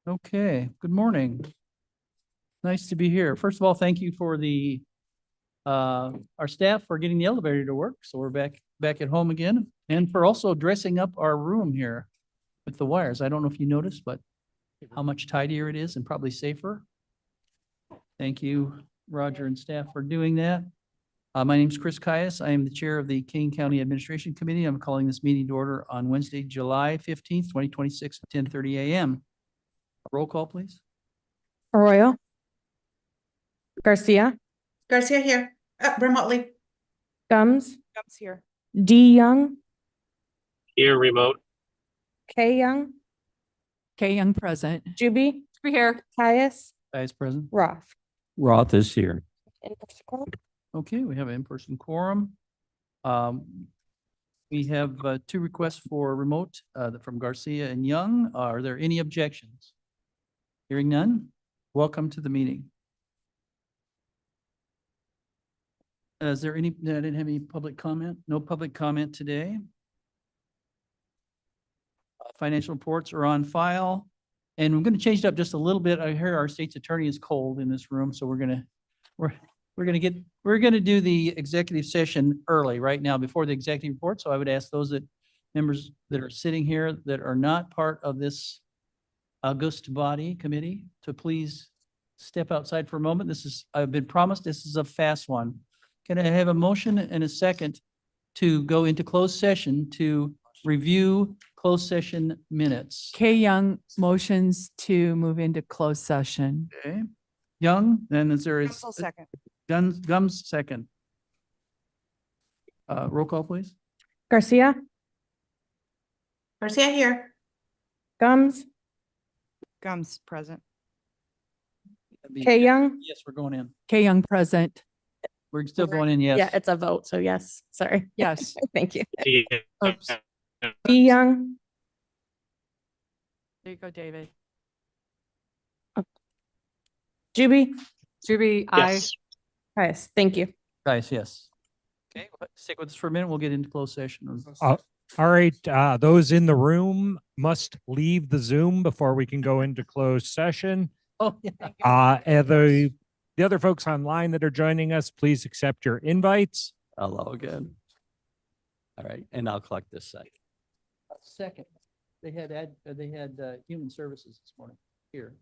Okay, good morning. Nice to be here. First of all, thank you for our staff for getting the elevator to work. So we're back at home again, and for also dressing up our room here with the wires. I don't know if you noticed, but how much tidier it is and probably safer. Thank you, Roger and staff, for doing that. My name is Chris Caius. I am the chair of the Kane County Administration Committee. I'm calling this meeting to order on Wednesday, July 15th, 2026, at 10:30 a.m. Roll call, please. Arroyo. Garcia. Garcia here. Remotely. Gums. Gums here. D. Young. Here, remote. K. Young. K. Young present. Juby. We're here. Caius. Vice President. Roth. Roth is here. Okay, we have an in-person quorum. We have two requests for remote from Garcia and Young. Are there any objections? Hearing none, welcome to the meeting. Is there any, I didn't have any public comment? No public comment today. Financial reports are on file. And we're going to change it up just a little bit. I hear our state's attorney is cold in this room, so we're going to do the executive session early right now before the executive report. So I would ask those members that are sitting here that are not part of this august body committee to please step outside for a moment. I've been promised this is a fast one. Can I have a motion and a second to go into closed session to review closed session minutes? K. Young motions to move into closed session. Okay. Young, then is there is Second. Gums second. Roll call, please. Garcia. Garcia here. Gums. Gums present. K. Young. Yes, we're going in. K. Young present. We're still going in, yes. Yeah, it's a vote, so yes. Sorry. Yes. Thank you. Oops. D. Young. There you go, David. Juby. Juby, aye. Yes. Caius. Thank you. Guys, yes. Okay, stick with us for a minute. We'll get into closed session. All right, those in the room must leave the Zoom before we can go into closed session. Oh, yeah. And the other folks online that are joining us, please accept your invites. Hello again. All right, and I'll collect this second. Second, they had human services this morning here.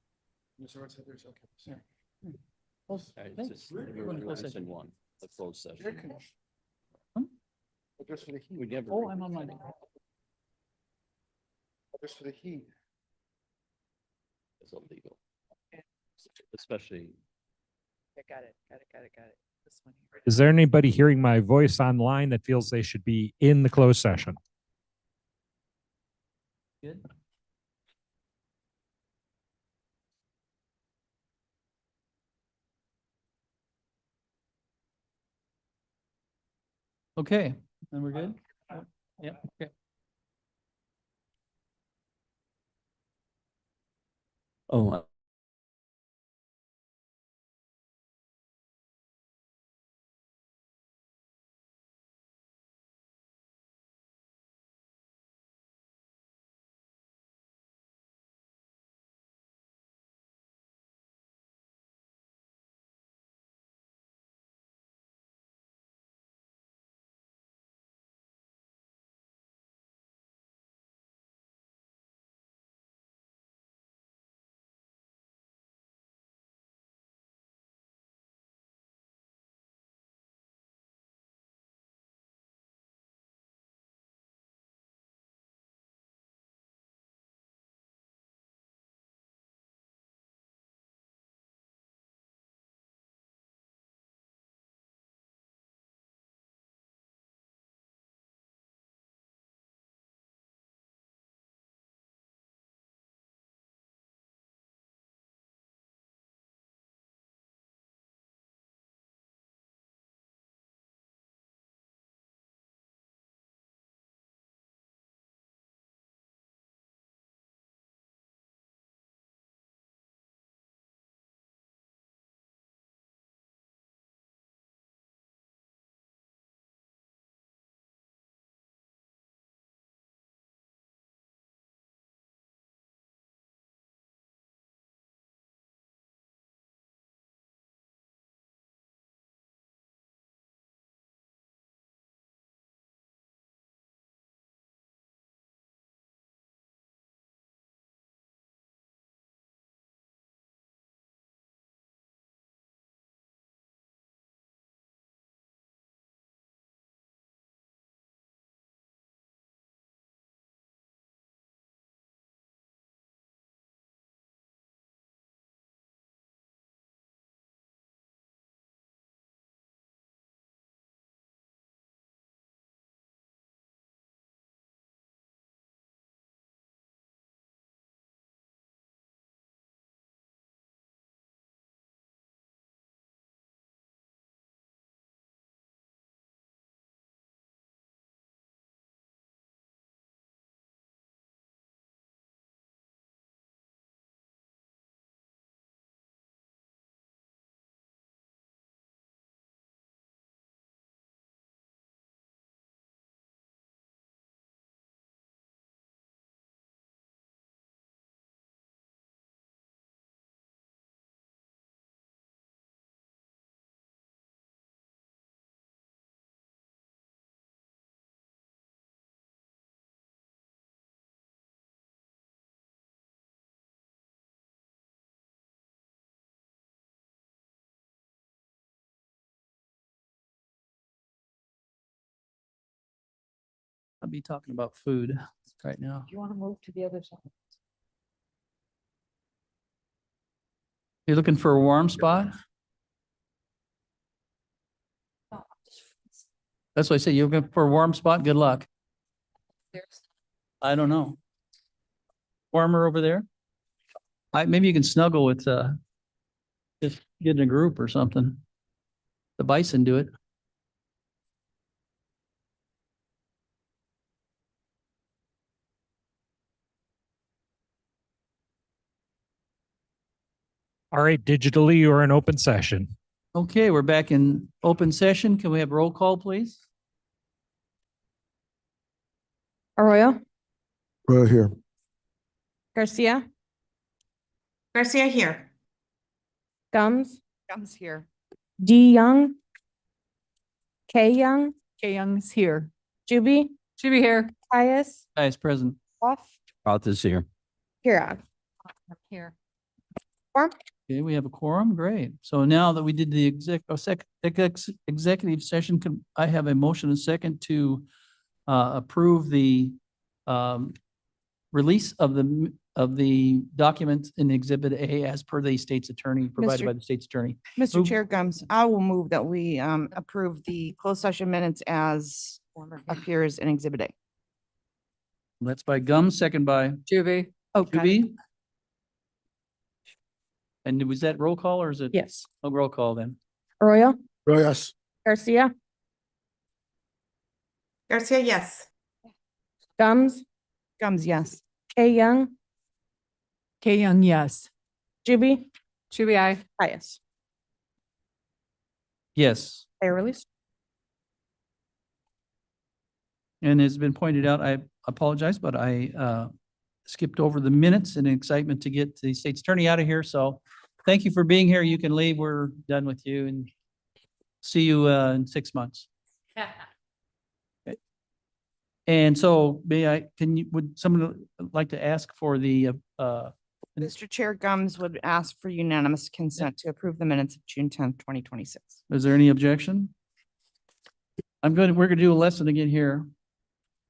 Yeah. All right, Thanks. just- We're going to close it's in session. one, the closed session. Just for the We heat. never. Oh, I'm on my. Just for the heat. It's illegal. Especially. Got it. This one here. Is there anybody hearing my voice online that feels they should be in the closed session? Good. Okay, then we're good? Yeah, okay. Oh, I'll be talking about food right now. Do you want to move to the other side? You're looking for a warm spot? That's what I say. You're looking for a warm spot? Good luck. I don't know. Warmer over there? Maybe you can snuggle with, just get in a group or something. The bison do it. All right, digitally, you're in open session. Okay, we're back in open session. Can we have roll call, please? Arroyo, Right here. Garcia, Garcia here. Gums, Comes here. D Young, K Young, Kay Young's here. Juby, Should be here. Caius, Vice President. Off, Roth is here. Huron. I'm here. Okay, we have a quorum. Great. So now that we did the executive session, can I have a motion and second to approve the release of the documents in Exhibit A as per the state's attorney, provided Mr. by the state's attorney. Mr. Move- Chair Gums, I will move that we approve the closed session minutes as appears in Exhibit A. That's by Gums, second by Juby. Oh, got it. Juby. And was that roll call or is it? Yes. A roll call then. Arroyo, Oh, yes. Garcia, Garcia, yes. Gums, Gums, yes. K Young, Kay Young, yes. Juby, Juby, I. Caius. Yes. They release. And as has been pointed out, I apologize, but I skipped over the minutes in excitement to get the state's attorney out of here. So thank you for being here. You can leave. We're done with you and see you in 6 months. And so would someone like to ask for the, Mr. Chair Gums would ask for unanimous consent to approve the minutes of June 10th, 2026. is there any objection? We're gonna do a lesson again here.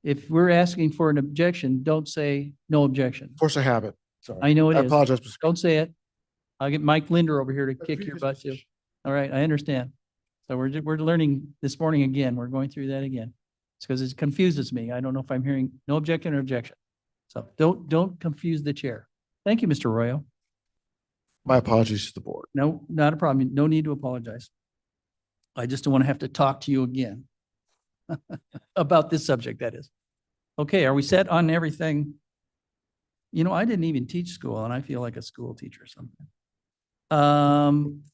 If we're asking for an objection, don't say no objection. Force a habit. Sorry. I know it I is. apologize. Mr. Don't say it. I'll get Mike Linder over here to kick your Previous butt too. position. All right, I understand. So we're learning this morning again. We're going through that again. It's because it confuses me. I don't know if I'm hearing no objection or objection. So don't confuse the chair. Thank you, Mr. Royo. My apologies to the board. No, not a problem. No need to apologize. I just don't want to have to talk to you again about this subject, that is. Okay, are we set on everything? You know, I didn't even teach school and I feel like a school teacher or something.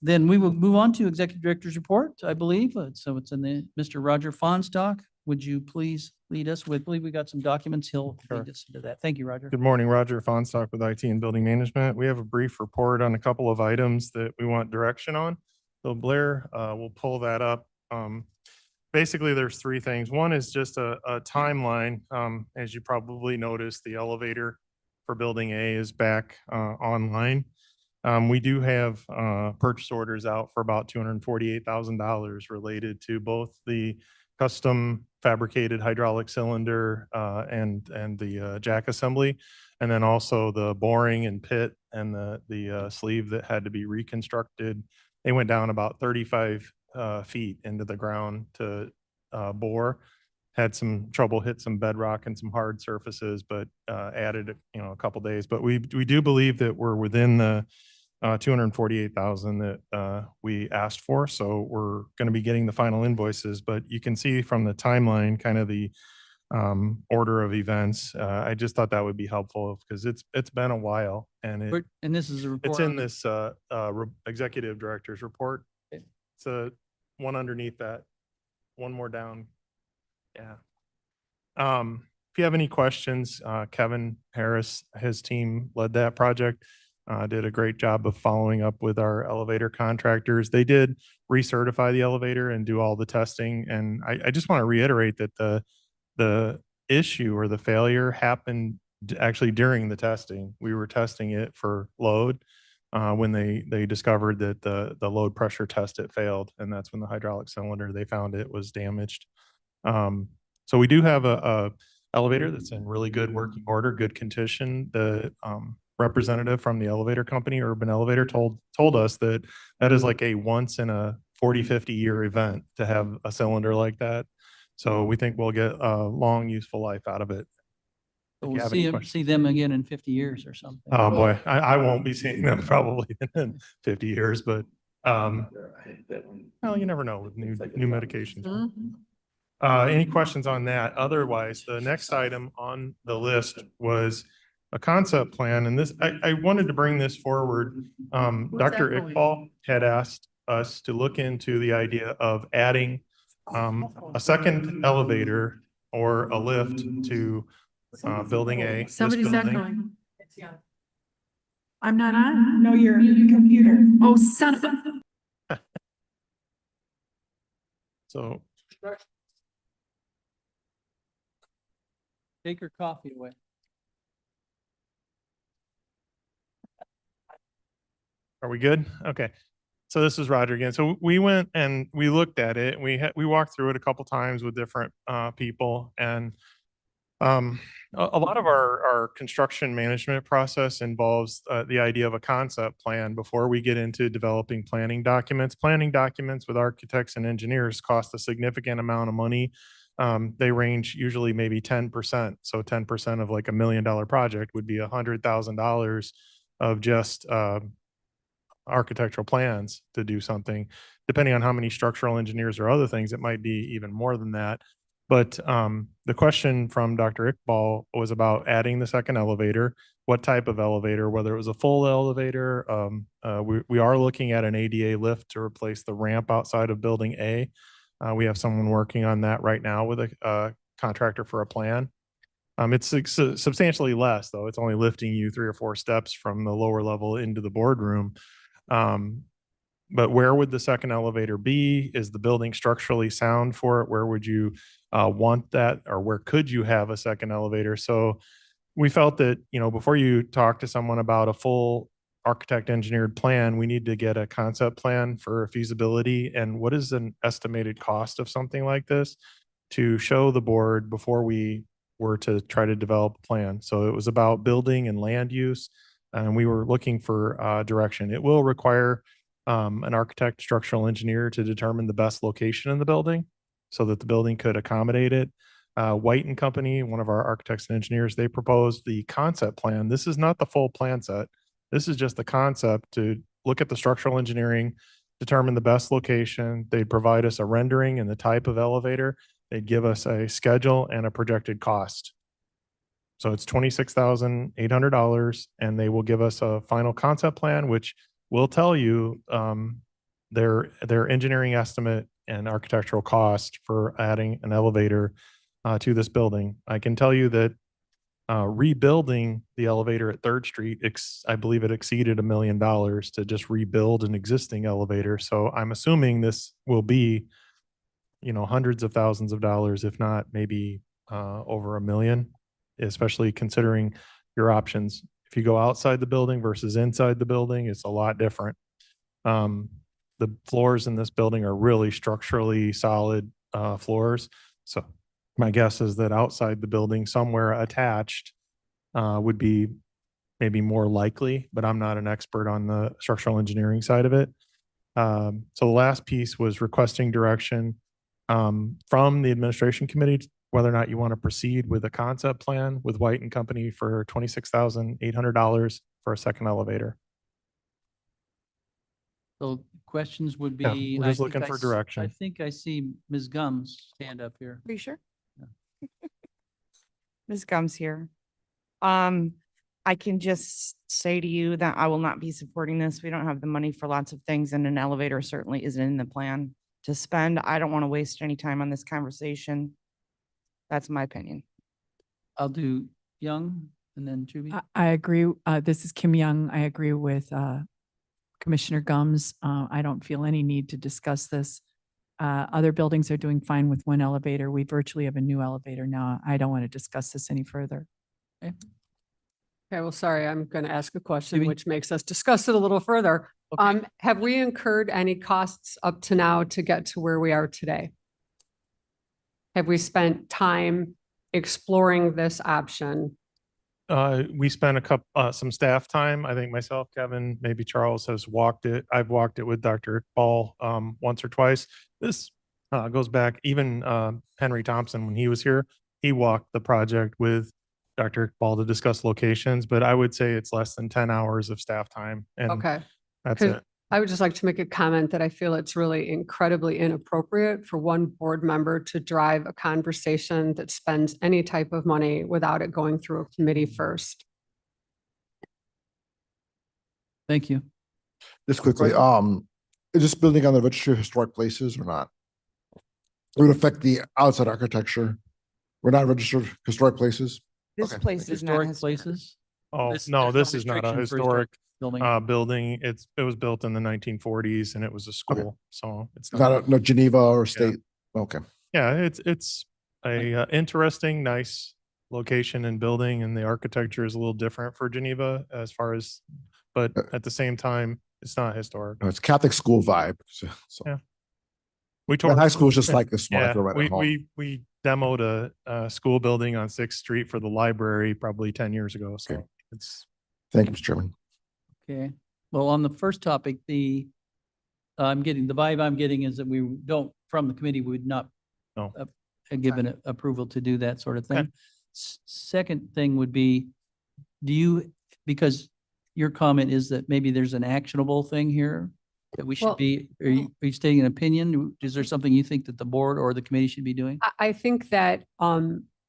Then we will move on to Executive Director's Report, I believe. So it's in the Mr. Roger Fonstock. Would you please lead us with, I believe we got some documents. He'll lead us into that. Thank you, Roger. Good morning, Roger Fonstock with IT and Building Management. We have a brief report on a couple of items that we want direction on. So Blair will pull that up. Basically, there's three things. One is just a timeline. As you probably noticed, the elevator for Building A is back online. We do have purchase orders out for about $248,000 related to both the custom fabricated hydraulic cylinder and the jack assembly, and then also the boring and pit and the sleeve that had to be reconstructed. They went down about 35 feet into the ground to bore. Had some trouble, hit some bedrock and some hard surfaces, but added a couple days. But we do believe that we're within the 248,000 that we asked for. So we're going to be getting the final invoices, but you can see from the timeline, kind of the order of events. I just thought that would be helpful because it's been a while and And this is a report. it's in on- this executive director's report. Okay. It's a one underneath that, one more down. Yeah. If you have any questions, Kevin Harris, his team led that project. Did a great job of following up with our elevator contractors. They did recertify the elevator and do all the testing. And I just want to reiterate that the issue or the failure happened actually during the testing. We were testing it for load when they discovered that the load pressure test it failed. And that's when the hydraulic cylinder, they found it was damaged. So we do have a elevator that's in really good working order, good condition. The representative from the elevator company, Urban Elevator, told us that that is like a once in a 40, 50-year event to have a cylinder like that. So we think we'll get a long, useful life out of it. If you We'll have any see, questions. see them again in 50 years or something. Oh, boy, I won't be seeing them probably in 50 years, but well, you never know with new medications. Any questions on that? Otherwise, the next item on the list was a concept plan, and this, I wanted to bring this forward. Dr. Iqbal had asked us to look into the idea of adding a second elevator or a lift to building A. this Somebody's building. echoing. I'm not on. No, you're your computer. Oh, son of a. So Take your coffee away. are we good? Okay. So this is Roger again. So we went and we looked at it. We walked through it a couple times with different people, and a lot of our construction management process involves the idea of a concept plan before we get into developing planning documents. Planning documents with architects and engineers cost a significant amount of money. They range usually maybe 10%. So 10% of like $1 million project would be $100,000 of just architectural plans to do something. Depending on how many structural engineers or other things, it might be even more than that. But the question from Dr. Iqbal was about adding the second elevator, what type of elevator, whether it was a full elevator. We are looking at an ADA lift to replace the ramp outside of building A. We have someone working on that right now with a contractor for a plan. It's substantially less, though. It's only lifting you 3 or 4 steps from the lower level into the boardroom. But where would the second elevator be? Is the building structurally sound for it? Where would you want that, or where could you have a second elevator? So we felt that, before you talk to someone about a full architect engineered plan, we need to get a concept plan for feasibility and what is an estimated cost of something like this to show the board before we were to try to develop a plan. So it was about building and land use, and we were looking for direction. It will require an architect, structural engineer to determine the best location in the building so that the building could accommodate it. White and Company, one of our architects and engineers, they proposed the concept plan. This is not the full plan set. This is just the concept to look at the structural engineering, determine the best location. They'd provide us a rendering and the type of elevator. They'd give us a schedule and a projected cost. So it's $26,800, and they will give us a final concept plan, which will tell you their engineering estimate and architectural cost for adding an elevator to this building. I can tell you that rebuilding the elevator at 3rd Street, I believe it exceeded $1 million to just rebuild an existing elevator. So I'm assuming this will be, hundreds of thousands of dollars, if not maybe over $1 million, especially considering your options. If you go outside the building versus inside the building, it's a lot different. The floors in this building are really structurally solid floors. So my guess is that outside the building, somewhere attached would be maybe more likely, but I'm not an expert on the structural engineering side of it. So the last piece was requesting direction from the administration committee, whether or not you want to proceed with a concept plan with White and Company for $26,800 for a second elevator. So questions would Yeah, be. we're I just think looking I for s- direction. I think I see Ms. Gums stand up here. Are you sure? Yeah. Ms. Gums here. I can just say to you that I will not be supporting this. We don't have the money for lots of things, and an elevator certainly isn't in the plan to spend. I don't want to waste any time on this conversation. That's my opinion. I'll do Young and then Juby. I agree. This is Kim Young. I agree with Commissioner Gums. I don't feel any need to discuss this. Other buildings are doing fine with one elevator. We virtually have a new elevator now. I don't want to discuss this any further. Okay, well, sorry, I'm going to ask a question, Maybe- which makes us discuss it a little further. Okay. Have we incurred any costs up to now to get to where we are today? Have we spent time exploring this option? We spent some staff time. I think myself, Kevin, maybe Charles has walked it. I've walked it with Dr. Ball once or twice. This goes back even Henry Thompson, when he was here, he walked the project with Dr. Ball to discuss locations, but I would say it's less than 10 hours of staff time. And Okay. that's 'Cause it. I would just like to make a comment that I feel it's really incredibly inappropriate for one board member to drive a conversation that spends any type of money without it going through a committee first. Thank you. Just quickly, is this building on the Registry of Historic Places or not? It would affect the outside architecture. We're not registered historic places. This Okay. place is not Historic historic. places? Oh, This- no, there's this is not a restrictions for historic Building. building. It was built in the 1940s and it was a school. So it's Not no Geneva or state. Okay. Yeah, it's a interesting, nice location and building, and the architecture is a little different for Geneva as far as, but at the same time, it's not historic. No, it's Catholic school vibe. So Yeah. We my toured. high school is just like this one. I Yeah, feel right we, at home. we demoed a school building on Sixth Street for the library probably 10 years ago. So Okay. it's, Thank you, Mr. Chairman. Okay, well, on the first topic, the vibe I'm getting is that we don't, from the committee, we would not No. given approval to do that sort of Okay. thing. Second thing would be, because your comment is that maybe there's an actionable thing here that we should Well- be, are you stating an opinion? Is there something you think that the board or the committee should be doing? I think that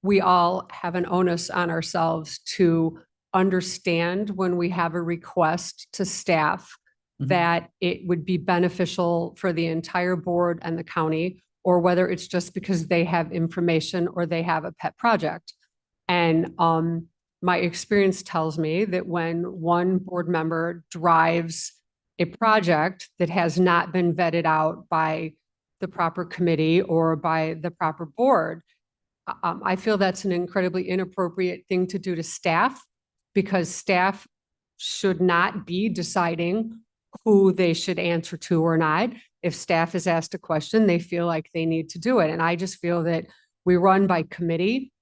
we all have an onus on ourselves to understand when we have a request to staff Mhm. that it would be beneficial for the entire board and the county, or whether it's just because they have information or they have a pet project. And my experience tells me that when one board member drives a project that has not been vetted out by the proper committee or by the proper board, I feel that's an incredibly inappropriate thing to do to staff, because staff should not be deciding who they should answer to or not. If staff is asked a question, they feel like they need to do it. And I just feel that we run by committee,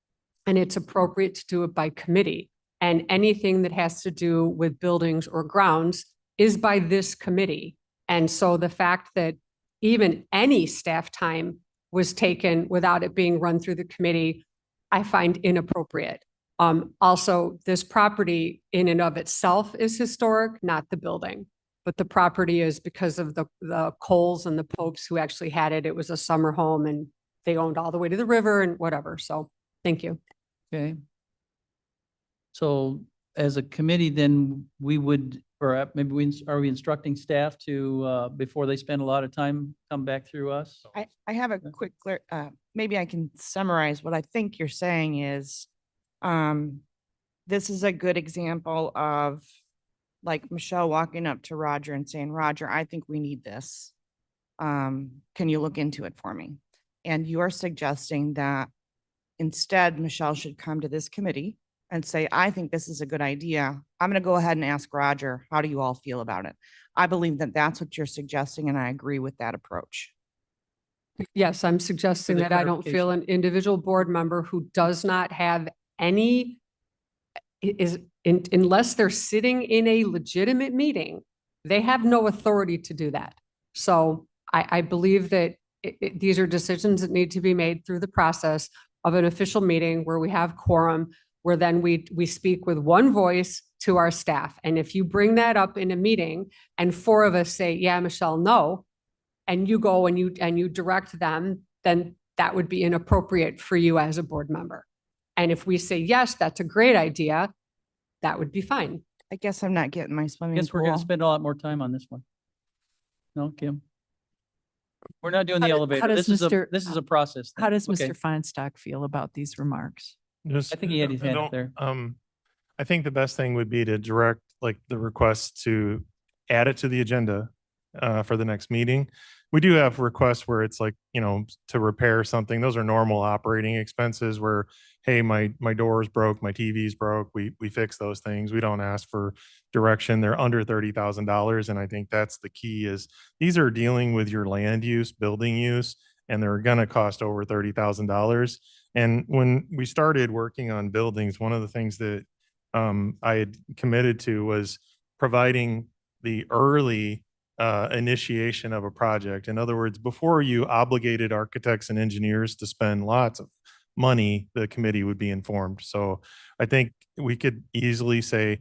and it's appropriate to do it by committee. And anything that has to do with buildings or grounds is by this committee. And so the fact that even any staff time was taken without it being run through the committee, I find inappropriate. Also, this property in and of itself is historic, not the building. But the property is because of the Coles and the Popes who actually had it. It was a summer home and they owned all the way to the river and whatever. So, thank you. Okay. So as a committee, then we would, or maybe are we instructing staff to, before they spend a lot of time, come back through us? I have a quick, maybe I can summarize what I think you're saying is, this is a good example of like Michelle walking up to Roger and saying, Roger, I think we need this. Can you look into it for me? And you're suggesting that instead Michelle should come to this committee and say, I think this is a good idea. I'm going to go ahead and ask Roger, how do you all feel about it? I believe that that's what you're suggesting, and I agree with that approach. Yes, I'm suggesting the that I don't feel an individual board member who does not have any, unless they're sitting in a legitimate meeting, they have no authority to do that. So I believe that these are decisions that need to be made through the process of an official meeting where we have quorum, where then we speak with one voice to our staff. And if you bring that up in a meeting and four of us say, yeah, Michelle, no, and you go and you direct them, then that would be inappropriate for you as a board member. And if we say, yes, that's a great idea, that would be fine. I guess I'm not getting my I swimming guess we're gonna pool. spend a lot more time on this one. No, Kim? We're not doing the How elevator. does This is Mr. this is a process. How thing. does Okay. Mr. Feinstock feel about these remarks? just. I think he had his hand up don't- there. I think the best thing would be to direct like the request to add it to the agenda for the next meeting. We do have requests where it's like, to repair something. Those are normal operating expenses where, hey, my door is broke, my TV's broke. We fix those things. We don't ask for direction. They're under $30,000. And I think that's the key is these are dealing with your land use, building use. and they're gonna cost over $30,000. And when we started working on buildings, one of the things that I had committed to was providing the early initiation of a project. In other words, before you obligated architects and engineers to spend lots of money, the committee would be informed. So I think we could easily say,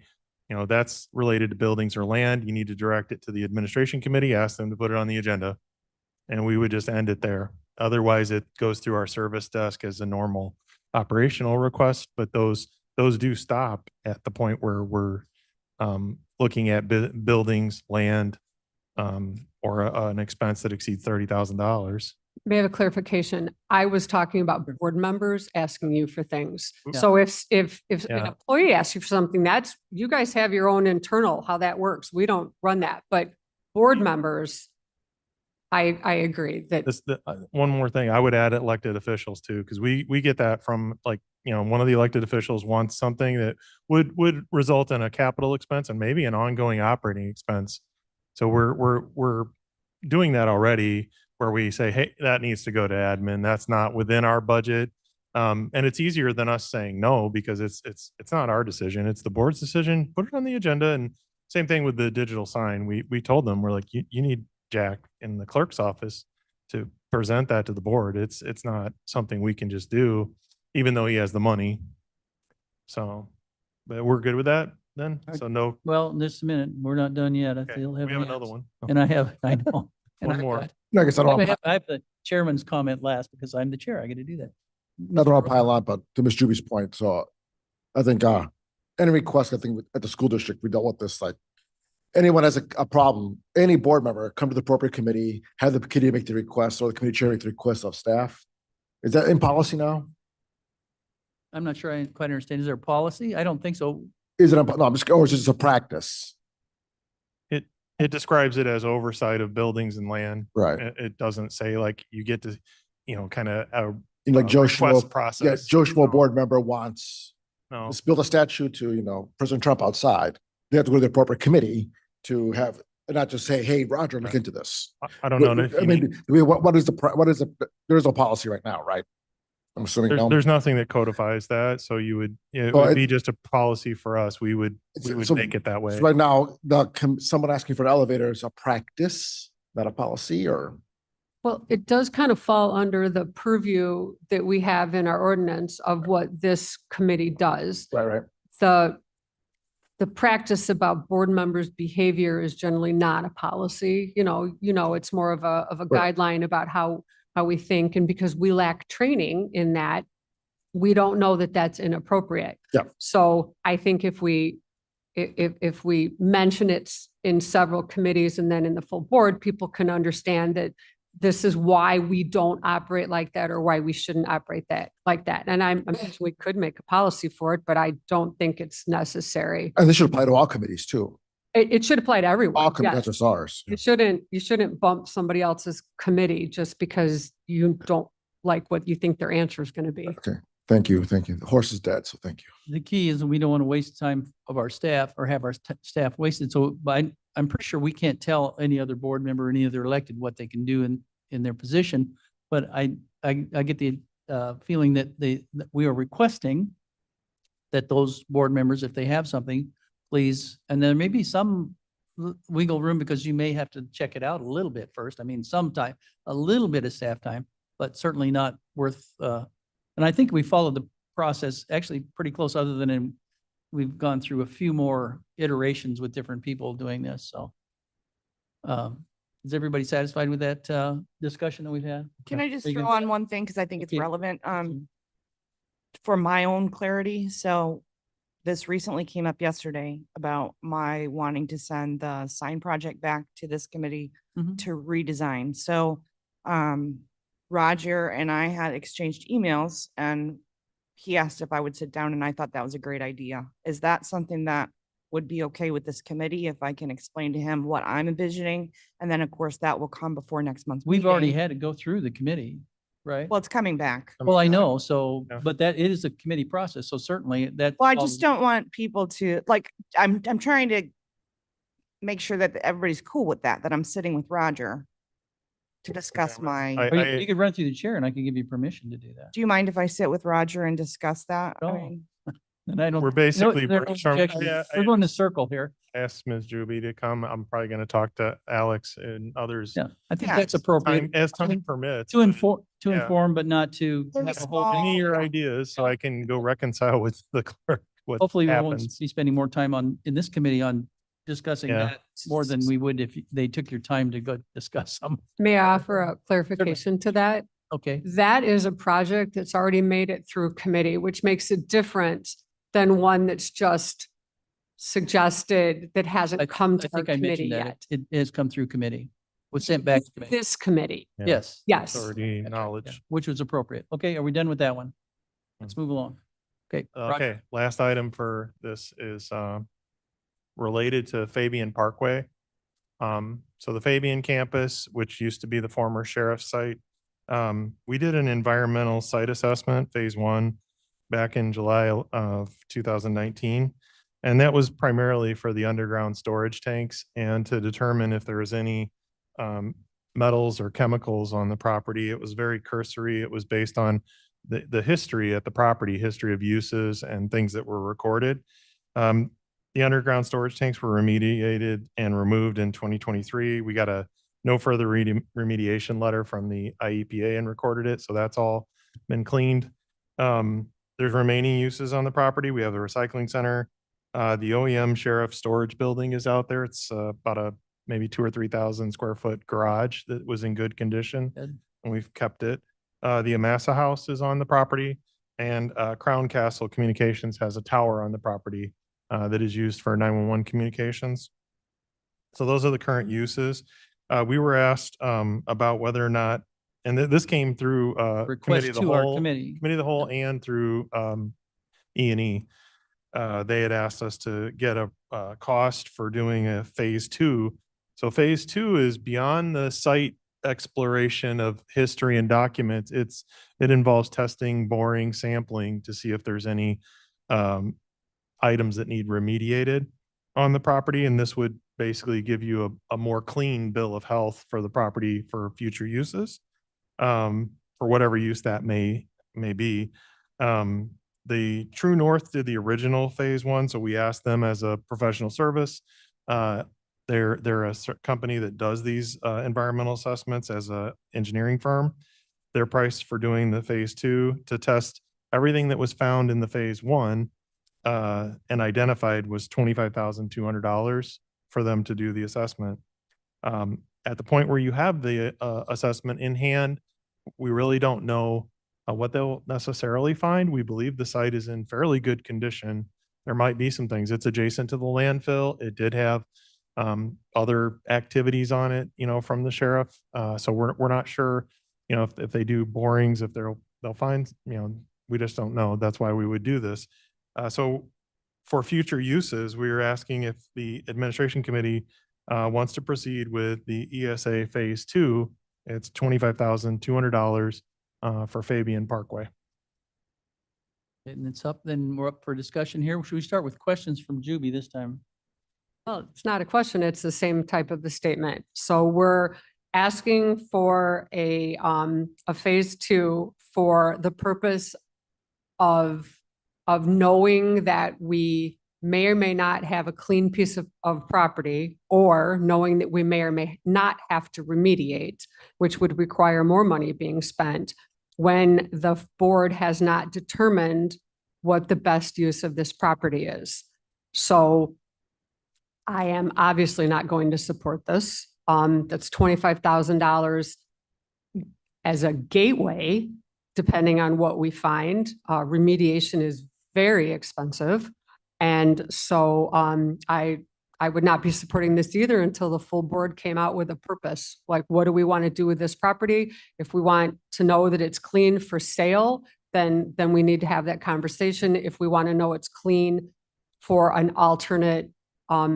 you know, that's related to buildings or land. You need to direct it to the administration committee, ask them to put it on the agenda, and we would just end it there. Otherwise, it goes through our service desk as a normal operational request, but those do stop at the point where we're looking at buildings, land, or an expense that exceeds $30,000. May I have a clarification? I was talking about board members asking you for things. Yeah. So if an Yeah. employee asks you for something, that's, you guys have your own internal, how that works. We don't run that, but board members, I agree that One more thing, I would add elected officials too, because we get that from, like, you know, one of the elected officials wants something that would result in a capital expense and maybe an ongoing operating expense. So we're doing that already, where we say, hey, that needs to go to admin. That's not within our budget. And it's easier than us saying no, because it's not our decision. It's the board's decision. Put it on the agenda. And same thing with the digital sign. We told them, we're like, you need Jack in the clerk's office to present that to the board. It's not something we can just do, even though he has the money. So, but we're good with that then? So no, Well, just a minute, we're not done yet. I okay, still we have. have hands. another one. Oh, And I know. And One I've more. got- I guess I don't, I have the chairman's comment last because I'm the chair. I get to do that. I don't want to pile on, but to Ms. Juby's point, so I think, any request, I think at the school district, we dealt with this, like, anyone has a problem, any board member, come to the appropriate committee, have the committee make the request, or the committee chair make the request of staff. Is that in policy now? I'm not sure I quite understand. Is there a policy? I don't think so. Is it, no, I'm just, or is it just a practice? It describes it as oversight of buildings and land. Right. It doesn't say like you get to, you know, kind of You know, like Joe request Schmo, process. yeah, Joe Schmo No, board member wants, No, let's build a statue to, you know, President Trump outside. They have to go to the appropriate committee to have, and not just say, hey, Roger, look Right. into this. I don't know. if I you mean, need- what is there is no policy right now, right? I'm assuming. no? There's nothing that codifies that. So you would, it Well, would it- be just a policy for us. We would So- make it that way. So right now, someone asking for an elevator is a practice, not a policy, or? Well, it does kind of fall under the purview that we have in our ordinance of what this committee does. Right. The practice about board members' behavior is generally not a policy. You know, it's more of a Right. guideline about how we think. And because we lack training in that, we don't know that that's inappropriate. Yeah. So I think if we mention it in several committees and then in the full board, people can understand that this is why we don't operate like that or why we shouldn't operate like that. And I'm sure we could make a policy for it, but I don't think it's necessary. And this should apply to all committees too. It should apply to everyone. All committees, yes. not just ours. You shouldn't bump somebody else's committee just because you don't like what you think their answer is going to be. Okay, thank you. The horse is dead, so thank you. The key is we don't want to waste time of our staff or have our staff wasted. So I'm pretty sure we can't tell any other board member, or any other elected what they can do in their position. But I get the feeling that that we are requesting that those board members, if they have something, please, and there may be some wiggle room because you may have to check it out a little bit first. I mean, sometime, a little bit of staff time, but certainly not worth, and I think we followed the process actually pretty close, other than we've gone through a few more iterations with different people doing this, so. Is everybody satisfied with that discussion that we've had? Can I just Are you throw gonna- on one thing? Because I think it's Okay. relevant, for my own clarity. So this recently came up yesterday about my wanting to send the sign project back to this committee Mhm. to redesign. So, Roger and I had exchanged emails and he asked if I would sit down and I thought that was a great idea. Is that something that would be okay with this committee if I can explain to him what I'm envisioning? And then, of course, that will come before next month's We've already meeting. had it go through the committee, right? Well, it's coming back. Well, I know, so, Yeah. but that is a committee process, so certainly that. Well, I just don't want people to, like, I'm trying to make sure that everybody's cool with that I'm sitting with Roger. to discuss my, I- Or you could run through the chair and I could give you permission to do that. do you mind if I sit with Roger and discuss that? I No. mean, And I don't. We're basically there are no brainstorming. objections. Yeah, We're going to circle here. asked Ms. Juby to come. I'm probably going to talk to Alex and others. Yeah, I think Yeah, that's appropriate. As time permits. To inform, Yeah. but not to Very have a small. whole. Give me your ideas so I can go reconcile with the clerk what Hopefully we won't happens. be spending more time in this committee on discussing Yeah. that more than we would if they took your time to go discuss some. May I offer a clarification to that? Okay, That is a project that's already made it through committee, which makes it different than one that's just suggested that I hasn't come I to our think I committee mentioned that. yet. It has come through committee. Was sent back to committee. This committee, Yeah. Yes. yes. It's already Yeah, knowledge. which was appropriate. Okay, are we done with that one? Let's move along. Okay. Roger. Okay, last item for this is related to Fabian Parkway. So the Fabian campus, which used to be the former sheriff's site, we did an environmental site assessment, phase one, back in July of 2019. And that was primarily for the underground storage tanks and to determine if there was any metals or chemicals on the property. It was very cursory. It was based on the history at the property, history of uses and things that were recorded. The underground storage tanks were remediated and removed in 2023. We got a no further remediation letter from the IEPA and recorded it. So that's all been cleaned. There's remaining uses on the property. We have the recycling center. The OEM sheriff storage building is out there. It's about a maybe 2,000 or 3,000 square foot garage that was in good condition. Good. And we've kept it. The Amasa House is on the property, and Crown Castle Communications has a tower on the property that is used for 911 communications. So those are the current uses. We were asked about whether or not, and this came through committee Request of the to our whole, committee. committee of the whole, and through E&E. They had asked us to get a cost for doing a phase two. So phase two is beyond the site exploration of history and documents. It involves testing, boring, sampling to see if there's any items that need remediated on the property. And this would basically give you a more clean bill of health for the property for future uses, for whatever use that may be. The True North did the original phase one, so we asked them as a professional service. They're a company that does these environmental assessments as a engineering firm. Their price for doing the phase two to test everything that was found in the phase one and identified was $25,200 for them to do the assessment. At the point where you have the assessment in hand, we really don't know what they'll necessarily find. We believe the site is in fairly good condition. There might be some things. It's adjacent to the landfill. It did have other activities on it, from the sheriff. So we're not sure, if they do borings, if they'll find, we just don't know. That's why we would do this. So for future uses, we are asking if the administration committee wants to proceed with the ESA phase two. It's $25,200 for Fabian Parkway. And it's up, then we're up for discussion here. Should we start with questions from Juby this time? Well, it's not a question. It's the same type of a statement. So we're asking for a phase two for the purpose of knowing that we may or may not have a clean piece of property, or knowing that we may or may not have to remediate, which would require more money being spent when the board has not determined what the best use of this property is. So I am obviously not going to support this. That's $25,000 as a gateway, depending on what we find. Remediation is very expensive. And so I would not be supporting this either until the full board came out with a purpose. Like, what do we want to do with this property? If we want to know that it's clean for sale, then we need to have that conversation. If we want to know it's clean for an alternate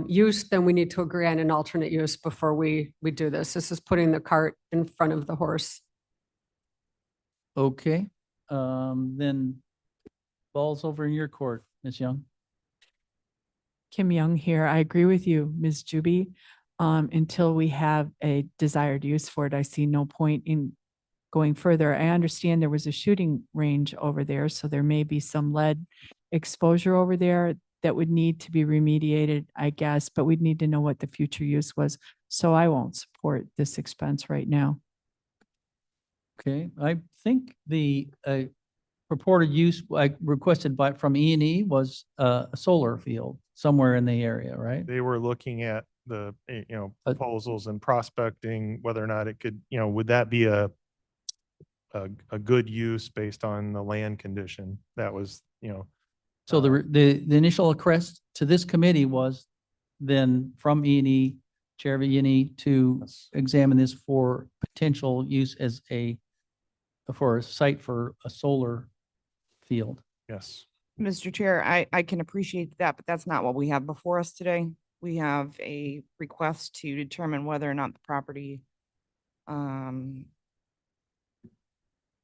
use, then we need to agree on an alternate use before we do this. This is putting the cart in front of the horse. Okay, then ball's over in your court, Ms. Young. Kim Young here. I agree with you, Ms. Juby. until we have a desired use for it. I see no point in going further. I understand there was a shooting range over there, so there may be some lead exposure over there that would need to be remediated, I guess, but we'd need to know what the future use was. So I won't support this expense right now. Okay, I think the purported use I requested from E&E was a solar field somewhere in the area, right? They were looking at the, proposals and prospecting, whether or not it could, would that be a good use based on the land condition? That was, So the initial request to this committee was then from E&E, Chair of E&E, to examine this for potential use as for a site for a solar field. yes. Mr. Chair, I can appreciate that, but that's not what we have before us today. We have a request to determine whether or not the property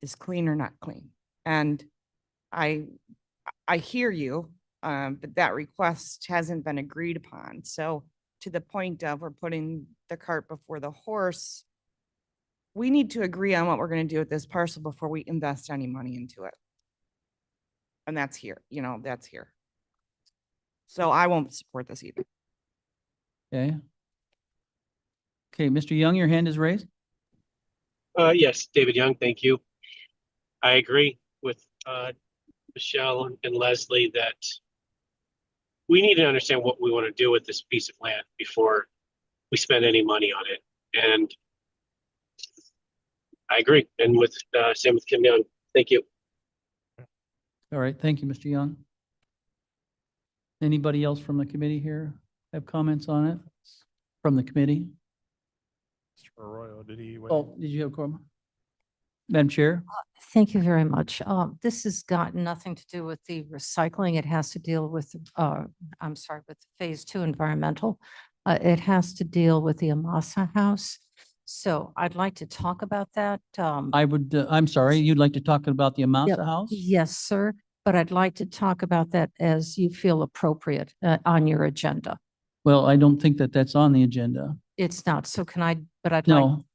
is clean or not clean. And I hear you, but that request hasn't been agreed upon. So to the point of we're putting the cart before the horse, we need to agree on what we're going to do with this parcel before we invest any money into it. And that's here, that's here. So I won't support this either. Okay. Okay, Mr. Young, your hand is raised. Yes, David Young, thank you. I agree with Michelle and Leslie that we need to understand what we want to do with this piece of land before we spend any money on it. And I agree. And with same with Kim Young. Thank you. All right, thank you, Mr. Young. Anybody else from the committee here have comments on it from the committee? Mr. Arroyo, did he? Oh, did you have a comment? Madam Chair? Thank you very much. This has got nothing to do with the recycling. It has to deal with, with phase 2 environmental. It has to deal with the Amasa House. So I'd like to talk about that. I'm sorry, you'd like to talk about the Amasa House? Yes, sir. But I'd like to talk about that as you feel appropriate on your agenda. Well, I don't think that that's on the agenda. It's not. So can I, but I'd like. No.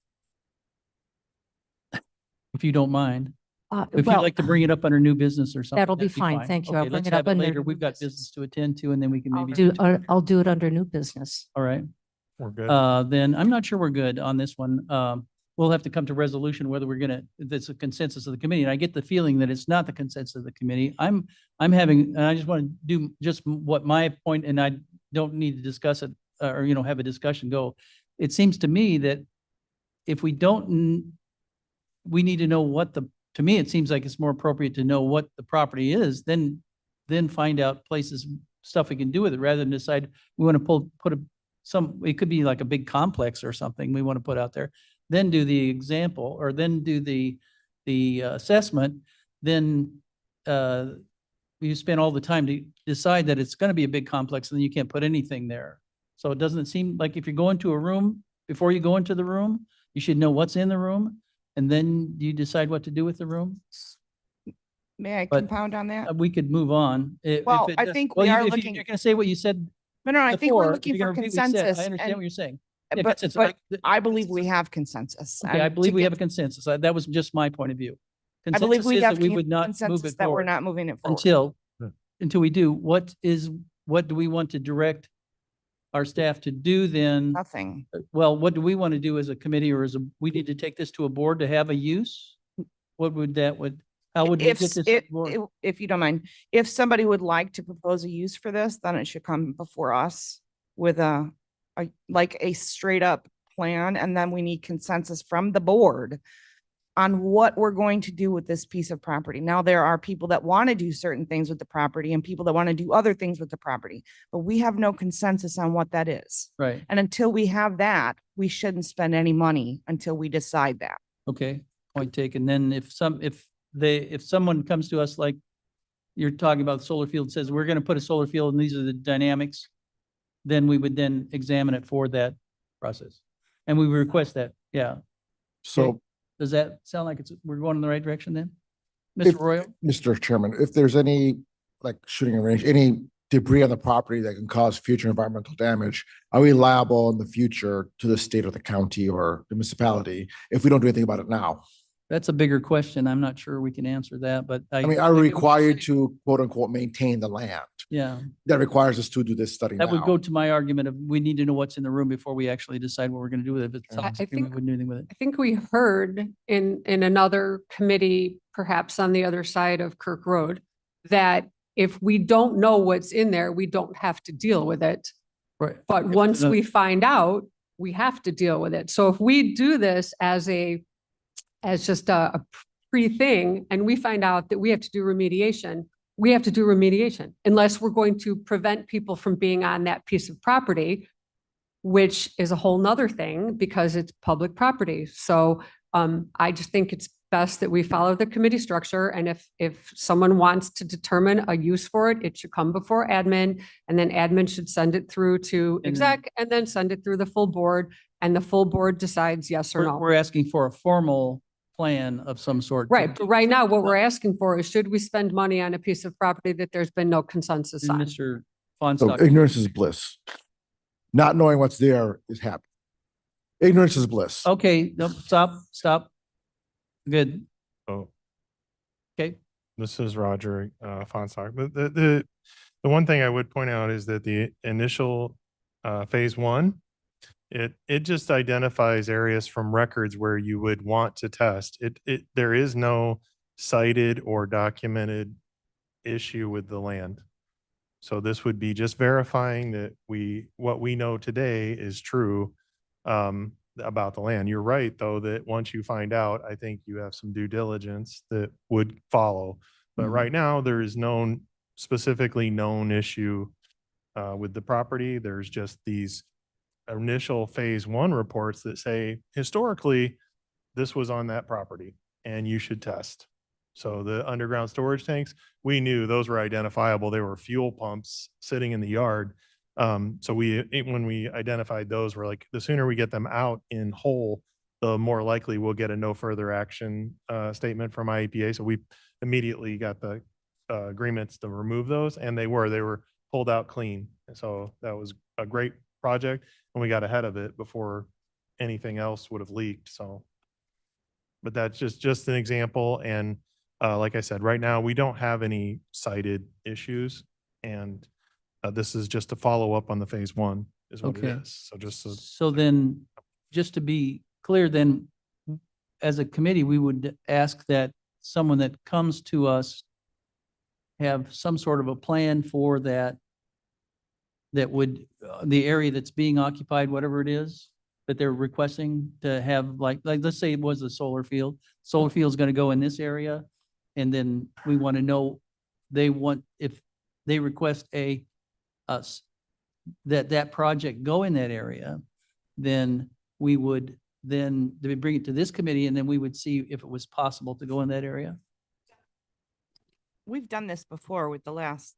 If you don't mind. If you'd well, like to bring it up under new business or something. That'll be fine. Thank you. I'll Okay, bring let's it up have it under later. new We've got business. business to attend to, and then we can I'll maybe. do, I'll do it under new business. All right. We're good. Then I'm not sure we're good on this one. We'll have to come to resolution whether we're gonna, if it's a consensus of the committee. And I get the feeling that it's not the consensus of the committee. I'm having, and I just want to do just what my point, and I don't need to discuss it or, have a discussion go. It seems to me that if we don't, we need to know to me, it seems like it's more appropriate to know what the property is, then find out places, stuff we can do with it, rather than decide we want to it could be like a big complex or something we want to put out there, then do the example, or then do the assessment, then you spend all the time to decide that it's going to be a big complex, and then you can't put anything there. So it doesn't seem like if you go into a room, before you go into the room, you should know what's in the room, and then you decide what to do with the room. May I But, compound on that? We could move on. Well, I think we are looking. You're going to say what you said No, I think before, we're if looking you're for gonna repeat what you said, consensus. I understand and- what you're saying. Yeah, But, consensus, but like, I believe we have consensus. Okay, I and believe to we have a get- consensus. That was just my point of view. I believe Consensus we is have that we would not move consensus it that we're forward not moving it forward. until we do. What do we want to direct our staff to do then? Nothing. Well, what do we want to do as a committee, or we need to take this to a board to have a use? How would we get If, this? to if, the board? if you don't mind, if somebody would like to propose a use for this, then it should come before us with like a straight up plan. And then we need consensus from the board on what we're going to do with this piece of property. Now, there are people that want to do certain things with the property and people that want to do other things with the property, but we have no consensus on what that is. Right, And until we have that, we shouldn't spend any money until we decide that. okay, point taken. Then if someone comes to us like you're talking about the solar field, says we're going to put a solar field and these are the dynamics, then we would then examine it for that process. And we would request that, yeah. So, Does that sound like we're going in the right direction then? If- Mr. Royal? Mr. Chairman, if there's any like shooting range, any debris on the property that can cause future environmental damage, are we liable in the future to the state or the county or the municipality if we don't do anything about it now? That's a bigger question. I'm not sure we can answer that, but I mean, are we required to quote unquote maintain the land? Yeah, That requires us to do this study that would now. go to my argument of we need to know what's in the room before we actually decide what we're going to do with it. If it's I top secret, we think- wouldn't do anything with it. I think we heard in another committee, perhaps on the other side of Kirk Road, that if we don't know what's in there, we don't have to deal with it. Right. But once we find out, we have to deal with it. So if we do this as just a pre-thing, and we find out that we have to do remediation, we have to do remediation unless we're going to prevent people from being on that piece of property, which is a whole nother thing because it's public property. So I just think it's best that we follow the committee structure. And if someone wants to determine a use for it, it should come before admin, and then admin should send it through to And then- exec, and then send it through the full board, and the full board decides yes or We're, no. we're asking for a formal plan of some sort. Right, but right now, what we're asking for is, should we spend money on a piece of property that there's been no consensus And on? Mr. So Fonstalk, ignorance is bliss. Not knowing what's there is happy. Ignorance is bliss. okay, no, stop. Good, So okay. this is Roger Fonstock. The one thing I would point out is that the initial phase one, it just identifies areas from records where you would want to test. There is no cited or documented issue with the land. So this would be just verifying that what we know today is true about the land. You're right, though, that once you find out, I think you have some due diligence that would follow. But Mhm. right now, there is specifically known issue with the property. There's just these initial phase one reports that say, historically, this was on that property and you should test. So the underground storage tanks, we knew those were identifiable. They were fuel pumps sitting in the yard. So when we identified those, we're like, the sooner we get them out in whole, the more likely we'll get a no further action statement from IEPA. So we immediately got the agreements to remove those, and they were pulled out clean. And so that was a great project, and we got ahead of it before anything else would have leaked. So, but that's just an example. And like I said, right now, we don't have any cited issues, and this is just a follow up on the phase one is what it Okay. is. So just so So then, just to be clear, then, as a committee, we would ask that someone that comes to us have some sort of a plan for that, that would, the area that's being occupied, whatever it is, that they're requesting to have, like, let's say it was a solar field. Solar field's gonna go in this area, and then we want to know, if they request that project go in that area, then we would then they bring it to this committee, and then we would see if it was possible to go in that area. We've done this before with the last,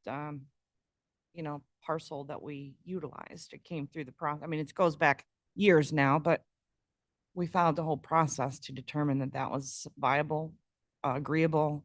parcel that we utilized. It came through the process. I mean, it goes back years now, but we followed the whole process to determine that that was viable, agreeable.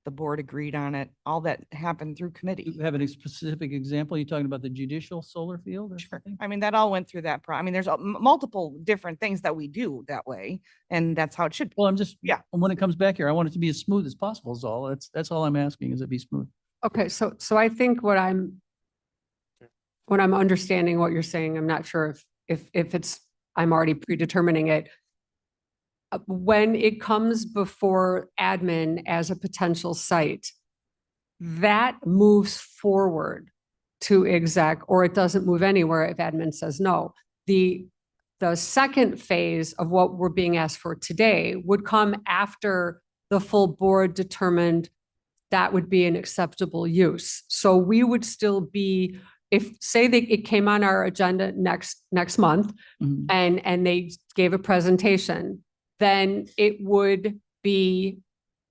The board agreed on it. All that happened through Do committee. you have any specific example? You talking about the judicial solar field or something? I mean, that all went through that. I mean, there's multiple different things that we do that way, and that's how it should be. Well, I'm just, Yeah. when it comes back here, I want it to be as smooth as possible is all. That's all I'm asking, is it be smooth. Okay, so I think what I'm understanding what you're saying, I'm not sure if it's, I'm already predetermining it. When it comes before admin as a potential site, that moves forward to exec, or it doesn't move anywhere if admin says no. The second phase of what we're being asked for today would come after the full board determined that would be an acceptable use. So we would still be, say that it came on our agenda next month, Mhm. and they gave a presentation, then it would be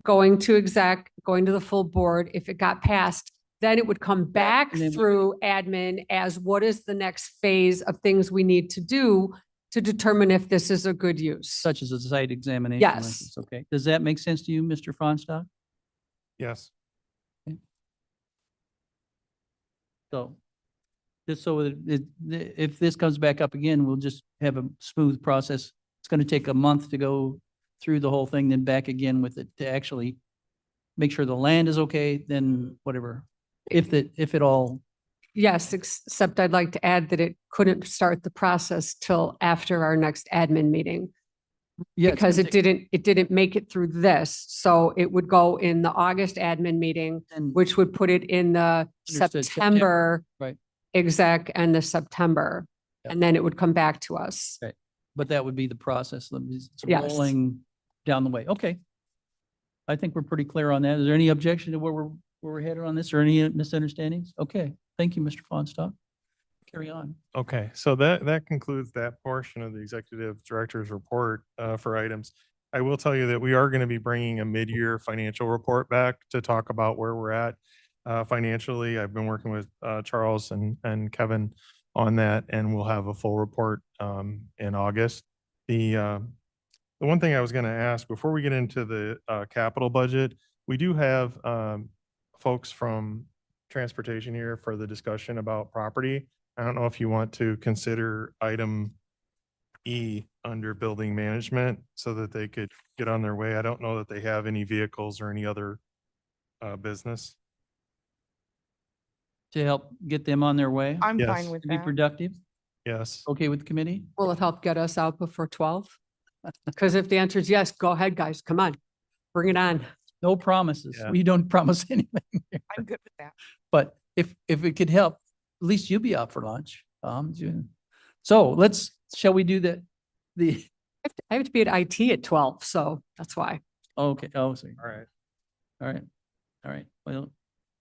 going to exec, going to the full board. If it got passed, then it would come back and then- through admin as what is the next phase of things we need to do to determine if this is a good use. Such as a site examination. Yes. license, Okay. Does that make sense to you, Mr. Fronstock? yes. So just so if this comes back up again, we'll just have a smooth process. It's going to take a month to go through the whole thing, then back again with it to actually make sure the land is okay, then whatever. If it all, Yes, except I'd like to add that it couldn't start the process till after our next admin meeting. yeah. it's Because gonna it didn't make it through this. So it would go in the August admin meeting, and- which would put it in the Understood, September right. exec and the September. Yep. And then it would come back to us. Right. But that would be the process. It's Yes. rolling down the way. Okay. I think we're pretty clear on that. Is there any objection to where we're headed on this or any misunderstandings? Okay. Thank you, Mr. Fonstock. Carry on. Okay, so that concludes that portion of the executive director's report for items. I will tell you that we are going to be bringing a mid-year financial report back to talk about where we're at financially. I've been working with Charles and Kevin on that, and we'll have a full report in August. The one thing I was going to ask before we get into the capital budget, we do have folks from transportation here for the discussion about property. I don't know if you want to consider item E under building management so that they could get on their way. I don't know that they have any vehicles or any other business. To help get them on their way, I'm Yes. fine with to be that. productive. Yes. Okay with the committee? Will it help get us out before 12? Because if the answer is yes, go ahead, guys. Come on. Bring it on. No promises. Yeah. We don't promise anything. I'm good with that. But if it could help, at least you'll be out for lunch. So shall we do that? I have to be at IT at 12, so that's why. Okay, oh, sorry. All right. All right. Well,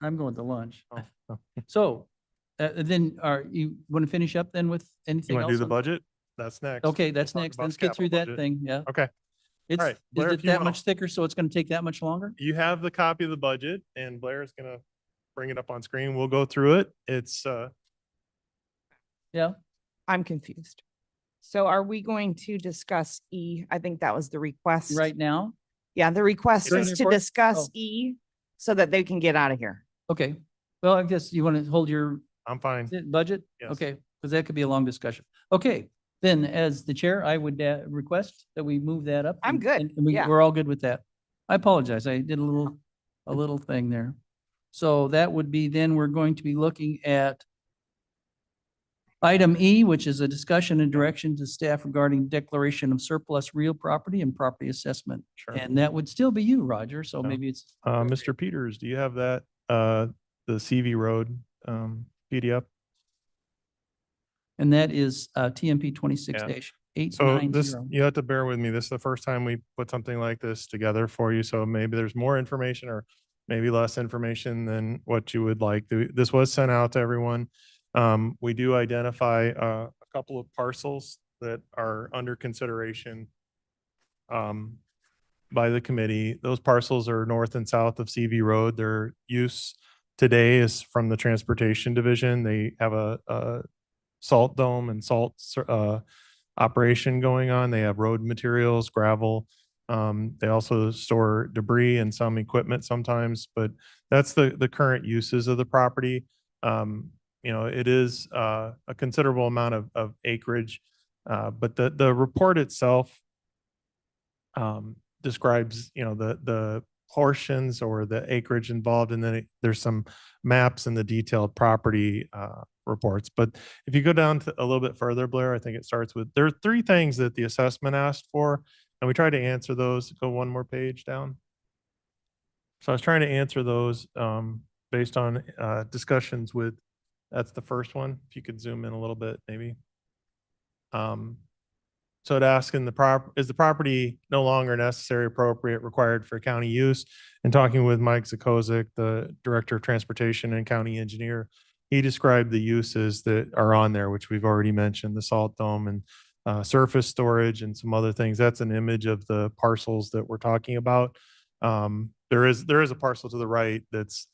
I'm going to lunch. Oh. So, then you want to finish up then with You anything want else? to do the on- budget? That's next. Okay, that's Talk next. about Let's the get through capital that budget. thing, yeah. Okay. It's, right, is Blair, it if you that wanna- much thicker, so it's going to take that much longer? You have the copy of the budget and Blair's going to bring it up on screen. We'll go through it. It's Yeah, I'm confused. So are we going to discuss E? I think that was the request. right now? Yeah, the request During is the to report? discuss Oh. E so that they can get out of here. Okay. Well, I guess you want to hold your I'm fine. budget? Yes. Okay, because that could be a long discussion. Okay, then as the chair, I would request that we move that up. I'm and- good, and yeah. we're all good with that. I apologize. I did a little thing there. So that would be then we're going to be looking at item E, which is a discussion and direction to staff regarding declaration of surplus real property and property assessment. Sure. And that would still be you, Roger. So No. maybe it's. Mr. Peters, do you have that, the CV Road PDF? And that is TMP 26-890. So this, you have to bear with me. This is the first time we put something like this together for you. So maybe there's more information or maybe less information than what you would like. This was sent out to everyone. We do identify a couple of parcels that are under consideration by the committee. Those parcels are north and south of CV Road. Their use today is from the Transportation Division. They have a salt dome and salt operation going on. They have road materials, gravel. They also store debris and some equipment sometimes, but that's the current uses of the property. It is a considerable amount of acreage, but the report itself describes, the portions or the acreage involved, and then there's some maps and the detailed property reports. But if you go down to a little bit further, Blair, I think it starts with, there are 3 things that the assessment asked for, and we tried to answer those. Go one more page down. So I was trying to answer those based on discussions with, that's the first one. If you could zoom in a little bit, maybe. So it asks is the property no longer necessary, appropriate, required for county use? And talking with Mike Zakozik, the Director of Transportation and County Engineer, he described the uses that are on there, which we've already mentioned, the salt dome and surface storage and some other things. That's an image of the parcels that we're talking about. There is a parcel to the right that's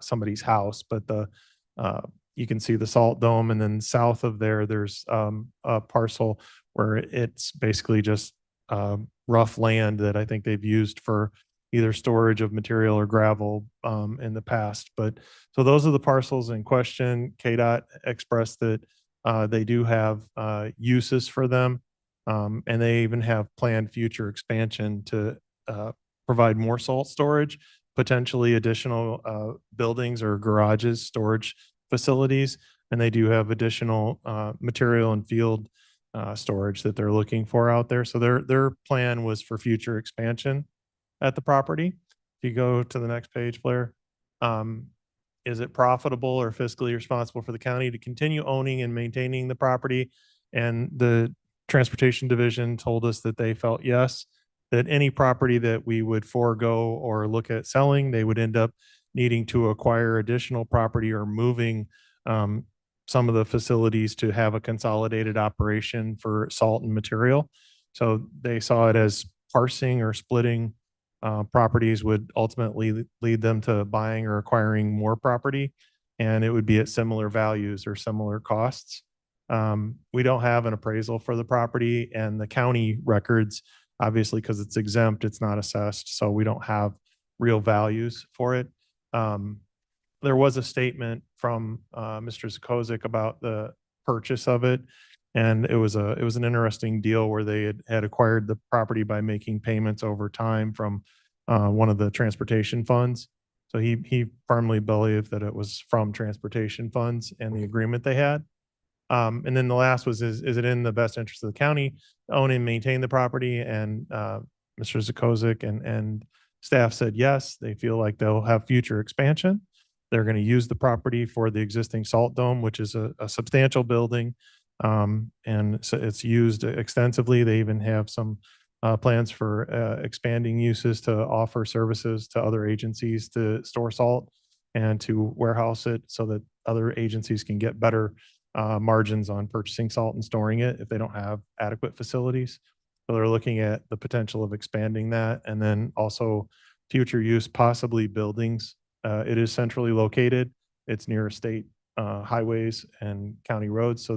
somebody's house, but you can see the salt dome, and then south of there's a parcel where it's basically just rough land that I think they've used for either storage of material or gravel in the past. But so those are the parcels in question. KDOT expressed that they do have uses for them. And they even have planned future expansion to provide more salt storage, potentially additional buildings or garages, storage facilities. And they do have additional material and field storage that they're looking for out there. So their plan was for future expansion at the property. If you go to the next page, Blair, is it profitable or fiscally responsible for the county to continue owning and maintaining the property? And the Transportation Division told us that they felt yes, that any property that we would forego or look at selling, they would end up needing to acquire additional property or moving some of the facilities to have a consolidated operation for salt and material. So they saw it as parsing or splitting properties would ultimately lead them to buying or acquiring more property, and it would be at similar values or similar costs. We don't have an appraisal for the property, and the county records, obviously, because it's exempt, it's not assessed, so we don't have real values for it. There was a statement from Mr. Zukovic about the purchase of it, and it was an interesting deal where they had acquired the property by making payments over time from one of the transportation funds. So he firmly believed that it was from transportation funds and the agreement they had. And then the last was, is it in the best interest of the county to own and maintain the property? And Mr. Zukovic and staff said yes. They feel like they'll have future expansion. They're going to use the property for the existing salt dome, which is a substantial building. And so it's used extensively. They even have some plans for expanding uses to offer services to other agencies to store salt and to warehouse it so that other agencies can get better margins on purchasing salt and storing it if they don't have adequate facilities. So they're looking at the potential of expanding that, and then also future use, possibly buildings. It is centrally located. It's near state highways and county roads. So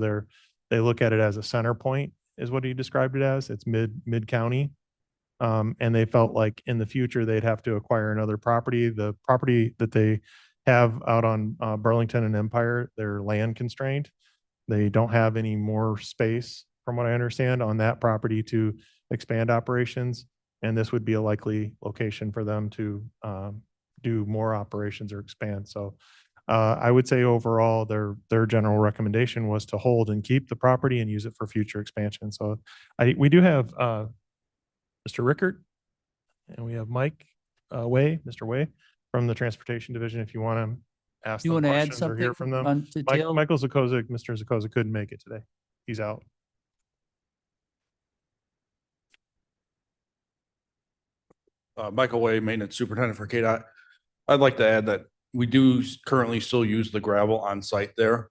they look at it as a center point, is what he described it as. It's mid county. And they felt like in the future, they'd have to acquire another property. The property that they have out on Burlington and Empire, they're land constrained. They don't have any more space, from what I understand, on that property to expand operations. And this would be a likely location for them to do more operations or expand. So I would say overall, their general recommendation was to hold and keep the property and use it for future expansion. So we do have Mr. Rickert, and we have Mike Mr. Way from the Transportation Division. If you want to ask You them want to add questions or hear something from them. on detail? Michael Zukovic, Mr. Zukovic couldn't make it today. He's out. Michael Way, Maintenance Superintendent for KDOT. I'd like to add that we do currently still use the gravel on site there.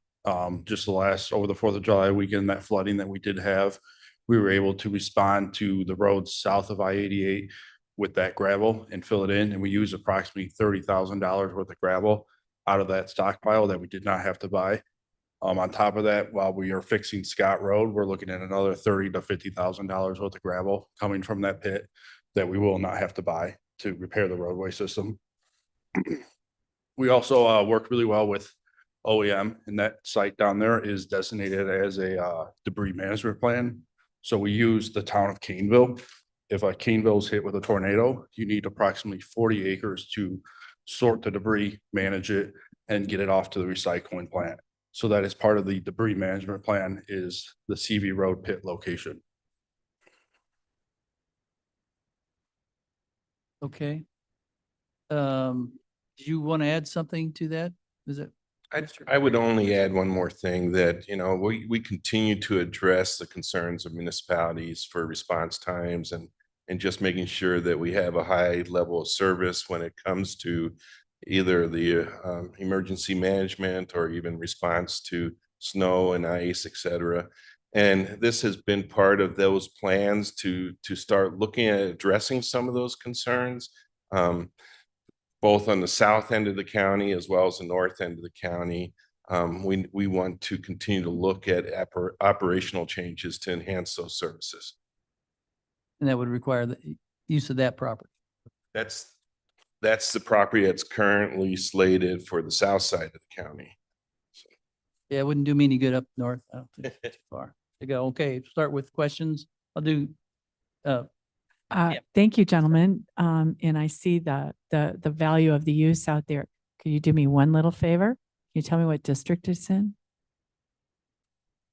Just over the 4th of July weekend, that flooding that we did have, we were able to respond to the roads south of I-88 with that gravel and fill it in. And we use approximately $30,000 worth of gravel out of that stockpile that we did not have to buy. On top of that, while we are fixing Scott Road, we're looking at another $30,000 to $50,000 worth of gravel coming from that pit that we will not have to buy to repair the roadway system. We also worked really well with OEM, and that site down there is designated as a debris management plan. So we use the town of Caneville. If Caneville is hit with a tornado, you need approximately 40 acres to sort the debris, manage it, and get it off to the recycling plant. So that is part of the debris management plan, is the CV Road pit location. Okay. Do you want to add something to that? Is it? I would only add one more thing, that, we continue to address the concerns of municipalities for response times and just making sure that we have a high level of service when it comes to either the emergency management or even response to snow and ice, et cetera. And this has been part of those plans to start looking at addressing some of those concerns, both on the south end of the county as well as the north end of the county. We want to continue to look at operational changes to enhance those services. And that would require the use of that property. That's the property that's currently slated for the south side of the county. Yeah, it wouldn't do me any good up north. I don't think it's too far to go. Okay, start with questions. I'll do, Thank you, gentlemen. And I see the value of the use out there. Could you do me one little favor? Can you tell me what district it's in?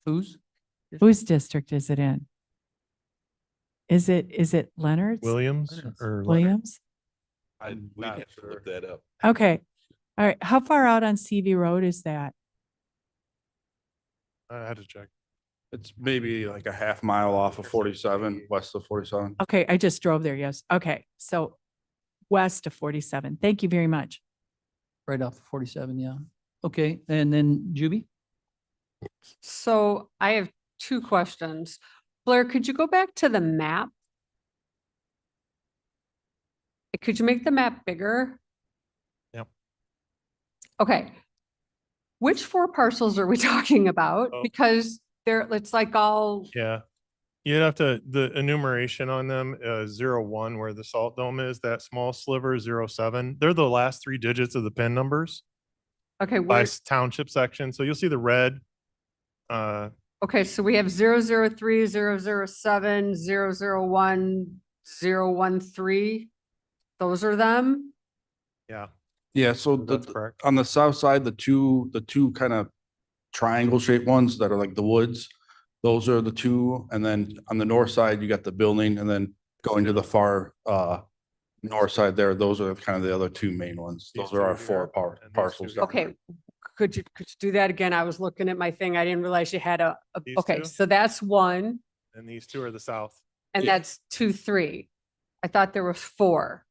who's? District is it in? Is it Leonard's? Williams or? Williams? We'd have to look that up. Okay. All right. How far out on CV Road is that? I had to check. It's maybe like a half mile off of 47, west of 47. Okay, I just drove there. Yes. Okay. So west of 47. Thank you very much. Right off 47, yeah. Okay, and then Juby? So I have two questions. Blair, could you go back to the map? Could you make the map bigger? Yep. Okay. Which four parcels are we talking about? Oh. Because it's like all, Yeah. You'd have to, the enumeration on them, 01 where the salt dome is, that small sliver 07. They're the last three digits of the PIN numbers okay, by where, township section. So you'll see the red. okay, so we have 003, 007, 001, 013. Those are them? Yeah. Yeah, so That's correct. on the south side, the two kind of triangle shaped ones that are like the woods, those are the two. And then on the north side, you got the building, and then going to the far north side there, those are kind of the other two main ones. These Those are our two four here, and these parcels. two. Okay, could you do that again? I was looking at my thing. I didn't realize you had These okay, two? so that's one, And these two are the south. and Yeah. that's 2, 3. I thought there was 4.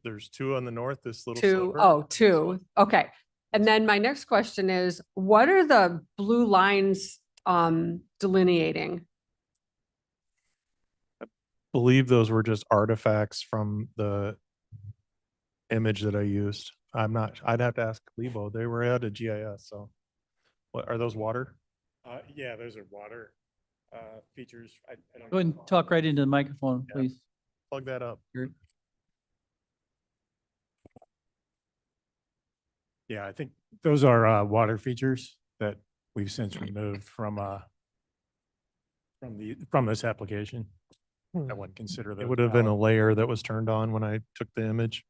There's two on the north, this little. 2, sliver. oh, 2, okay. And then my next question is, what are the blue lines delineating? Believe those were just artifacts from the image that I used. I'm not, I'd have to ask Lebo. They were at a GIS, so. What, are those water? Yeah, those are water features. I don't Go ahead and talk right into the microphone, Yeah. please. Plug that up. Yeah, I think those are water features that we've since removed from this application. I wouldn't consider those. It would have been a valid. layer that was turned on when I took the image.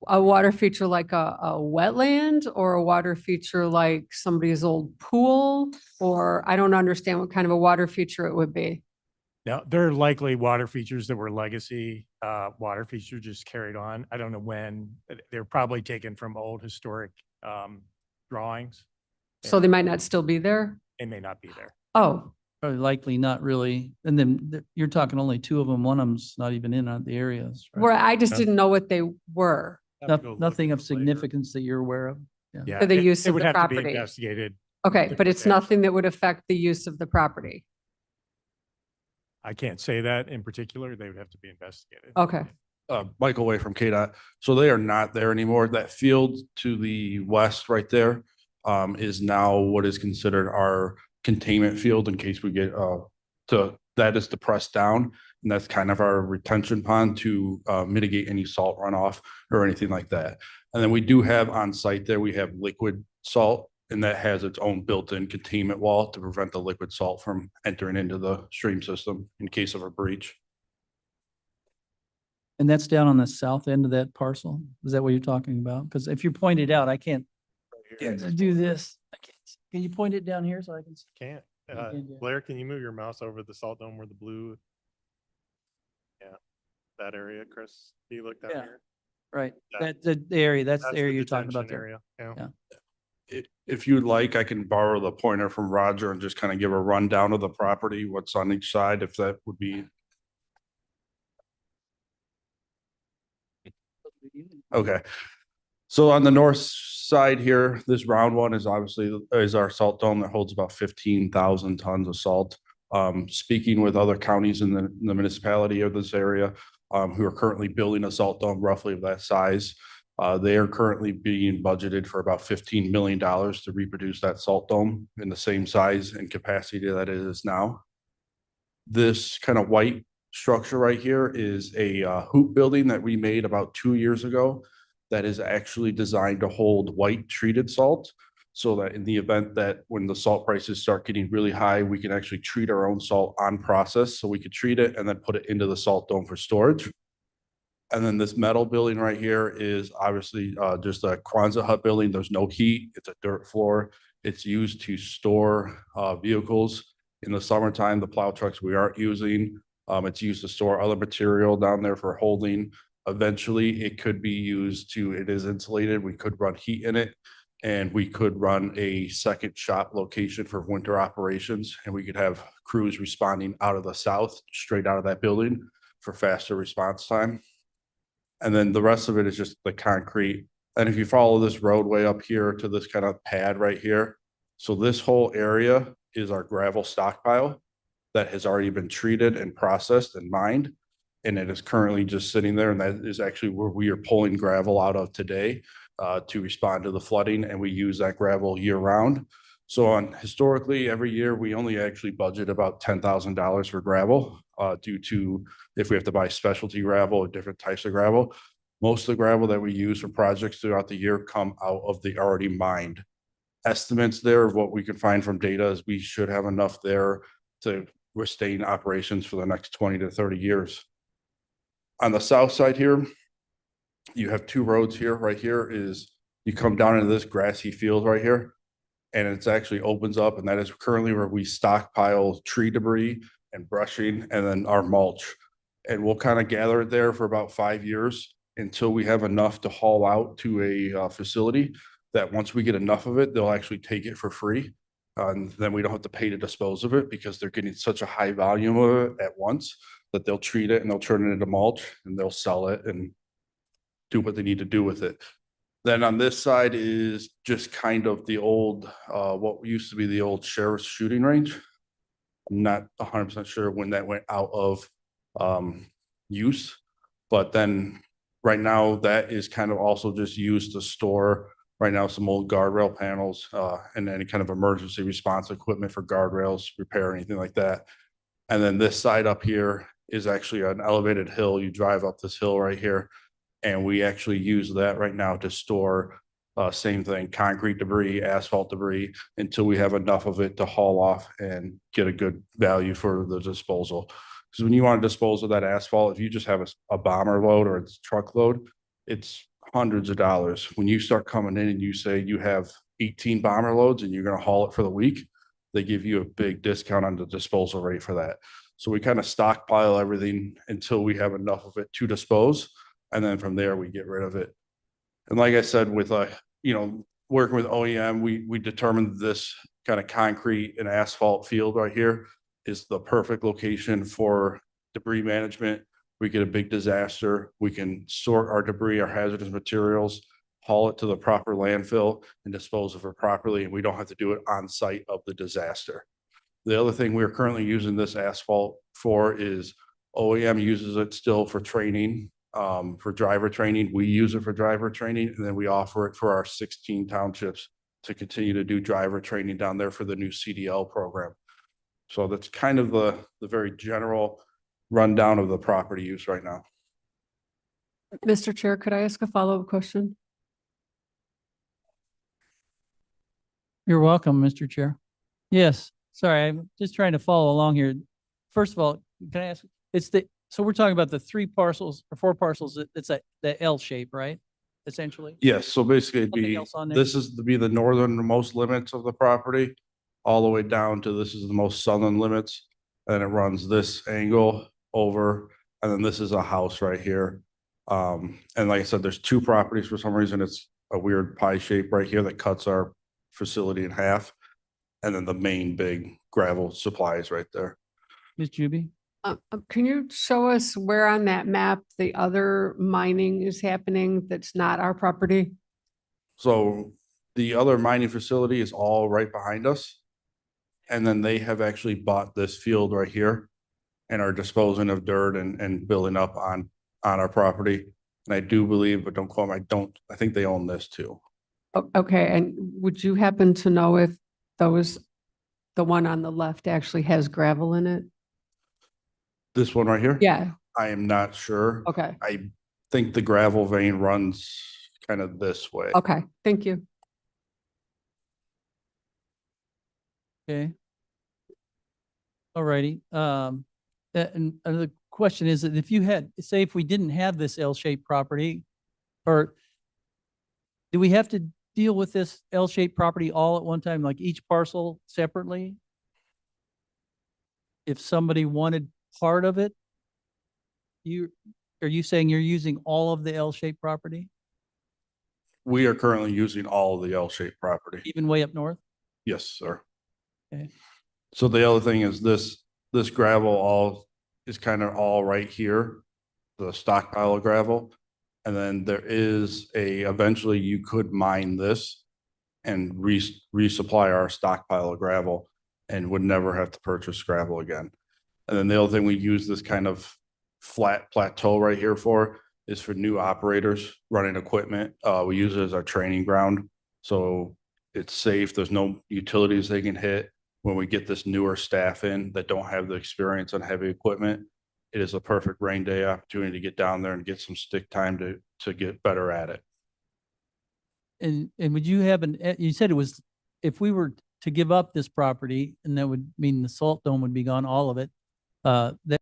A water feature like a wetland, or a water feature like somebody's old pool? Or I don't understand what kind of a water feature it would be. Now, there are likely water features that were legacy water features just carried on. I don't know when. They're probably taken from old historic drawings. So they might not still be there? They may not be there. Oh, Probably likely not really. And then you're talking only two of them. One of them's not even in the areas. right? where I just Yeah. didn't know what they were. Have to go look Nothing of at it later. significance that you're aware of. Yeah, For the it- use it of would the have to be property. investigated. Okay, to but it's protect. nothing that would affect the use of the property. I can't say that in particular. They would have to be investigated. Okay. Michael Way from KDOT. So they are not there anymore. That field to the west right there is now what is considered our containment field in case we get that is depressed down. And that's kind of our retention pond to mitigate any salt runoff or anything like that. And then we do have on site there, we have liquid salt, and that has its own built-in containment wall to prevent the liquid salt from entering into the stream system in case of a breach. And that's down on the south end of that parcel? Is that what you're talking about? Because if you point it out, I can't do this. I can't. Can you point it down here so I can see? Can't. can, yeah. Blair, can you move your mouse over the salt dome where the blue? Yeah, that area, Chris. You look down Yeah. here. Right, That- the area, that's the That's area you're talking about detention there. area. Yeah. If you'd like, I can borrow the pointer from Roger and just kind of give a rundown of the property, what's on each side, if that would be. Okay. So on the north side here, this round one is obviously our salt dome that holds about 15,000 tons of salt. Speaking with other counties in the municipality of this area, who are currently building a salt dome roughly of that size. They are currently being budgeted for about $15 million to reproduce that salt dome in the same size and capacity that it is now. This kind of white structure right here is a hoop building that we made about 2 years ago that is actually designed to hold white treated salt. So that in the event that when the salt prices start getting really high, we can actually treat our own salt on process. So we could treat it and then put it into the salt dome for storage. And then this metal building right here is obviously just a Quonset hut building. There's no heat. It's a dirt floor. It's used to store vehicles. In the summertime, the plow trucks we aren't using. It's used to store other material down there for holding. Eventually, it could be used to, it is insulated. We could run heat in it. And we could run a second shop location for winter operations. And we could have crews responding out of the south, straight out of that building for faster response time. And then the rest of it is just the concrete. And if you follow this roadway up here to this kind of pad right here. So this whole area is our gravel stockpile that has already been treated and processed and mined. And it is currently just sitting there. And that is actually where we are pulling gravel out of today to respond to the flooding. And we use that gravel year round. So on historically, every year, we only actually budget about $10,000 for gravel due to if we have to buy specialty gravel or different types of gravel. Most of the gravel that we use for projects throughout the year come out of the already mined. Estimates there of what we can find from data is we should have enough there to sustain operations for the next 20 to 30 years. On the south side here, you have two roads here. Right here is you come down into this grassy field right here, and it's actually opens up, and that is currently where we stockpile tree debris and brushing and then our mulch. And we'll kind of gather it there for about 5 years until we have enough to haul out to a facility that once we get enough of it, they'll actually take it for free. And then we don't have to pay to dispose of it because they're getting such a high volume of it at once that they'll treat it and they'll turn it into mulch and they'll sell it and do what they need to do with it. Then on this side is just kind of the old, what used to be the old sheriff's shooting range. I'm not 100% sure when that went out of use, but then right now that is kind of also just used to store right now some old guardrail panels and any kind of emergency response equipment for guardrails, repair, anything like that. And then this side up here is actually an elevated hill. You drive up this hill right here, and we actually use that right now to store same thing, concrete debris, asphalt debris, until we have enough of it to haul off and get a good value for the disposal. Because when you want to dispose of that asphalt, if you just have a bomber load or it's truckload, it's hundreds of dollars. When you start coming in and you say you have 18 bomber loads and you're going to haul it for the week, they give you a big discount on the disposal rate for that. So we kind of stockpile everything until we have enough of it to dispose. And then from there, we get rid of it. And like I said, with working with OEM, we determined this kind of concrete and asphalt field right here is the perfect location for debris management. We get a big disaster, we can sort our debris, our hazardous materials, haul it to the proper landfill and dispose of it properly. And we don't have to do it on site of the disaster. The other thing we're currently using this asphalt for is OEM uses it still for training, for driver training. We use it for driver training, and then we offer it for our 16 townships to continue to do driver training down there for the new CDL program. So that's kind of the very general rundown of the property use right now. Mr. Chair, could I ask a follow-up question? You're welcome, Mr. Chair. Yes, sorry, I'm just trying to follow along here. First of all, can I ask, so we're talking about the 3 parcels or 4 parcels, it's the L shape, right? Essentially? Yes, so basically it'd Nothing be, else on there? this is to be the northernmost limits of the property, all the way down to this is the most southern limits. And it runs this angle over, and then this is a house right here. And like I said, there's 2 properties. For some reason, it's a weird pie shape right here that cuts our facility in half. And then the main big gravel supply is right there. Ms. Juby? Can you show us where on that map the other mining is happening that's not our property? So the other mining facility is all right behind us. And then they have actually bought this field right here and are disposing of dirt and building up on our property. And I do believe, but don't quote me, I think they own this too. Okay, and would you happen to know if the one on the left actually has gravel in it? This one right here? Yeah, I am not sure. okay, I think the gravel vein runs kind of this way. okay, thank you. Okay. Alrighty, and another question is that if you had, say if we didn't have this L-shaped property, or do we have to deal with this L-shaped property all at one time, like each parcel separately? If somebody wanted part of it, are you saying you're using all of the L-shaped property, We are currently using all of the L-shaped property. even way up north? Yes, sir. Okay. So the other thing is this gravel all is kind of all right here, the stockpile of gravel. And then there is eventually you could mine this and resupply our stockpile of gravel and would never have to purchase gravel again. And then the other thing we use this kind of flat plateau right here for is for new operators running equipment. We use it as our training ground. So it's safe. There's no utilities they can hit. When we get this newer staff in that don't have the experience on heavy equipment, it is a perfect rain day opportunity to get down there and get some stick time to get better at it. And would you have you said it was, if we were to give up this property, and that would mean the salt dome would be gone, all of it, that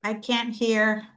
I can't hear.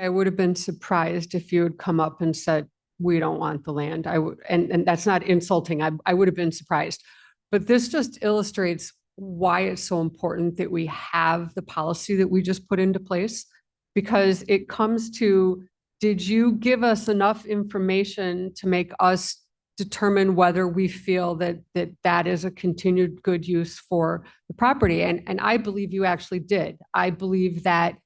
I would have been surprised if you had come up and said, we don't want the land. I would, and that's not insulting. I would have been surprised. But this just illustrates why it's so important that we have the policy that we just put into place. Because it comes to, did you give us enough information to make us determine whether we feel that that is a continued good use for the property? And I believe you actually did. I believe that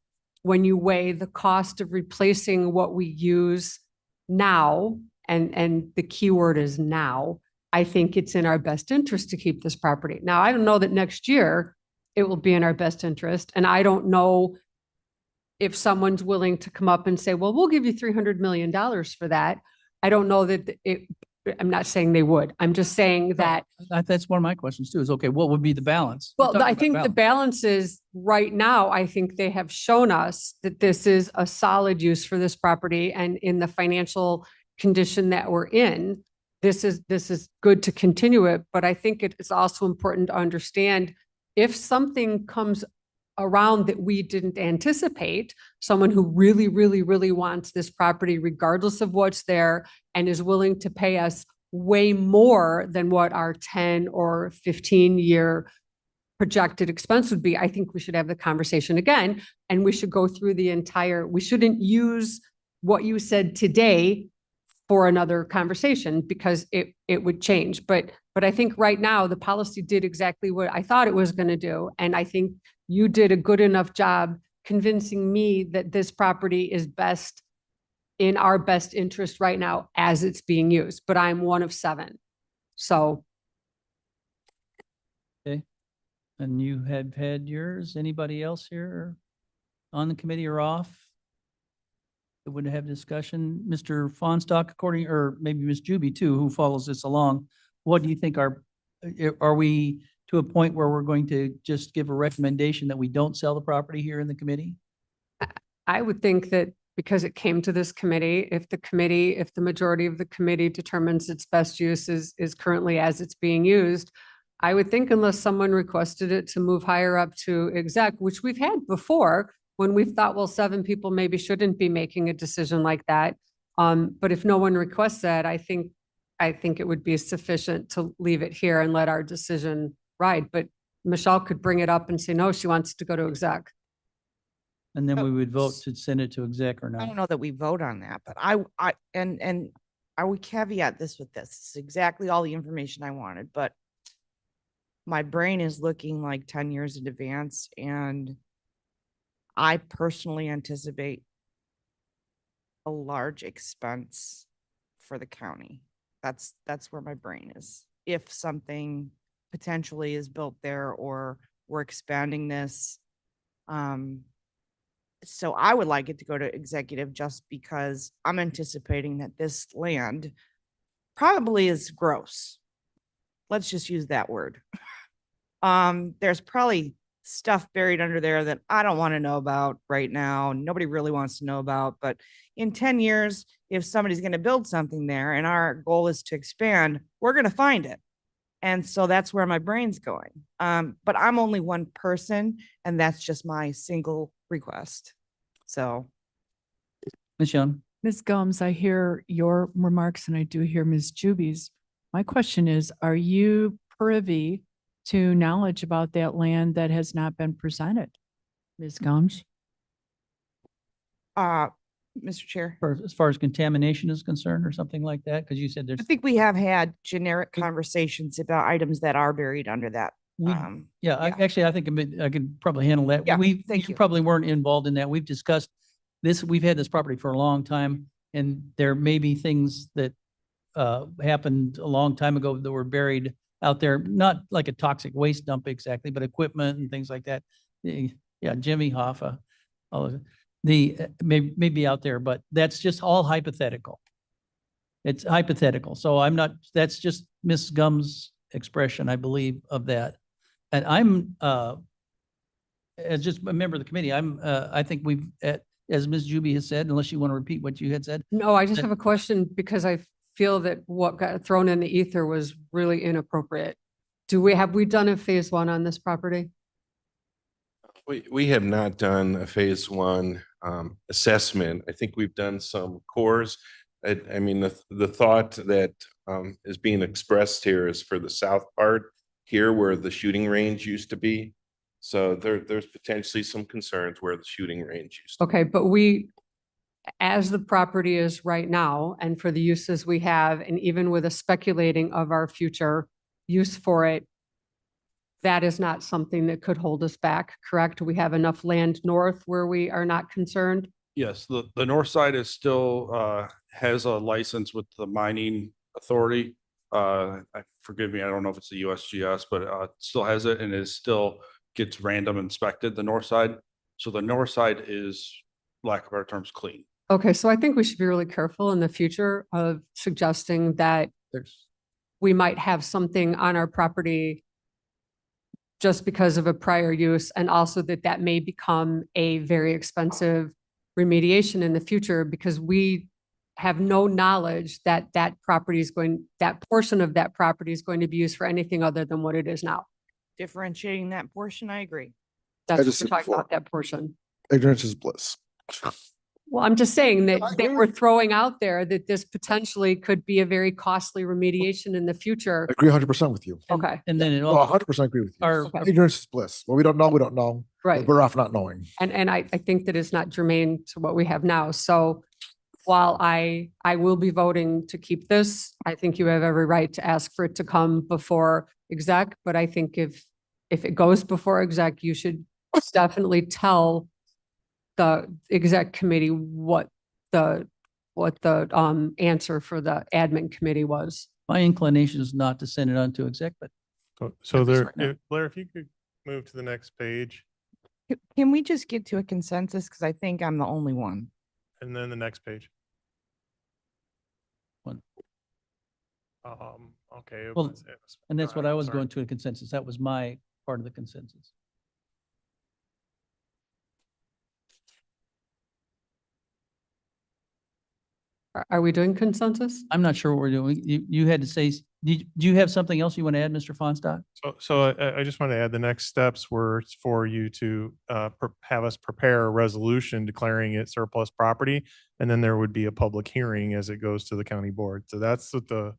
when you weigh the cost of replacing what we use now, and the key word is now, I think it's in our best interest to keep this property. Now, I don't know that next year it will be in our best interest. And I don't know if someone's willing to come up and say, well, we'll give you $300 million for that. I don't know that I'm not saying they would. I'm just saying that. That's one of my questions too, is okay, what would be the balance? We're Well, talking I about think the balance is right now, I think they have shown us that this is a solid use for this property, and in the financial condition that we're in, this is good to continue it. But I think it is also important to understand if something comes around that we didn't anticipate, someone who really, really, really wants this property regardless of what's there and is willing to pay us way more than what our 10 or 15-year projected expense would be, I think we should have the conversation again, and we should go through the entire, we shouldn't use what you said today for another conversation because it would change. But I think right now the policy did exactly what I thought it was going to do. And I think you did a good enough job convincing me that this property is best in our best interest right now as it's being used, but I'm one of 7. So. Okay. And you have had yours. Anybody else here on the committee or off that would have discussion? Mr. Fonstock, according, or maybe Ms. Juby too, who follows this along, what do you think are we to a point where we're going to just give a recommendation that we don't sell the property here in the committee? I would think that because it came to this committee, if the majority of the committee determines its best use is currently as it's being used, I would think unless someone requested it to move higher up to exec, which we've had before, when we've thought, well, 7 people maybe shouldn't be making a decision like that. But if no one requests that, I think it would be sufficient to leave it here and let our decision ride. But Michelle could bring it up and say, no, she wants to go to exec. And then we would vote to send it to exec or I don't not. know that we vote on that, but I would caveat this with this. It's exactly all the information I wanted, but my brain is looking like 10 years in advance, and I personally anticipate a large expense for the county. That's where my brain is. If something potentially is built there or we're expanding this. So I would like it to go to executive just because I'm anticipating that this land probably is gross. Let's just use that word. There's probably stuff buried under there that I don't want to know about right now. Nobody really wants to know about, but in 10 years, if somebody's going to build something there and our goal is to expand, we're going to find it. And so that's where my brain's going. But I'm only one person, and that's just my single request. So. Ms. Young? Ms. Gums, I hear your remarks and I do hear Ms. Juby's. My question is, are you privy to knowledge about that land that has not been presented? Ms. Gums? Mr. Chair. As far as contamination is concerned or something like that? Because you said there's. I think we have had generic conversations about items that are buried under that. Yeah, I think I could probably handle that. Yeah, We thank you. probably weren't involved in that. We've discussed this. We've had this property for a long time, and there may be things that happened a long time ago that were buried out there, not like a toxic waste dump exactly, but equipment and things like that. Yeah, Jimmy Hoffa, all of it. Maybe out there, but that's just all hypothetical. It's hypothetical. So I'm not, that's just Ms. Gum's expression, I believe, of that. And I'm, as just a member of the committee, I think we've, as Ms. Juby has said, unless you want to repeat what you had said. No, I just have a question because I feel that what got thrown in the ether was really inappropriate. Have we done a phase 1 on this property? We have not done a phase one assessment. I think we've done some cores. I mean, the thought that is being expressed here is for the south part here where the shooting range used to be. So there's potentially some concerns where the shooting range used to be. Okay, but we, as the property is right now, and for the uses we have, and even with a speculating of our future use for it, that is not something that could hold us back, correct? We have enough land north where we are not concerned? Yes, the north side is still has a license with the mining authority. Forgive me, I don't know if it's the USGS, but it still has it and it still gets random inspected, the north side. So the north side is, lack of better terms, clean. Okay, so I think we should be really careful in the future of suggesting that we might have something on our property just because of a prior use, and also that may become a very expensive remediation in the future, because we have no knowledge that that portion of that property is going to be used for anything other than what it is now. Differentiating that portion, I agree. That's what just we're said talking before. about, that portion. Ignorance is bliss. Well, I'm just saying that I they agree were throwing out there that this potentially could be a very costly remediation in the future. I agree 100% with you. Okay, And then it No, also, 100% agree with you. our, Okay. Ignorance is bliss. What we don't know, we don't know. right. We're off not knowing. And I think that is not germane to what we have now. So while I will be voting to keep this, I think you have every right to ask for it to come before exec. But I think if it goes before exec, you should definitely tell the exec committee what the answer for the admin committee was. my inclination is not to send it on to exec, but So At least there, right now. Blair, if you could move to the next page Can we just get to a consensus? Because I think I'm the only one. and then the next page. One. Okay. Well, and that's go what ahead, I was sorry. going to a consensus. That was my part of the consensus. Are we doing consensus? I'm not sure what we're doing. You had to say, do you have something else you want to add, Mr. Fonstock? So I just want to add the next steps were for you to have us prepare a resolution declaring it surplus property. And then there would be a public hearing as it goes to the county board. So that's what the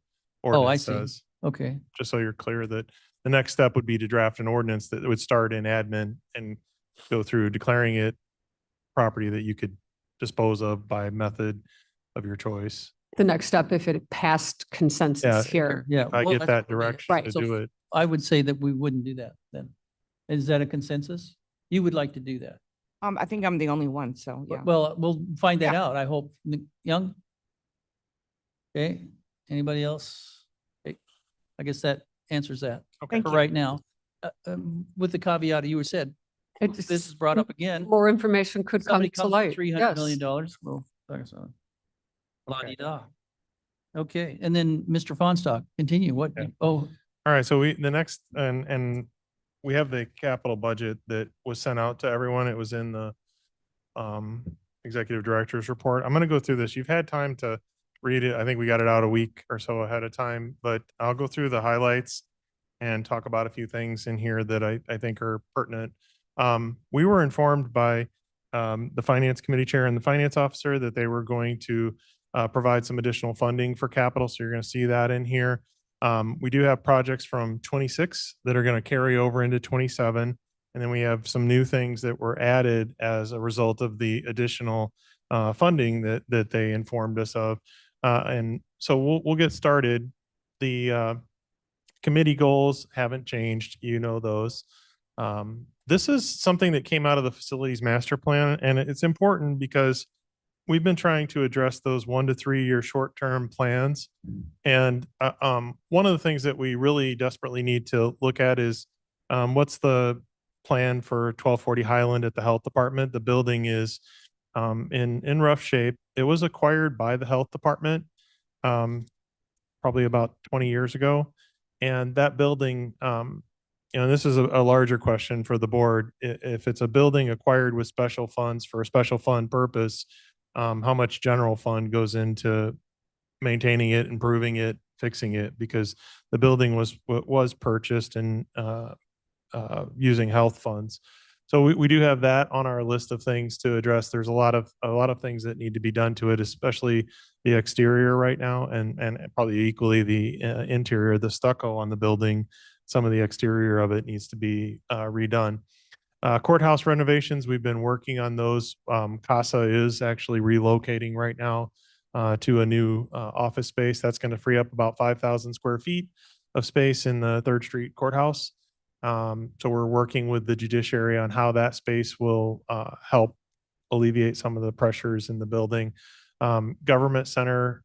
Oh, I ordinance see. says. Okay. Just so you're clear that the next step would be to draft an ordinance that would start in admin and go through declaring it property that you could dispose of by method of your choice. The next step, if it passed Yeah. consensus here. Yeah. If I well, get that's that what we're doing. direction Right, to so do it. I would say that we wouldn't do that then. Is that a consensus? You would like to do that? I think I'm the only one, so yeah. Well, we'll find that Yeah. out. I hope. Young? Okay, anybody else? Okay, I guess that answers that Okay. for right now. With the caveat you said, It's- this is brought up again. More information could come Somebody to comes light. with $300 million, Yes. well, thanks, la-di-da. Okay, and then Mr. Fonstock, continue. What, Yeah. oh, All right, so the next, and we have the capital budget that was sent out to everyone. It was in the executive director's report. I'm gonna go through this. You've had time to read it. I think we got it out a week or so ahead of time, but I'll go through the highlights and talk about a few things in here that I think are pertinent. We were informed by the finance committee chair and the finance officer that they were going to provide some additional funding for capital. So you're going to see that in here. We do have projects from 26 that are going to carry over into 27. And then we have some new things that were added as a result of the additional funding that they informed us of. And so we'll get started. The committee goals haven't changed. You know those. This is something that came out of the facilities master plan, and it's important because we've been trying to address those 1 to 3 year short-term plans. And one of the things that we really desperately need to look at is what's the plan for 1240 Highland at the health department? The building is in rough shape. It was acquired by the health department probably about 20 years ago. And that building, this is a larger question for the board. If it's a building acquired with special funds for a special fund purpose, how much general fund goes into maintaining it, improving it, fixing it? Because the building was purchased and using health funds. So we do have that on our list of things to address. There's a lot of things that need to be done to it, especially the exterior right now, and probably equally the interior, the stucco on the building. Some of the exterior of it needs to be redone. Courthouse renovations, we've been working on those. CASA is actually relocating right now to a new office space. That's going to free up about 5,000 square feet of space in the Third Street Courthouse. So we're working with the judiciary on how that space will help alleviate some of the pressures in the building. Government Center,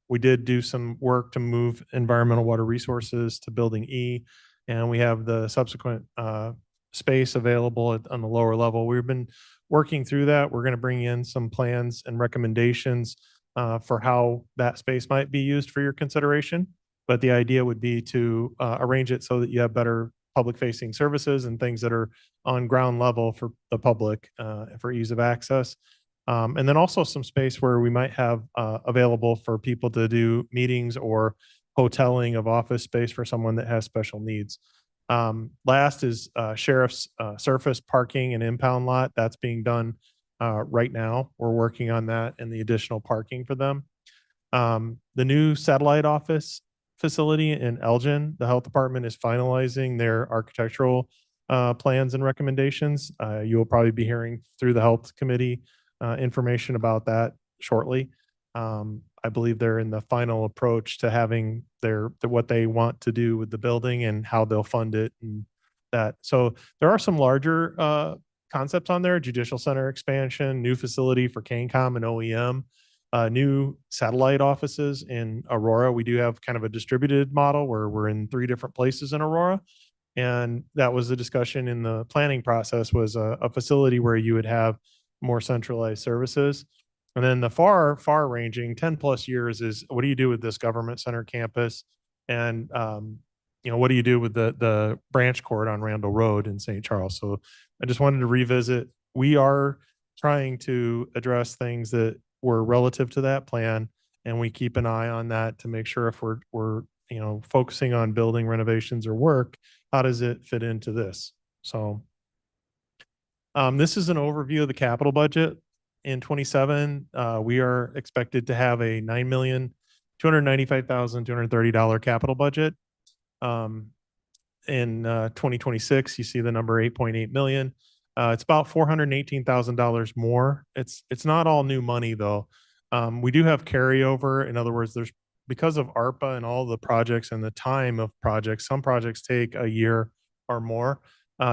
we did do some work to move environmental water resources to Building E, and we have the subsequent space available on the lower level. We've been working through that. We're going to bring in some plans and recommendations for how that space might be used for your consideration. But the idea would be to arrange it so that you have better public facing services and things that are on ground level for the public for ease of access. And then also some space where we might have available for people to do meetings or hoteling of office space for someone that has special needs. Last is sheriff's surface parking and impound lot. That's being done right now. We're working on that and the additional parking for them. The new satellite office facility in Elgin, the health department is finalizing their architectural plans and recommendations. You will probably be hearing through the health committee information about that shortly. I believe they're in the final approach to having what they want to do with the building and how they'll fund it and that. So there are some larger concepts on there: judicial center expansion, new facility for CANCOM and OEM, new satellite offices in Aurora. We do have kind of a distributed model where we're in 3 different places in Aurora. And that was the discussion in the planning process, was a facility where you would have more centralized services. And then the far ranging 10 plus years is, what do you do with this government center campus? And, what do you do with the branch court on Randall Road in St. Charles? So I just wanted to revisit. We are trying to address things that were relative to that plan, and we keep an eye on that to make sure if we're focusing on building renovations or work, how does it fit into this? So this is an overview of the capital budget. In 27, we are expected to have a $9,295,230 capital budget. In 2026, you see the number 8.8 million. It's about $418,000 more. It's not all new money though. We do have carryover. In other words, because of ARPA and all the projects and the time of projects, some projects take a year or more.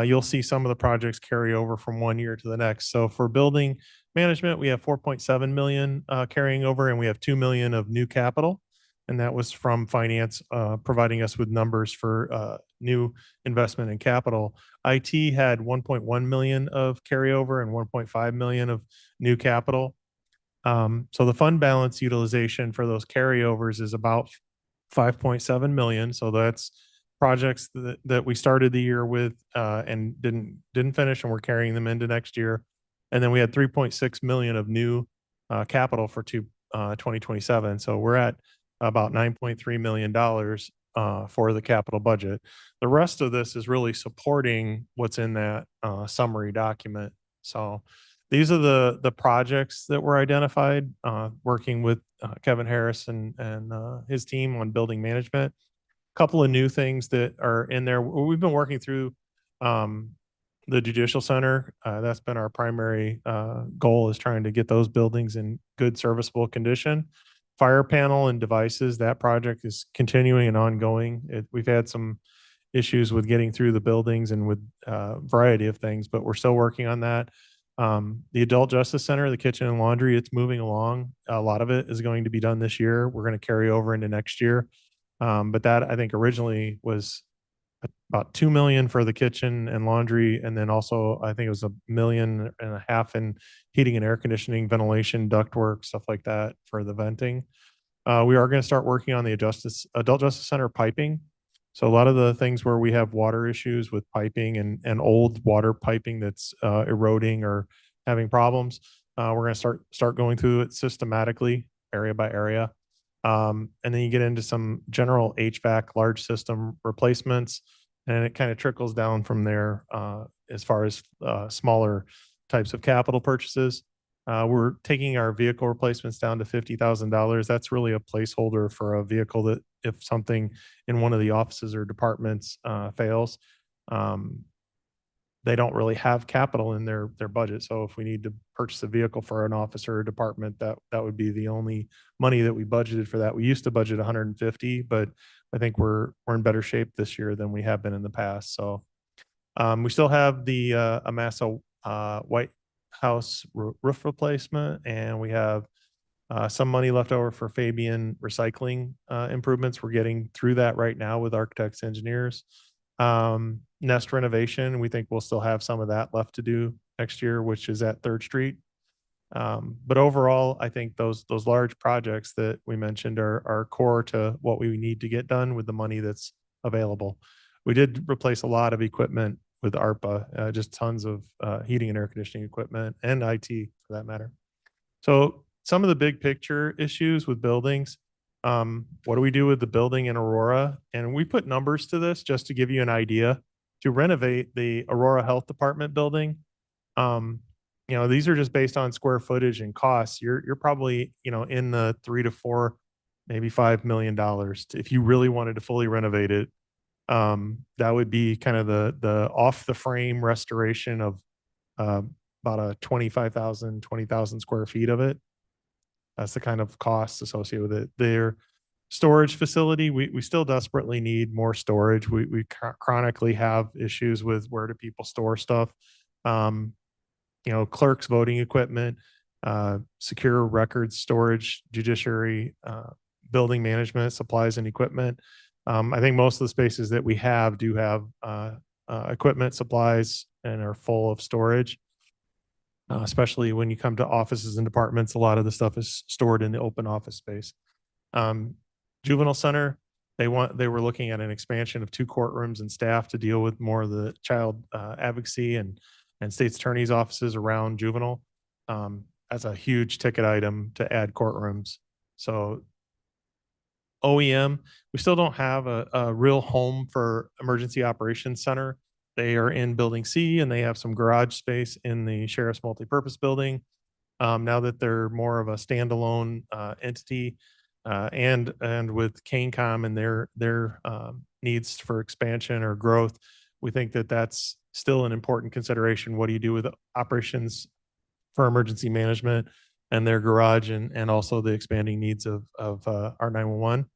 You'll see some of the projects carry over from one year to the next. So for building management, we have 4.7 million carrying over, and we have 2 million of new capital. And that was from finance providing us with numbers for new investment in capital. IT had 1.1 million of carryover and 1.5 million of new capital. So the fund balance utilization for those carryovers is about 5.7 million. So that's projects that we started the year with and didn't finish, and we're carrying them into next year. And then we had 3.6 million of new capital for 2027. So we're at about $9.3 million for the capital budget. The rest of this is really supporting what's in that summary document. So these are the projects that were identified, working with Kevin Harris and his team on building management. A couple of new things that are in there. We've been working through the judicial center. That's been our primary goal, is trying to get those buildings in good serviceable condition. Fire panel and devices, that project is continuing and ongoing. We've had some issues with getting through the buildings and with a variety of things, but we're still working on that. The Adult Justice Center, the kitchen and laundry, it's moving along. A lot of it is going to be done this year. We're going to carry over into next year. But that, I think, originally was about 2 million for the kitchen and laundry. And then also, I think it was $1.5 million in heating and air conditioning, ventilation, ductwork, stuff like that for the venting. We are going to start working on the Adult Justice Center piping. So a lot of the things where we have water issues with piping and old water piping that's eroding or having problems, we're going to start going through it systematically, area by area. And then you get into some general HVAC large system replacements. And it kind of trickles down from there as far as smaller types of capital purchases. We're taking our vehicle replacements down to $50,000. That's really a placeholder for a vehicle that if something in one of the offices or departments fails, they don't really have capital in their budget. So if we need to purchase a vehicle for an office or a department, that would be the only money that we budgeted for that. We used to budget 150, but I think we're in better shape this year than we have been in the past. So we still have the Amasa White House roof replacement, and we have some money left over for Fabian recycling improvements. We're getting through that right now with architects, engineers. Nest renovation, we think we'll still have some of that left to do next year, which is at Third Street. But overall, I think those large projects that we mentioned are core to what we need to get done with the money that's available. We did replace a lot of equipment with ARPA, just tons of heating and air conditioning equipment and IT for that matter. So some of the big picture issues with buildings, what do we do with the building in Aurora? And we put numbers to this just to give you an idea. To renovate the Aurora Health Department building, these are just based on square footage and costs. You're probably, in the $3 to 4, maybe $5 million if you really wanted to fully renovate it. That would be kind of the off the frame restoration of about a 25,000, 20,000 square feet of it. That's the kind of costs associated with it. Their storage facility, we still desperately need more storage. We chronically have issues with where do people store stuff. Clerks, voting equipment, secure records, storage, judiciary, building management, supplies and equipment. I think most of the spaces that we have do have equipment, supplies, and are full of storage. Especially when you come to offices and departments, a lot of the stuff is stored in the open office space. Juvenile center, they were looking at an expansion of 2 courtrooms and staff to deal with more of the child advocacy and state's attorney's offices around juvenile. That's a huge ticket item to add courtrooms. So OEM, we still don't have a real home for emergency operations center. They are in building C and they have some garage space in the sheriff's multipurpose building. Now that they're more of a standalone entity, and with CaneCom and their needs for expansion or growth, we think that that's still an important consideration. What do you do with operations for emergency management and their garage and also the expanding needs of our 911?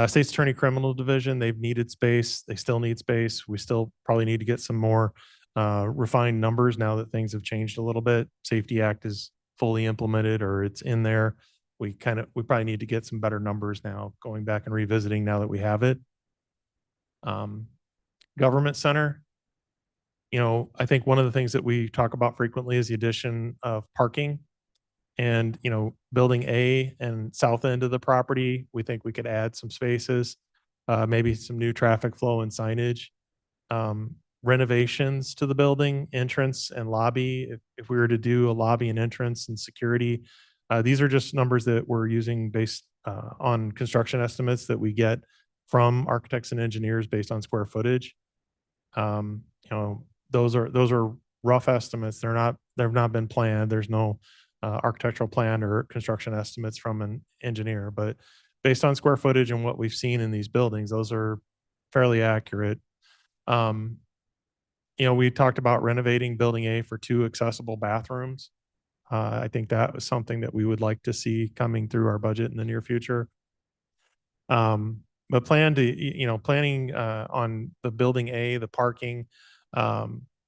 State's Attorney Criminal Division, they've needed space. They still need space. We still probably need to get some more refined numbers now that things have changed a little bit. Safety Act is fully implemented or it's in there. We probably need to get some better numbers now, going back and revisiting now that we have it. Government center, I think one of the things that we talk about frequently is the addition of parking. And, building A and south end of the property, we think we could add some spaces, maybe some new traffic flow and signage. Renovations to the building, entrance and lobby. If we were to do a lobby and entrance and security, these are just numbers that we're using based on construction estimates that we get from architects and engineers based on square footage. Those are rough estimates. They've not been planned. There's no architectural plan or construction estimates from an engineer, but based on square footage and what we've seen in these buildings, those are fairly accurate. We talked about renovating building A for 2 accessible bathrooms. I think that was something that we would like to see coming through our budget in the near future. But planning on the building A, the parking,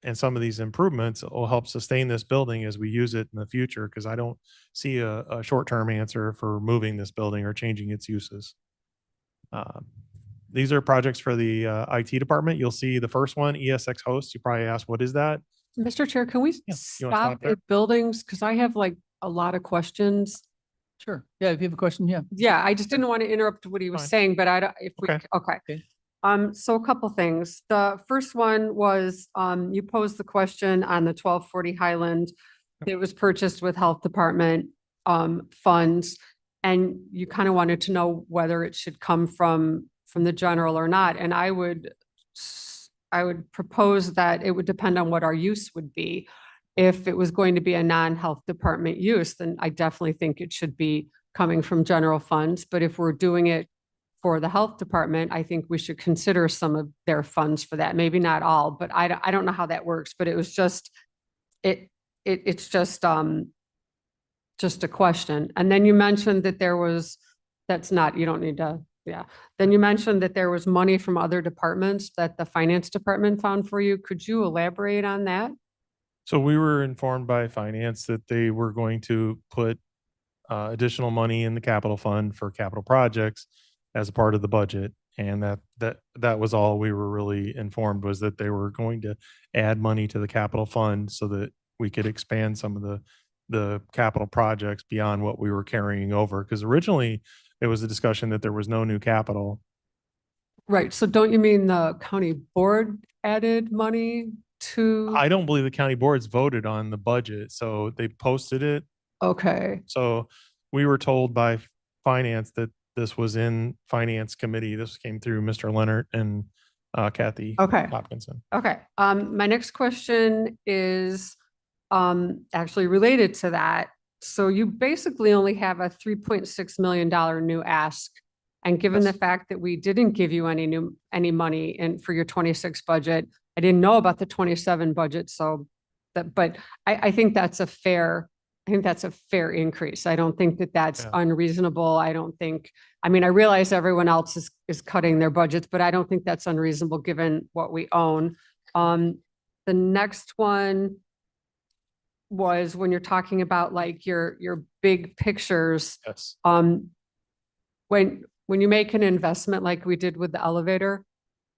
and some of these improvements will help sustain this building as we use it in the future, because I don't see a short-term answer for moving this building or changing its uses. These are projects for the IT department. You'll see the first one, ESX host. You probably asked, what is that? Mr. Chair, can we you wanna stop stop there? at buildings? Because I have like a lot of questions. Sure. Yeah, if you have a question, yeah. Yeah, I just didn't want to interrupt what he was Fine. saying, but I don't, if we, Okay. okay. So a couple things. The first one was, you posed the question on the 1240 Highland. It was purchased with health department, funds. And you kind of wanted to know whether it should come from the general or not. And I would I would propose that it would depend on what our use would be. If it was going to be a non-health department use, then I definitely think it should be coming from general funds. But if we're doing it for the health department, I think we should consider some of their funds for that. Maybe not all, but I don't know how that works, but it was just, it's just a question. And then you mentioned that there was, that's not, you don't need to, yeah. Then you mentioned that there was money from other departments that the finance department found for you. Could you elaborate on that? So we were informed by finance that they were going to put additional money in the capital fund for capital projects as a part of the budget. And that was all we were really informed, was that they were going to add money to the capital fund so that we could expand some of the capital projects beyond what we were carrying over. Because originally it was a discussion that there was no new capital. Right. So don't you mean the county board added money to? I don't believe the county boards voted on the budget, so they posted it. Okay. So we were told by finance that this was in finance committee. This came through Mr. Leonard and Kathy Okay. Hopkinson. Okay. My next question is actually related to that. So you basically only have a $3.6 million new ask. And given the fact that we didn't give you any money in for your 26 budget, I didn't know about the 27 budget. So but I think that's a fair increase. I don't think that that's unreasonable. I don't think, I mean, I realize everyone else is cutting their budgets, but I don't think that's unreasonable given what we own. The next one was when you're talking about like your big pictures. Yes. When you make an investment like we did with the elevator,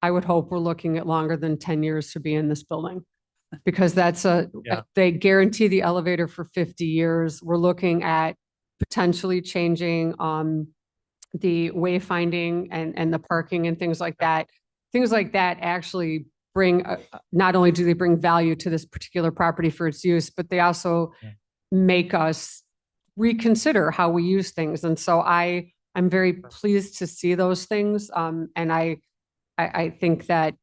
I would hope we're looking at longer than 10 years to be in this building. Because they guarantee the elevator for 50 years. We're looking at potentially changing the wayfinding and the parking and things like that. Things like that actually bring, not only do they bring value to this particular property for its use, but they also make us reconsider how we use things. And so I'm very pleased to see those things. And I think that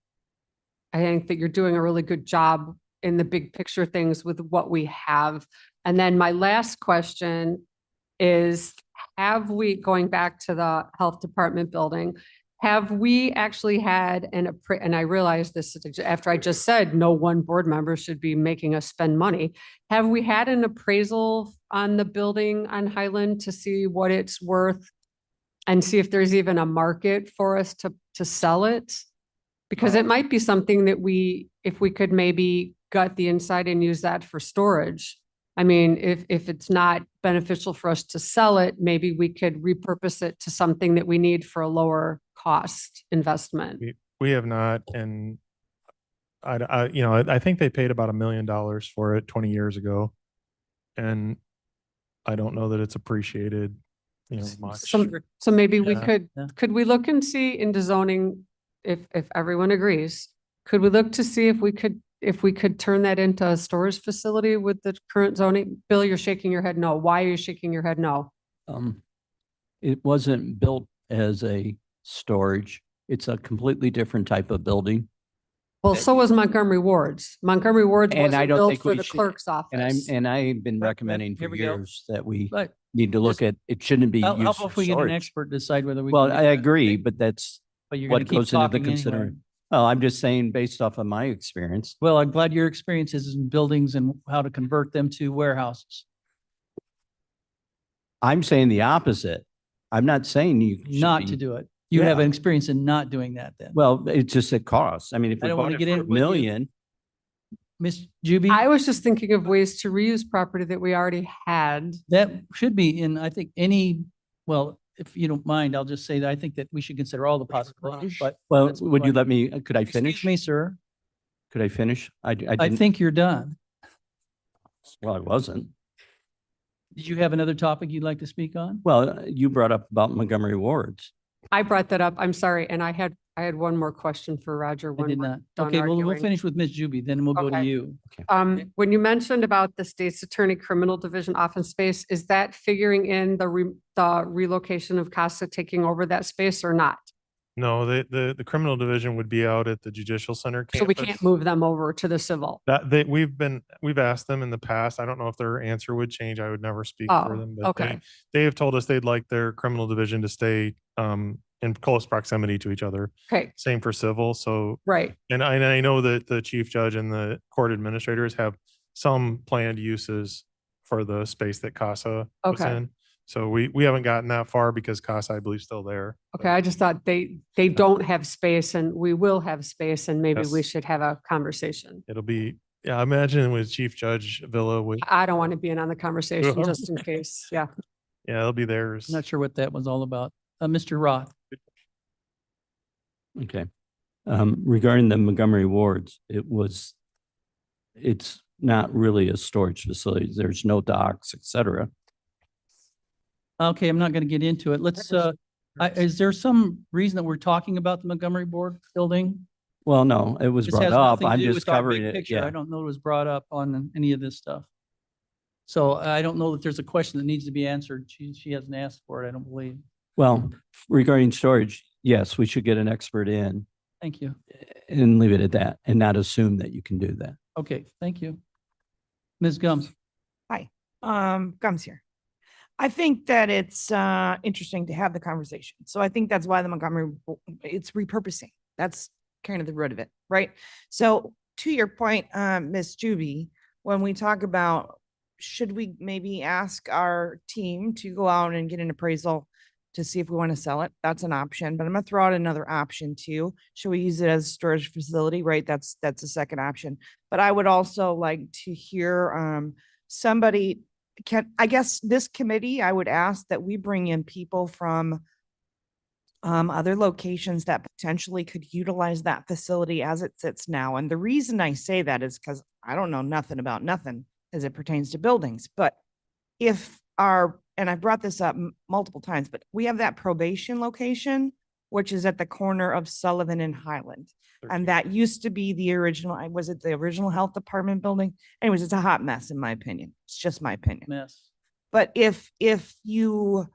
you're doing a really good job in the big picture things with what we have. And then my last question is, going back to the health department building, have we actually had and I realize this after I just said no one board member should be making us spend money. Have we had an appraisal on the building on Highland to see what it's worth and see if there's even a market for us to sell it? Because it might be something that if we could maybe gut the inside and use that for storage. I mean, if it's not beneficial for us to sell it, maybe we could repurpose it to something that we need for a lower cost investment. We have not, and I think they paid about $1 million for it 20 years ago, and I don't know that it's appreciated, much. So maybe we Yeah. could we look and see into zoning, if everyone agrees, could we look to see if we could turn that into a storage facility with the current zoning? Bill, you're shaking your head no. Why are you shaking your head no? It wasn't built as a storage. It's a completely different type of building. Well, so was Montgomery Ward's. Montgomery Ward's And I wasn't don't built think for we the should- clerk's office. And I've been Right, recommending here for we go. years that we But need to look at, it shouldn't be how used about if for we get an storage. expert decide whether we? Well, can do I that? agree, but that's But you're gonna what keep goes into the talking anyway. consideration. Well, I'm just saying based off of my experience. Well, I'm glad your experience is in buildings and how to convert them to warehouses. I'm saying the opposite. I'm not saying you. should Not be- to do it. You have Yeah. an experience in not doing that then. Well, it's just a cost. I mean, if I we don't wanna bought it get for in $1 with you. million, Ms. Juby? I was just thinking of ways to reuse property that we already had. That should be in, I think, well, if you don't mind, I'll just say that I think that we should consider all the possibilities, but. well, let's move would you on. let me, could I Excuse finish? me, sir. Could I finish? I I didn't, think you're done. well, I wasn't. Did you have another topic you'd like to speak on? Well, you brought up about Montgomery Wards. I brought that up. I'm sorry. And I had one more question for Roger. I when did we're not. done Okay, well, we'll arguing. finish with Ms. Juby, then we'll go to Okay. you. When you mentioned about the state's attorney criminal division office space, is that figuring in the relocation of CASA taking over that space or not? No, the criminal division would be out at the judicial center So we campus. can't move them over to the civil. We've asked them in the past. I don't know if their answer would change. I would never speak for Oh, them, but okay. they have told us they'd like their criminal division to stay in close proximity to each other. Okay, Same for civil. So, right. and I know that the chief judge and the court administrators have some planned uses for the space that CASA was Okay. in. So we haven't gotten that far because CASA, I believe, is still there. Okay, I just thought they don't have space and we will have space and maybe we Yes. should have a conversation. It'll be, yeah, I imagine with Chief Judge Villa, I don't want to be in on the conversation just in case. Yeah. yeah, it'll be theirs. I'm not sure what that was all about. Mr. Roth, Okay. Regarding the Montgomery wards, it's not really a storage facility. There's no docks, et cetera. okay, I'm not going to get into it. Let's, is there some reason that we're talking about the Montgomery Board building? Well, no, it was This brought has up. nothing to I'm do just with our covering big it. picture. I Yeah. don't know it was brought up on any of this stuff. So I don't know that there's a question that needs to be answered. She hasn't asked for it, I don't believe. Well, regarding storage, yes, we should get an expert in Thank you. and leave it at that and not assume that you can do that. Okay, thank you. Ms. Gums, Hi, Gums here. I think that it's interesting to have the conversation. So I think that's why the it's repurposing. That's kind of the root of it, right? So to your point, Ms. Juby, when we talk about, should we maybe ask our team to go out and get an appraisal to see if we want to sell it? That's an option, but I'm gonna throw out another option too. Should we use it as a storage facility, right? That's a second option. But I would also like to hear somebody I guess this committee, I would ask that we bring in people from other locations that potentially could utilize that facility as it sits now. And the reason I say that is because I don't know nothing about nothing as it pertains to buildings. But if and I've brought this up multiple times, but we have that probation location, which is at the corner of Sullivan and Highland. And that used to be the original, was it the original health department building? Anyways, it's a hot mess in my opinion. It's just my opinion. mess. But if you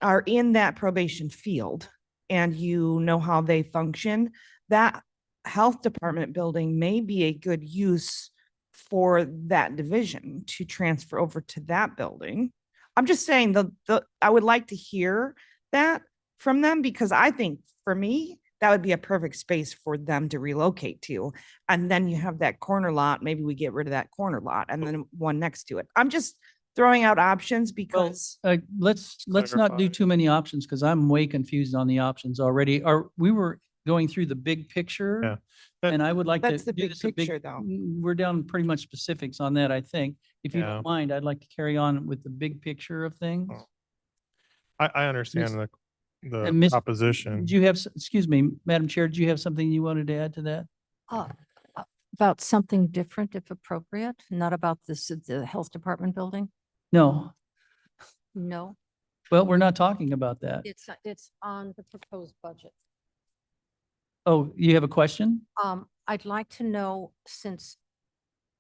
are in that probation field and you know how they function, that health department building may be a good use for that division to transfer over to that building. I'm just saying I would like to hear that from them because I think for me, that would be a perfect space for them to relocate to. And then you have that corner lot. Maybe we get rid of that corner lot and then one next to it. I'm just throwing out options because Let's not do clarify. too many options because I'm way confused on the options already. We were going through the big picture. Yeah. That- And I would like to That's the do big this a picture, though. We're down pretty much specifics on that, I think. If you Yeah. don't mind, I'd like to carry on with the big picture of things. Oh. I understand And the Miss- opposition. Do you have, excuse me, Madam Chair, do you have something you wanted to add to that? About something different if appropriate, not about the health department building? No. No, Well, we're not talking about that. it's on the proposed budget. Oh, you have a question? I'd like to know, since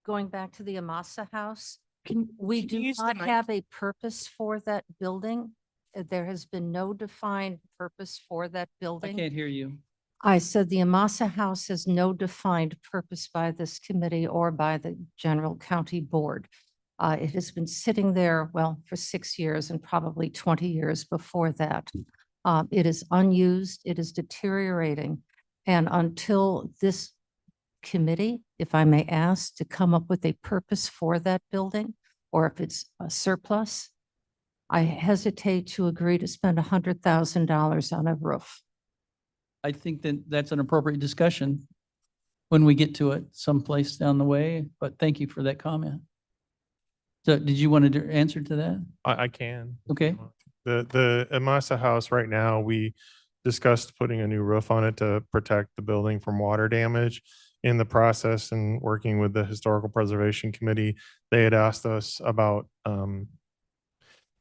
going back to the Amasa House, we Can you do use the not mic? have a purpose for that building. There has been no defined purpose for that I building. can't hear you. I said the Amasa House has no defined purpose by this committee or by the General County Board. It has been sitting there, well, for 6 years and probably 20 years before that. It is unused, it is deteriorating. And until this committee, if I may ask, to come up with a purpose for that building, or if it's a surplus, I hesitate to agree to spend $100,000 on a roof. I think that that's an appropriate discussion when we get to it someplace down the way, but thank you for that comment. So did you want to answer to that? I can. Okay. The Amasa House right now, we discussed putting a new roof on it to protect the building from water damage. In the process and working with the Historical Preservation Committee, they had asked us about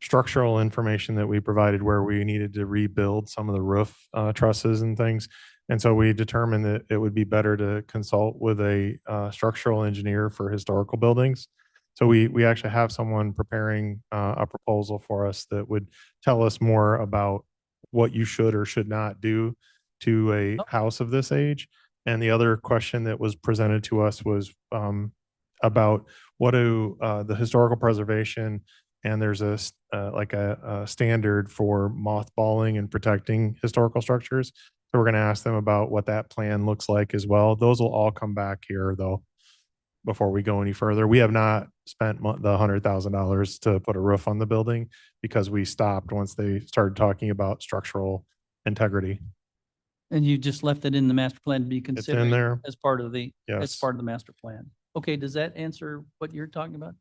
structural information that we provided where we needed to rebuild some of the roof trusses and things. And so we determined that it would be better to consult with a structural engineer for historical buildings. So we actually have someone preparing a proposal for us that would tell us more about what you should or should not do to a Oh. house of this age. And the other question that was presented to us was about what do the historical preservation, and there's like a standard for mothballing and protecting historical structures. So we're going to ask them about what that plan looks like as well. Those will all come back here though, before we go any further. We have not spent the $100,000 to put a roof on the building because we stopped once they started talking about structural integrity. And you just left it in the master plan to be considered there. as part of the, as Yes. part of the master plan. Okay, does that answer what you're talking about?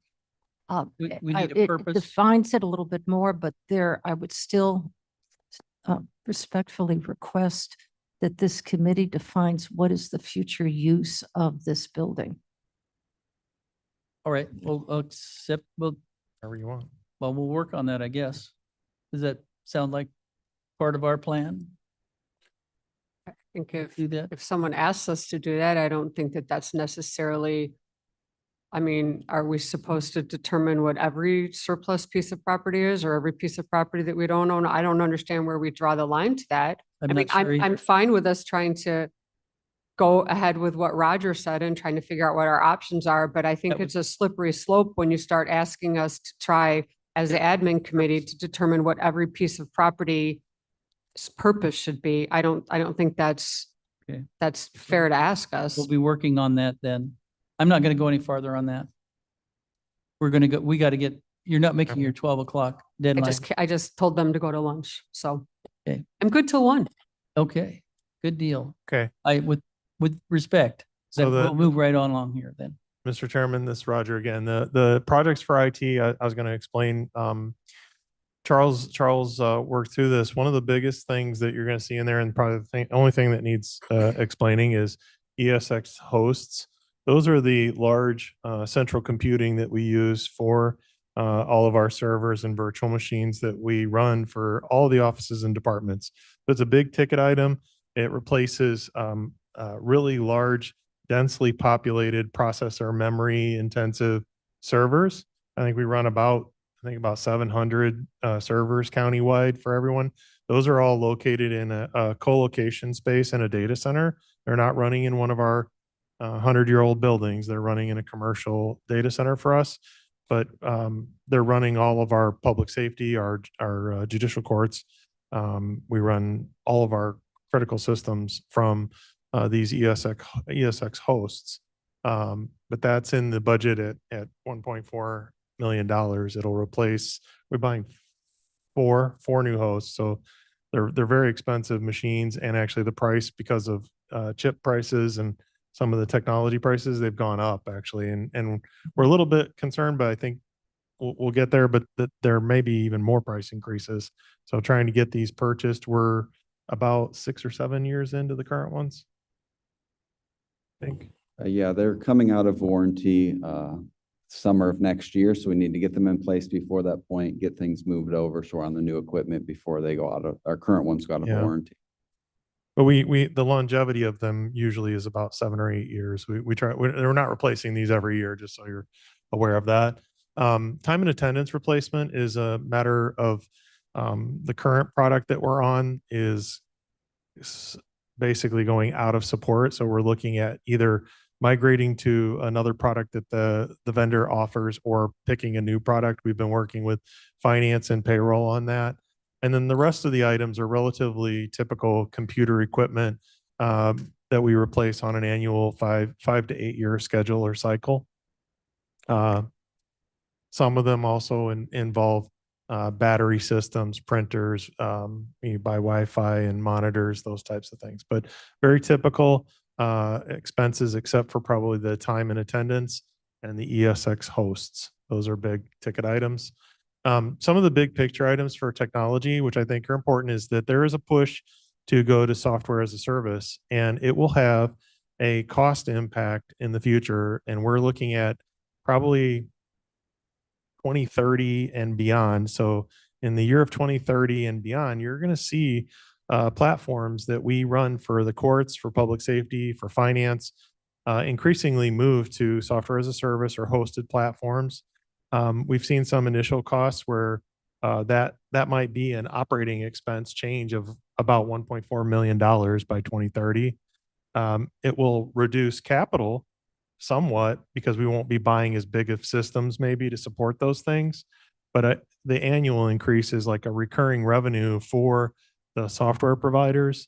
We I- need a it purpose. defines it a little bit more, but there, I would still respectfully request that this committee defines what is the future use of this building. All right, well, accept, well, Whatever you want. we'll work on that, I guess. Does that sound like part of our plan? I think Do that? if someone asks us to do that, I don't think that that's necessarily, I mean, are we supposed to determine what every surplus piece of property is or every piece of property that we don't own? I don't understand where we draw the line to that. I'm I mean, not sure I'm either. fine with us trying to go ahead with what Roger said and trying to figure out what our options are, but I think That it's a slippery slope when you start asking us to try as the admin committee to determine what every piece of property purpose should be. I don't think that's, Okay. that's fair to ask us. We'll be working on that then. I'm not going to go any farther on that. We're going to go, we got to get, you're not making your 12 o'clock deadline. I just told them to go to lunch, so. Okay. I'm good till 1. Okay, good deal. Okay. With respect, So we'll move right on along here then. Mr. Chairman, this is Roger again. The projects for IT, I was going to explain. Charles worked through this. One of the biggest things that you're going to see in there, and probably the only thing that needs explaining, is ESX hosts. Those are the large central computing that we use for all of our servers and virtual machines that we run for all the offices and departments. So it's a big ticket item. It replaces really large, densely populated processor memory intensive servers. I think we run about 700 servers countywide for everyone. Those are all located in a co-location space in a data center. They're not running in one of our 100-year-old buildings. They're running in a commercial data center for us, but they're running all of our public safety, our judicial courts. We run all of our critical systems from these ESX hosts. But that's in the budget at $1.4 million. It'll replace, we're buying four new hosts. So they're very expensive machines, and actually the price, because of chip prices and some of the technology prices, they've gone up actually. And we're a little bit concerned, but I think we'll get there, but there may be even more price increases. So trying to get these purchased, we're about 6 or 7 years into the current ones, I think. Yeah, they're coming out of warranty summer of next year, so we need to get them in place before that point, get things moved over, so we're on the new equipment before they go out of, our current ones go out of Yeah. warranty. But the longevity of them usually is about 7 or 8 years. We're not replacing these every year, just so you're aware of that. Time and attendance replacement is a matter of the current product that we're on is basically going out of support. So we're looking at either migrating to another product that the vendor offers or picking a new product. We've been working with finance and payroll on that. And then the rest of the items are relatively typical computer equipment that we replace on an annual 5 to 8 year schedule or cycle. Some of them also involve battery systems, printers, you buy Wi-Fi and monitors, those types of things. But very typical expenses, except for probably the time and attendance and the ESX hosts. Those are big ticket items. Some of the big picture items for technology, which I think are important, is that there is a push to go to software as a service, and it will have a cost impact in the future. And we're looking at probably 2030 and beyond. So in the year of 2030 and beyond, you're going to see platforms that we run for the courts, for public safety, for finance, increasingly move to software as a service or hosted platforms. We've seen some initial costs where that might be an operating expense change of about $1.4 million by 2030. It will reduce capital somewhat because we won't be buying as big of systems maybe to support those things. But the annual increase is like a recurring revenue for the software providers.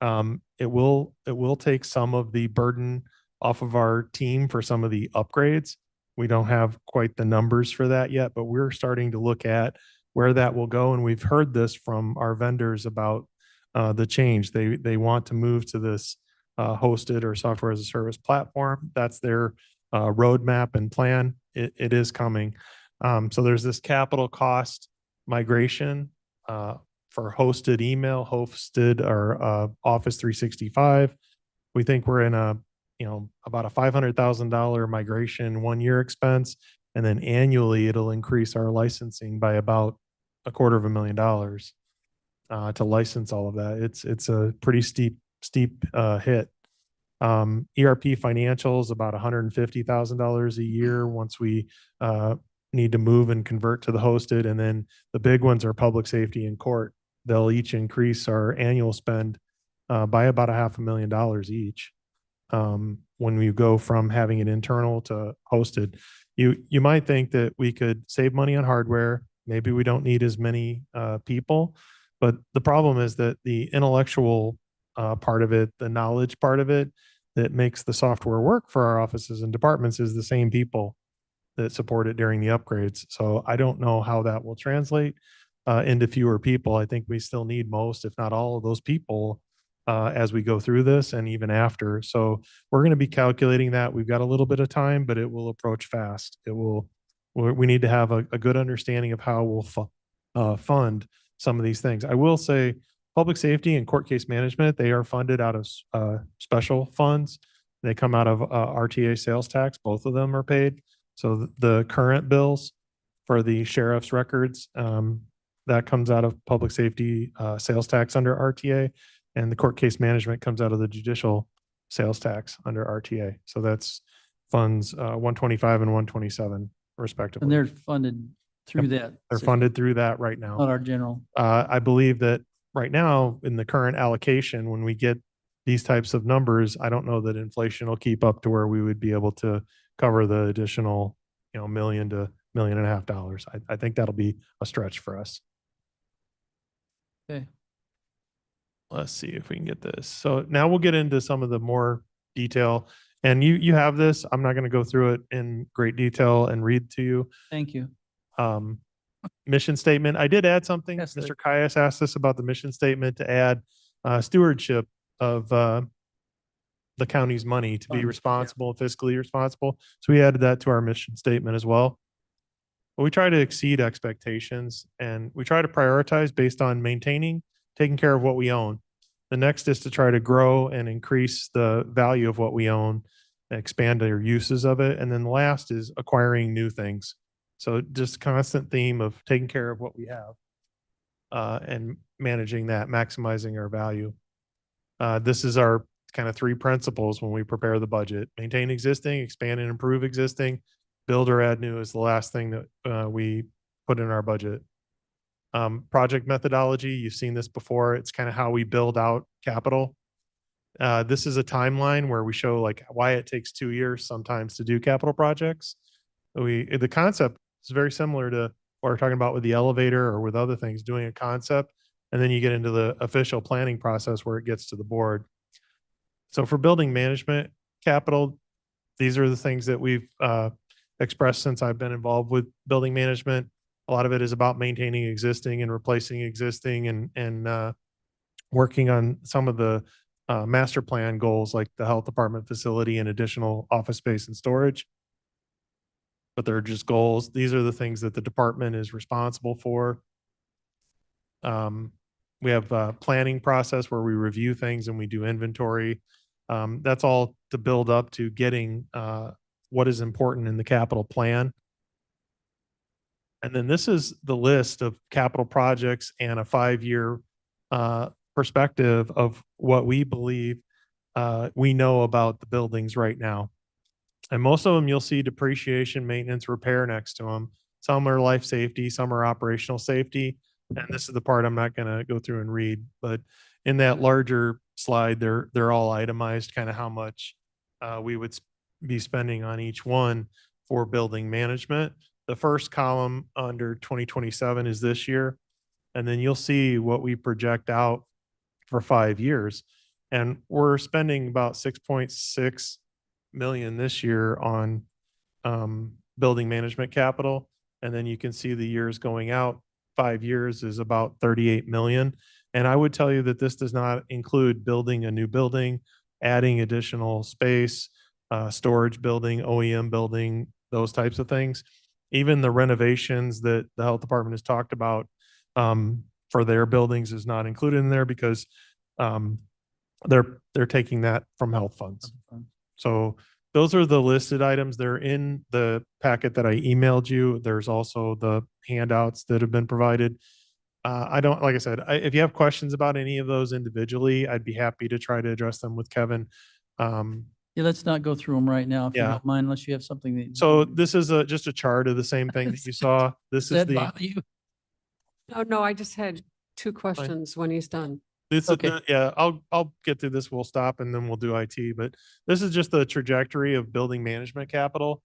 It will take some of the burden off of our team for some of the upgrades. We don't have quite the numbers for that yet, but we're starting to look at where that will go. And we've heard this from our vendors about the change. They want to move to this hosted or software as a service platform. That's their roadmap and plan. It is coming. So there's this capital cost migration for hosted email, hosted or Office 365. We think we're in about a $500,000 migration 1 year expense, and then annually it'll increase our licensing by about $250,000 to license all of that. It's a pretty steep hit. ERP financials about $150,000 a year once we need to move and convert to the hosted, and then the big ones are public safety and court. They'll each increase our annual spend by about $500,000 each. When we go from having it internal to hosted, you might think that we could save money on hardware. Maybe we don't need as many people, but the problem is that the intellectual part of it, the knowledge part of it that makes the software work for our offices and departments is the same people that support it during the upgrades. So I don't know how that will translate into fewer people. I think we still need most, if not all of those people as we go through this and even after. So we're going to be calculating that. We've got a little bit of time, but it will approach fast. We need to have a good understanding of how we'll fund some of these things. I will say public safety and court case management, they are funded out of special funds. They come out of RTA sales tax. Both of them are paid. So the current bills for the sheriff's records, that comes out of public safety sales tax under RTA, and the court case management comes out of the judicial sales tax under RTA. So that's funds 125 and 127 respectively. And they're funded through that. They're funded through that right now. Not our general. I believe that right now in the current allocation, when we get these types of numbers, I don't know that inflation will keep up to where we would be able to cover the additional, $1 million to $1.5 million. I think that'll be a stretch for us. Okay. Let's see if we can get this. So now we'll get into some of the more detail, and you have this. I'm not going to go through it in great detail and read to you. Thank you. Mission statement. I did add something. Yes, Mr. Caius asked us about the mission statement to add stewardship of the county's money to be Funds, yeah. responsible, fiscally responsible. So we added that to our mission statement as well. But we try to exceed expectations, and we try to prioritize based on maintaining, taking care of what we own. The next is to try to grow and increase the value of what we own, expand our uses of it. And then the last is acquiring new things. So just constant theme of taking care of what we have and managing that, maximizing our value. This is our kind of three principles when we prepare the budget: maintain existing, expand and improve existing, build or add new is the last thing that we put in our budget. Project methodology, you've seen this before. It's kind of how we build out capital. This is a timeline where we show like why it takes 2 years sometimes to do capital projects. The concept is very similar to what we're talking about with the elevator or with other things, doing a concept, and then you get into the official planning process where it gets to the board. So for building management capital, these are the things that we've expressed since I've been involved with building management. A lot of it is about maintaining existing and replacing existing and working on some of the master plan goals like the health department facility and additional office space and storage. But they're just goals. These are the things that the department is responsible for. We have a planning process where we review things and we do inventory. That's all to build up to getting what is important in the capital plan. And then this is the list of capital projects and a 5-year perspective of what we believe we know about the buildings right now. And most of them you'll see depreciation, maintenance, repair next to them. Some are life safety, some are operational safety. And this is the part I'm not going to go through and read, but in that larger slide, they're all itemized, kind of how much we would be spending on each one for building management. The first column under 2027 is this year. And then you'll see what we project out for 5 years. And we're spending about 6.6 million this year on building management capital. And then you can see the years going out, 5 years is about 38 million. And I would tell you that this does not include building a new building, adding additional space, storage building, OEM building, those types of things. Even the renovations that the health department has talked about for their buildings is not included in there because they're taking that from health funds. So those are the listed items. They're in the packet that I emailed you. There's also the handouts that have been provided. Like I said, if you have questions about any of those individually, I'd be happy to try to address them with Kevin. Yeah, let's not go through them right now, if you Yeah. don't mind, unless you have something that. So this is just a chart of the same thing that you saw. This Does is that bother you? Oh, no, I just had two questions when he's done. This Okay. is yeah, I'll get through this. We'll stop and then we'll do IT, but this is just the trajectory of building management capital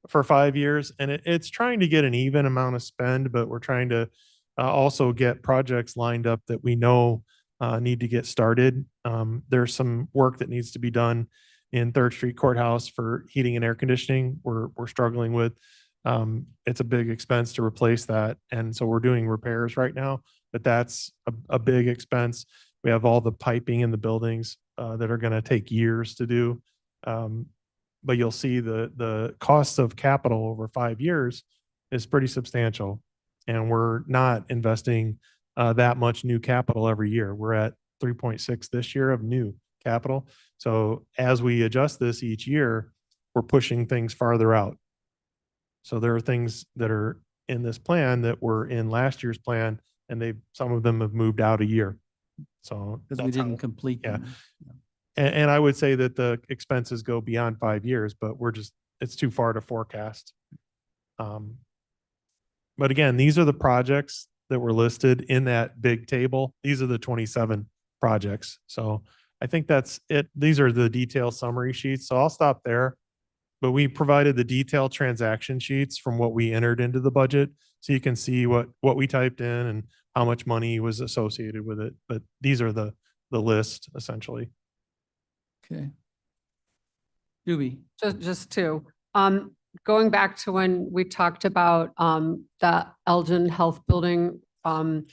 for 5 years. And it's trying to get an even amount of spend, but we're trying to also get projects lined up that we know need to get started. There's some work that needs to be done in Third Street Courthouse for heating and air conditioning. We're struggling with. It's a big expense to replace that. And so we're doing repairs right now, but that's a big expense. We have all the piping in the buildings that are going to take years to do. But you'll see the cost of capital over 5 years is pretty substantial. And we're not investing that much new capital every year. We're at 3.6 this year of new capital. So as we adjust this each year, we're pushing things farther out. So there are things that are in this plan that were in last year's plan, and some of them have moved out a year. So Because we that's how- didn't complete yeah. them. And I would say that the expenses go beyond 5 years, but it's too far to forecast. But again, these are the projects that were listed in that big table. These are the 27 projects. So I think that's it. These are the detailed summary sheets. So I'll stop there. But we provided the detailed transaction sheets from what we entered into the budget. So you can see what we typed in and how much money was associated with it. But these are the list essentially. Okay. Doobie, Just two. Going back to when we talked about the Elgin Health Building and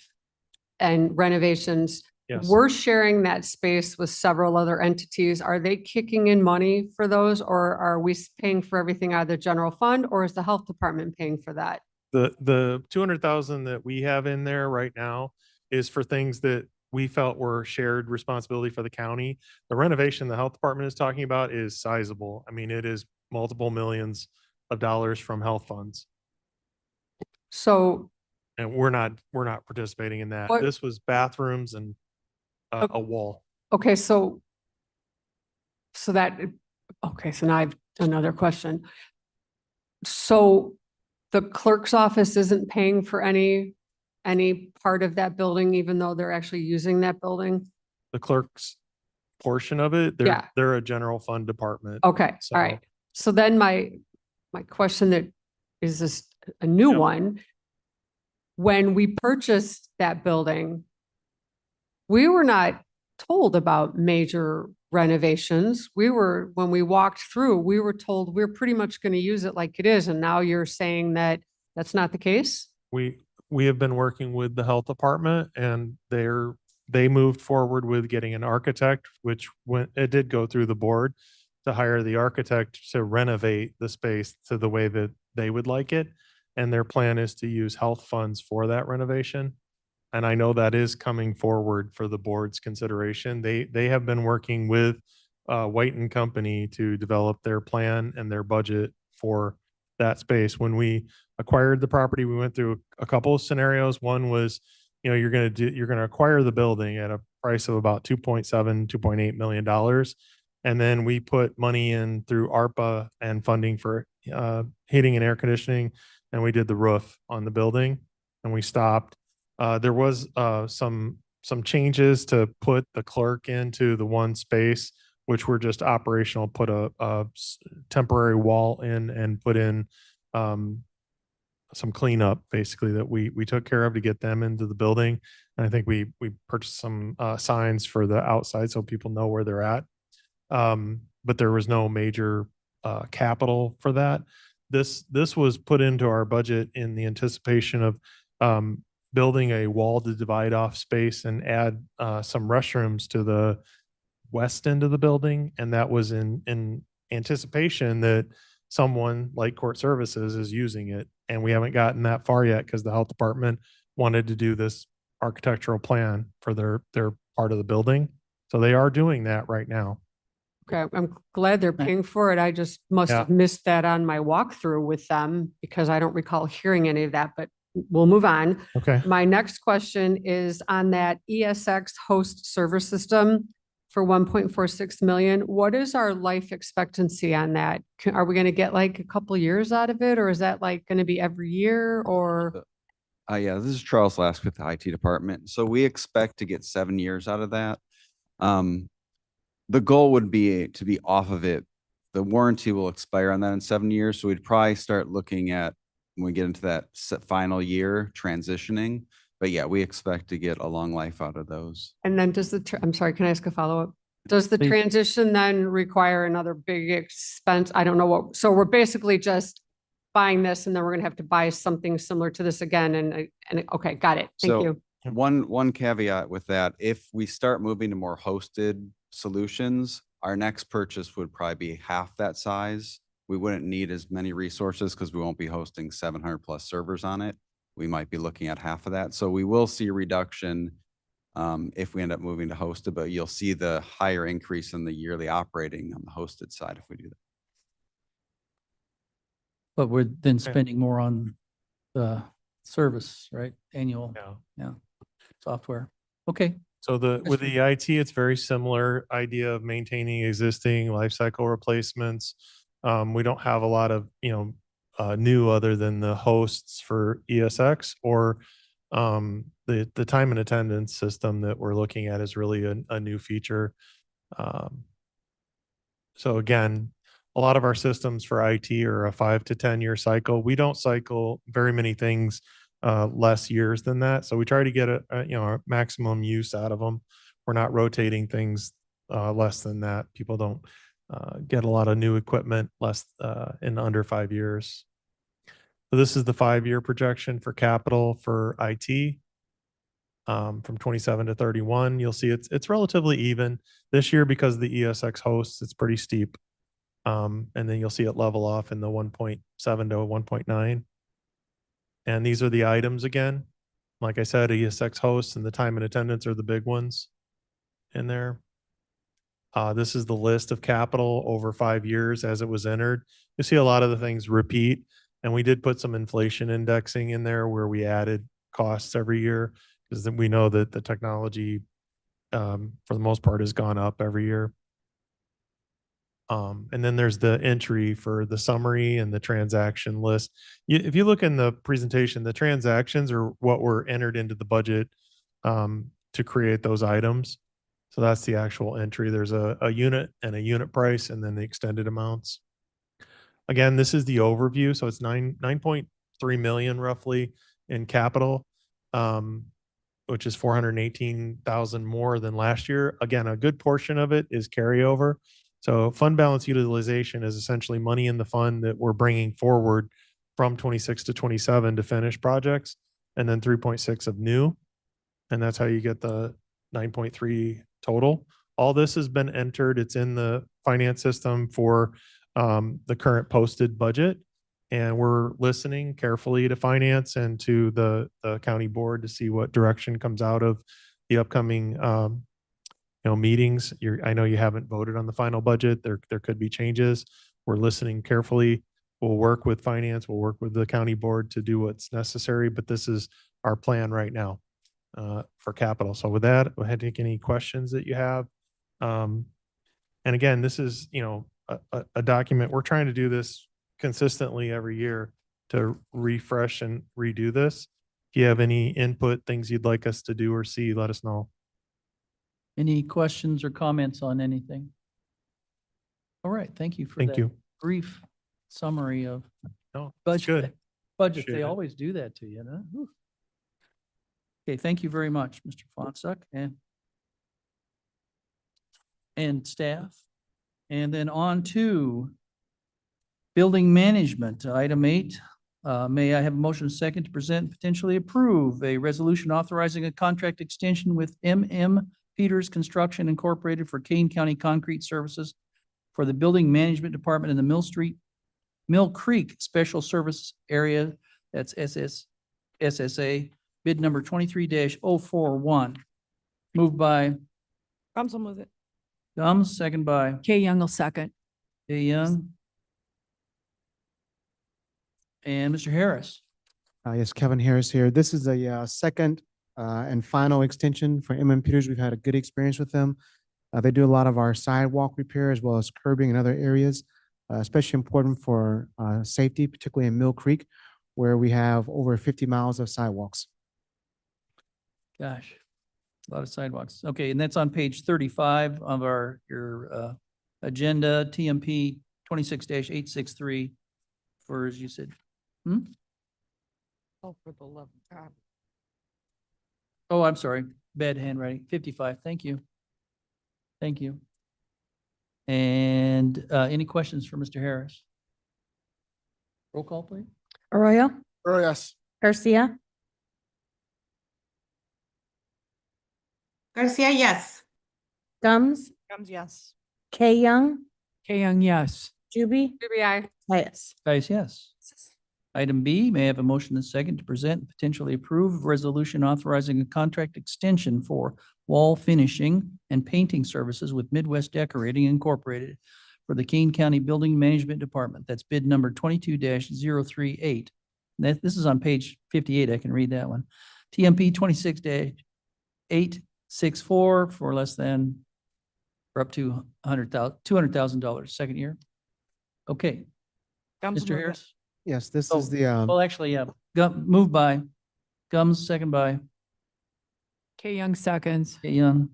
renovations. Yes. We're sharing that space with several other entities. Are they kicking in money for those, or are we paying for everything out of the general fund, or is the health department paying for that? The 200,000 that we have in there right now is for things that we felt were shared responsibility for the county. The renovation the health department is talking about is sizable. I mean, it is multiple millions of dollars from health funds. So And we're not participating in that. What- This was bathrooms and a wall. okay, so that, okay, so now I have another question. So the clerk's office isn't paying for any part of that building, even though they're actually using that building? The clerk's portion of it, Yeah. they're a general fund department. Okay, So- all right. So then my question that is this a new one. When we purchased that building, we were not told about major renovations. When we walked through, we were told we're pretty much going to use it like it is. And now you're saying that that's not the case? We have been working with the health department and they moved forward with getting an architect, which it did go through the board to hire the architect to renovate the space to the way that they would like it. And their plan is to use health funds for that renovation. And I know that is coming forward for the board's consideration. They have been working with White and Company to develop their plan and their budget for that space. When we acquired the property, we went through a couple of scenarios. One was, you're going to acquire the building at a price of about $2.8 million. And then we put money in through ARPA and funding for heating and air conditioning. And we did the roof on the building and we stopped. There was some some changes to put the clerk into the one space, which were just operational, put a temporary wall in and put in some cleanup basically that we took care of to get them into the building. And I think we purchased some signs for the outside so people know where they're at. But there was no major capital for that. This was put into our budget in the anticipation of building a wall to divide off space and add some restrooms to the west end of the building. And that was in anticipation that someone like Court Services is using it. And we haven't gotten that far yet because the health department wanted to do this architectural plan for their part of the building. So they are doing that right now. Okay, I'm glad they're paying for it. I just must Yeah. have missed that on my walkthrough with them because I don't recall hearing any of that, but we'll move on. Okay. My next question is on that ESX host server system for 1.46 million. What is our life expectancy on that? Are we going to get like a couple years out of it, or is that like going to be every year or? Yeah, this is Charles Lask with the IT department. So we expect to get 7 years out of that. The goal would be to be off of it. The warranty will expire on that in 7 years. So we'd probably start looking at when we get into that final year transitioning. But yeah, we expect to get a long life out of those. And then does I'm sorry, can I ask a follow-up? Does the Please. transition then require another big expense? I don't know what, so we're basically just buying this and then we're gonna have to buy something similar to this again and okay, got it. Thank So you. one caveat with that, if we start moving to more hosted solutions, our next purchase would probably be half that size. We wouldn't need as many resources because we won't be hosting 700 plus servers on it. We might be looking at half of that. So we will see a reduction if we end up moving to hosted, but you'll see the higher increase in the yearly operating on the hosted side if we do that. But we're then spending more on the service, right? Annual, Yeah. software. Okay, So with the IT, it's very similar idea of maintaining existing lifecycle replacements. We don't have a lot of, new other than the hosts for ESX or the time and attendance system that we're looking at is really a new feature. So again, a lot of our systems for IT are a 5 to 10 year cycle. We don't cycle very many things less years than that. So we try to get a maximum use out of them. We're not rotating things less than that. People don't get a lot of new equipment less in under 5 years. So this is the 5-year projection for capital for IT from 27 to 31. You'll see it's relatively even this year because of the ESX hosts. It's pretty steep. And then you'll see it level off in the 1.7 to 1.9. And these are the items again. Like I said, ESX hosts and the time and attendance are the big ones in there. This is the list of capital over 5 years as it was entered. You see a lot of the things repeat. And we did put some inflation indexing in there where we added costs every year because we know that the technology, for the most part, has gone up every year. And then there's the entry for the summary and the transaction list. If you look in the presentation, the transactions are what were entered into the budget to create those items. So that's the actual entry. There's a unit and a unit price and then the extended amounts. Again, this is the overview. So it's 9.3 million roughly in capital, which is 418,000 more than last year. Again, a good portion of it is carryover. So fund balance utilization is essentially money in the fund that we're bringing forward from 26 to 27 to finish projects, and then 3.6 of new. And that's how you get the 9.3 total. All this has been entered. It's in the finance system for the current posted budget. And we're listening carefully to finance and to the county board to see what direction comes out of the upcoming meetings. I know you haven't voted on the final budget. There could be changes. We're listening carefully. We'll work with finance. We'll work with the county board to do what's necessary, but this is our plan right now for capital. So with that, go ahead and take any questions that you have. And again, this is, a document. We're trying to do this consistently every year to refresh and redo this. If you have any input, things you'd like us to do or see, let us know. Any questions or comments on anything? All right, thank you for Thank that you. brief summary of No, it's budget. good. Budget, Appreciate they it. always do that to you, huh? Whew. Okay, thank you very much, Mr. Fonsuck and staff. And then on to building management, item 8. May I have a motion second to present and potentially approve a resolution authorizing a contract extension with MM Peters Construction Incorporated for Kane County Concrete Services for the Building Management Department in the Mill Creek Special Service Area, that's SSA, bid number 23-041. Moved by Gums will move it. Gums, second by Kay Young will second. Jay Young. And Mr. Harris. Yes, Kevin Harris here. This is a second and final extension for MM Peters. We've had a good experience with them. They do a lot of our sidewalk repair as well as curbing in other areas, especially important for safety, particularly in Mill Creek, where we have over 50 miles of sidewalks. Gosh, a lot of sidewalks. Okay, and that's on page 35 of your agenda, TMP 26-863 for, as you said. Oh, for the love of God. Oh, I'm sorry, bad handwriting, 55. Thank you. Thank you. And any questions for Mr. Harris? Roll call, please. Arroyo, Oh, yes. Garcia, Garcia, yes. Gums, Gums, yes. Kay Young, Kay Young, yes. Juby, Juby, I. Tyus. Guys, yes. Item B, may I have a motion and second to present and potentially approve a resolution authorizing a contract extension for wall finishing and painting services with Midwest Decorating Incorporated for the Kane County Building Management Department. That's bid number 22-038. This is on page 58. I can read that one. TMP 26-864 for less than or up to $200,000 second year. Okay, Gums will Mr. move it. Harris. Yes, this Oh, is the Well, actually, yeah, moved by Gums, second by Kay Young seconds. Young.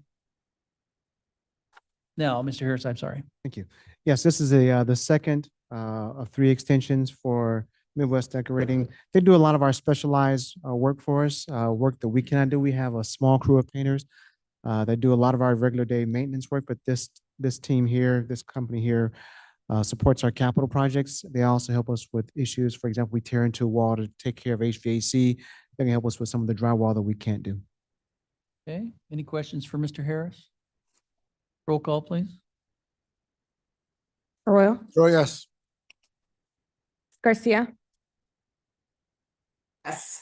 Now, Mr. Harris, I'm sorry. Thank you. Yes, this is the second of 3 extensions for Midwest Decorating. They do a lot of our specialized work for us, work that we cannot do. We have a small crew of painters that do a lot of our regular day maintenance work, but this team here, this company here supports our capital projects. They also help us with issues. For example, we tear into a wall to take care of HVAC. They can help us with some of the drywall that we can't do. Okay, any questions for Mr. Harris? Roll call, please. Arroyo, Oh, yes. Garcia, Yes.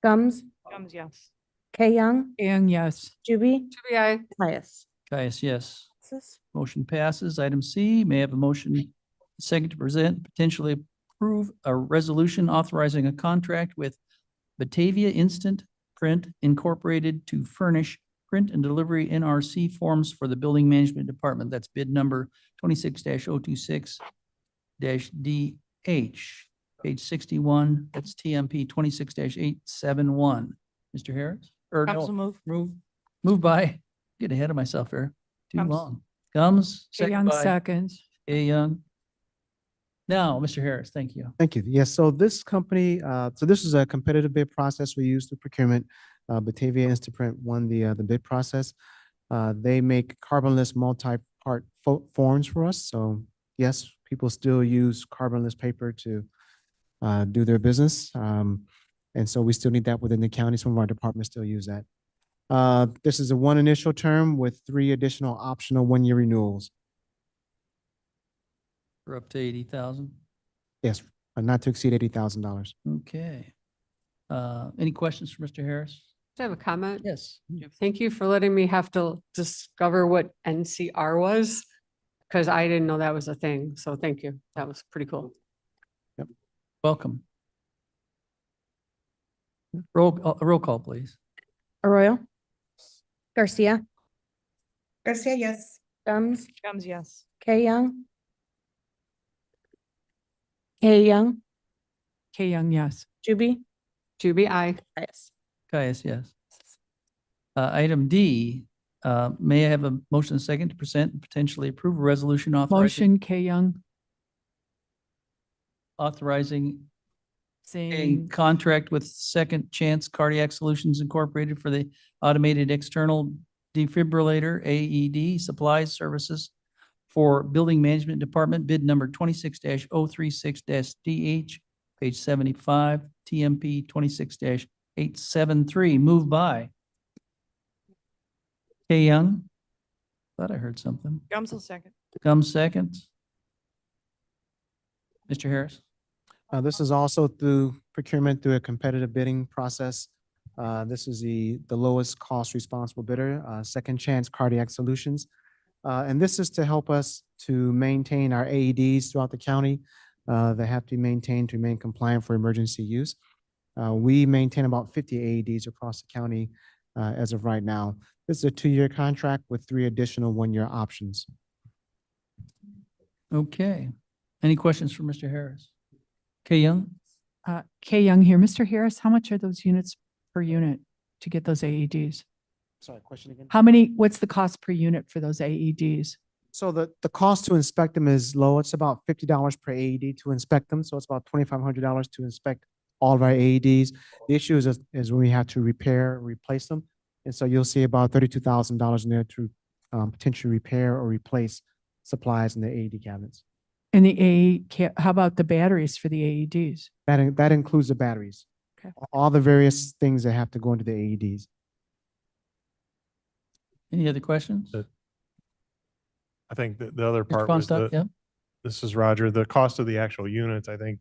Gums, Gums, yes. Kay Young, Kay Young, yes. Juby, Juby, I. Tyus. Caius, yes. Motion passes. Item C, may I have a motion second to present, potentially approve a resolution authorizing a contract with Batavia Instant Print Incorporated to furnish print and delivery NRC forms for the Building Management Department. That's bid number 26-026-DH, page 61. That's TMP 26-871. Mr. Harris? Or Gums no, will move. move by, get ahead of myself here. Too Gums. long. Gums, Kay second Young by seconds. A. Young. Now, Mr. Harris, thank you. Thank you. Yes, so this company, so this is a competitive bid process we use to procurement. Batavia Instaprint won the bid process. They make carbonless multi-part forms for us. So yes, people still use carbonless paper to do their business. And so we still need that within the county. Some of our departments still use that. This is a 1 initial term with 3 additional optional 1-year renewals. We're up to 80,000. Yes, not to exceed $80,000. Okay. Any questions for Mr. Harris? Do I have a comment? Yes. Thank you for letting me have to discover what NCR was, because I didn't know that was a thing. So thank you. That was pretty cool. Welcome. Roll call, please. Arroyo, Garcia, Garcia, yes. Gums, Gums, yes. Kay Young, Kay Young, Kay Young, yes. Juby, Juby, I. Tyus. Caius, yes. Item D, May I have a motion and second to present and potentially approve a resolution authorizing, Motion, K Young, authorizing a saying, contract with Second Chance Cardiac Solutions Incorporated for the automated external defibrillator AED supplies services for Building Management Department, bid number 26-036-DH, page 75, TMP 26-873, moved by Kay Young. Thought I heard something. Gums will second. Comes second. Mr. Harris? This is also through procurement through a competitive bidding process. This is the lowest cost responsible bidder, Second Chance Cardiac Solutions. And this is to help us to maintain our AEDs throughout the county. They have to be maintained to remain compliant for emergency use. We maintain about 50 AEDs across the county as of right now. This is a 2-year contract with 3 additional 1-year options. Okay. Any questions for Mr. Harris? Kay Young? K Young here. Mr. Harris, how much are those units per unit to get those AEDs? Sorry, question again? How many, what's the cost per unit for those AEDs? So the cost to inspect them is low. It's about $50 per AED to inspect them. So it's about $2,500 to inspect all of our AEDs. The issue is when we have to repair, replace them. And so you'll see about $32,000 in there to potentially repair or replace supplies in the AED cabinets. And the how about the batteries for the AEDs? That includes the batteries. Okay. All the various things that have to go into the AEDs. Any other questions? I think the other Mr. part was Fonstott, yeah? this is Roger, the cost of the actual units, I think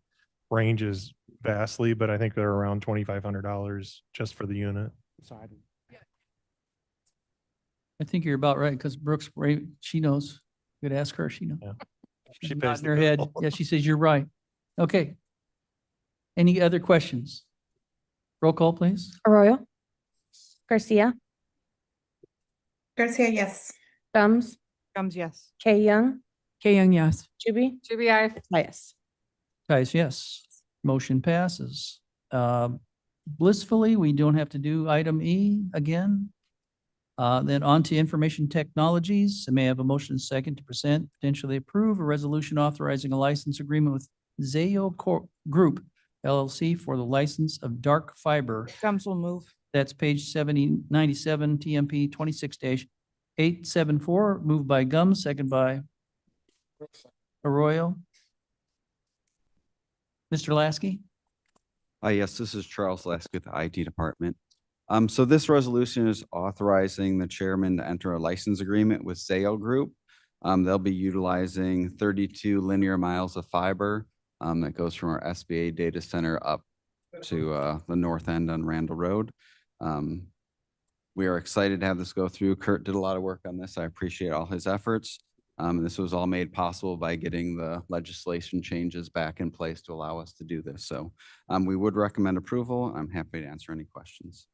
ranges vastly, but I think they're around $2,500 just for the unit. Sorry. I think you're about right, because Brooks, she knows. You could ask her, she knows. Yeah. She's She pays nodding the her head. bill. Yeah, she says you're right. Okay. Any other questions? Roll call, please. Arroyo. Garcia, Garcia, yes. Gums, Gums, yes. Kay Young, K Young, yes. Juby, Tyus. Guys, yes. Motion passes. Blissfully, we don't have to do item E again. Then on to information technologies. I may have a motion and second to present, potentially approve a resolution authorizing a license agreement with Zayo Group LLC for the license of dark fiber. Gums will move. That's page 97, TMP 26-874, moved by Gums, second by Arroyo. Mr. Lasky? Yes, this is Charles Lasky with the IT department. So this resolution is authorizing the chairman to enter a license agreement with Zayo Group. They'll be utilizing 32 linear miles of fiber that goes from our SBA data center up to the north end on Randall Road. We are excited to have this go through. Kurt did a lot of work on this. I appreciate all his efforts. This was all made possible by getting the legislation changes back in place to allow us to do this. So we would recommend approval. I'm happy to answer any questions.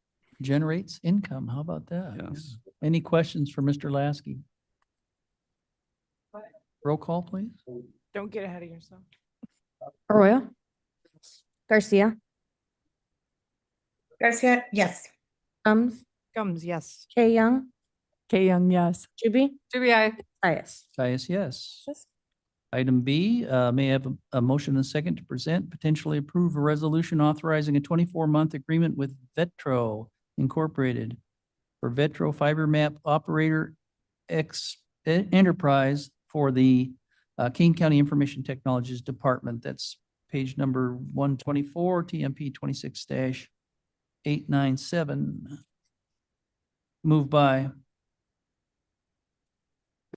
Generates income. How about that? Yes. Any questions for Mr. Lasky? Roll call, please. Don't get ahead of yourself. Arroyo. Garcia, Garcia, yes. Gums, Gums, yes. Kay Young, K Young, yes. Juby, Tyus. Tyus, yes. Item B, may I have a motion and a second to present, potentially approve a resolution authorizing a 24-month agreement with Vetro Incorporated for Vetro Fiber Map Operator Enterprise for the Kane County Information Technologies Department. That's page number 124, TMP 26-897. Moved by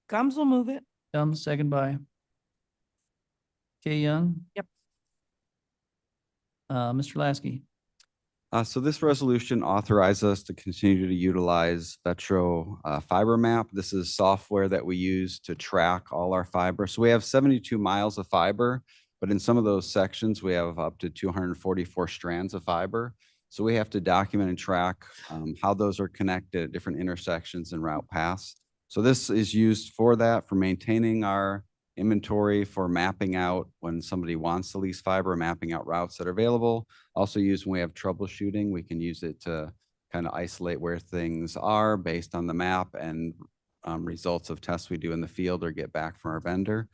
Gums will move it. second by Kay Young. Yep. Mr. Lasky. So this resolution authorizes us to continue to utilize Vetro Fiber Map. This is software that we use to track all our fiber. So we have 72 miles of fiber, but in some of those sections, we have up to 244 strands of fiber. So we have to document and track how those are connected at different intersections and route paths. So this is used for that, for maintaining our inventory, for mapping out when somebody wants to lease fiber, mapping out routes that are available. Also used when we have troubleshooting, we can use it to kind of isolate where things are based on the map and results of tests we do in the field or get back from our vendor.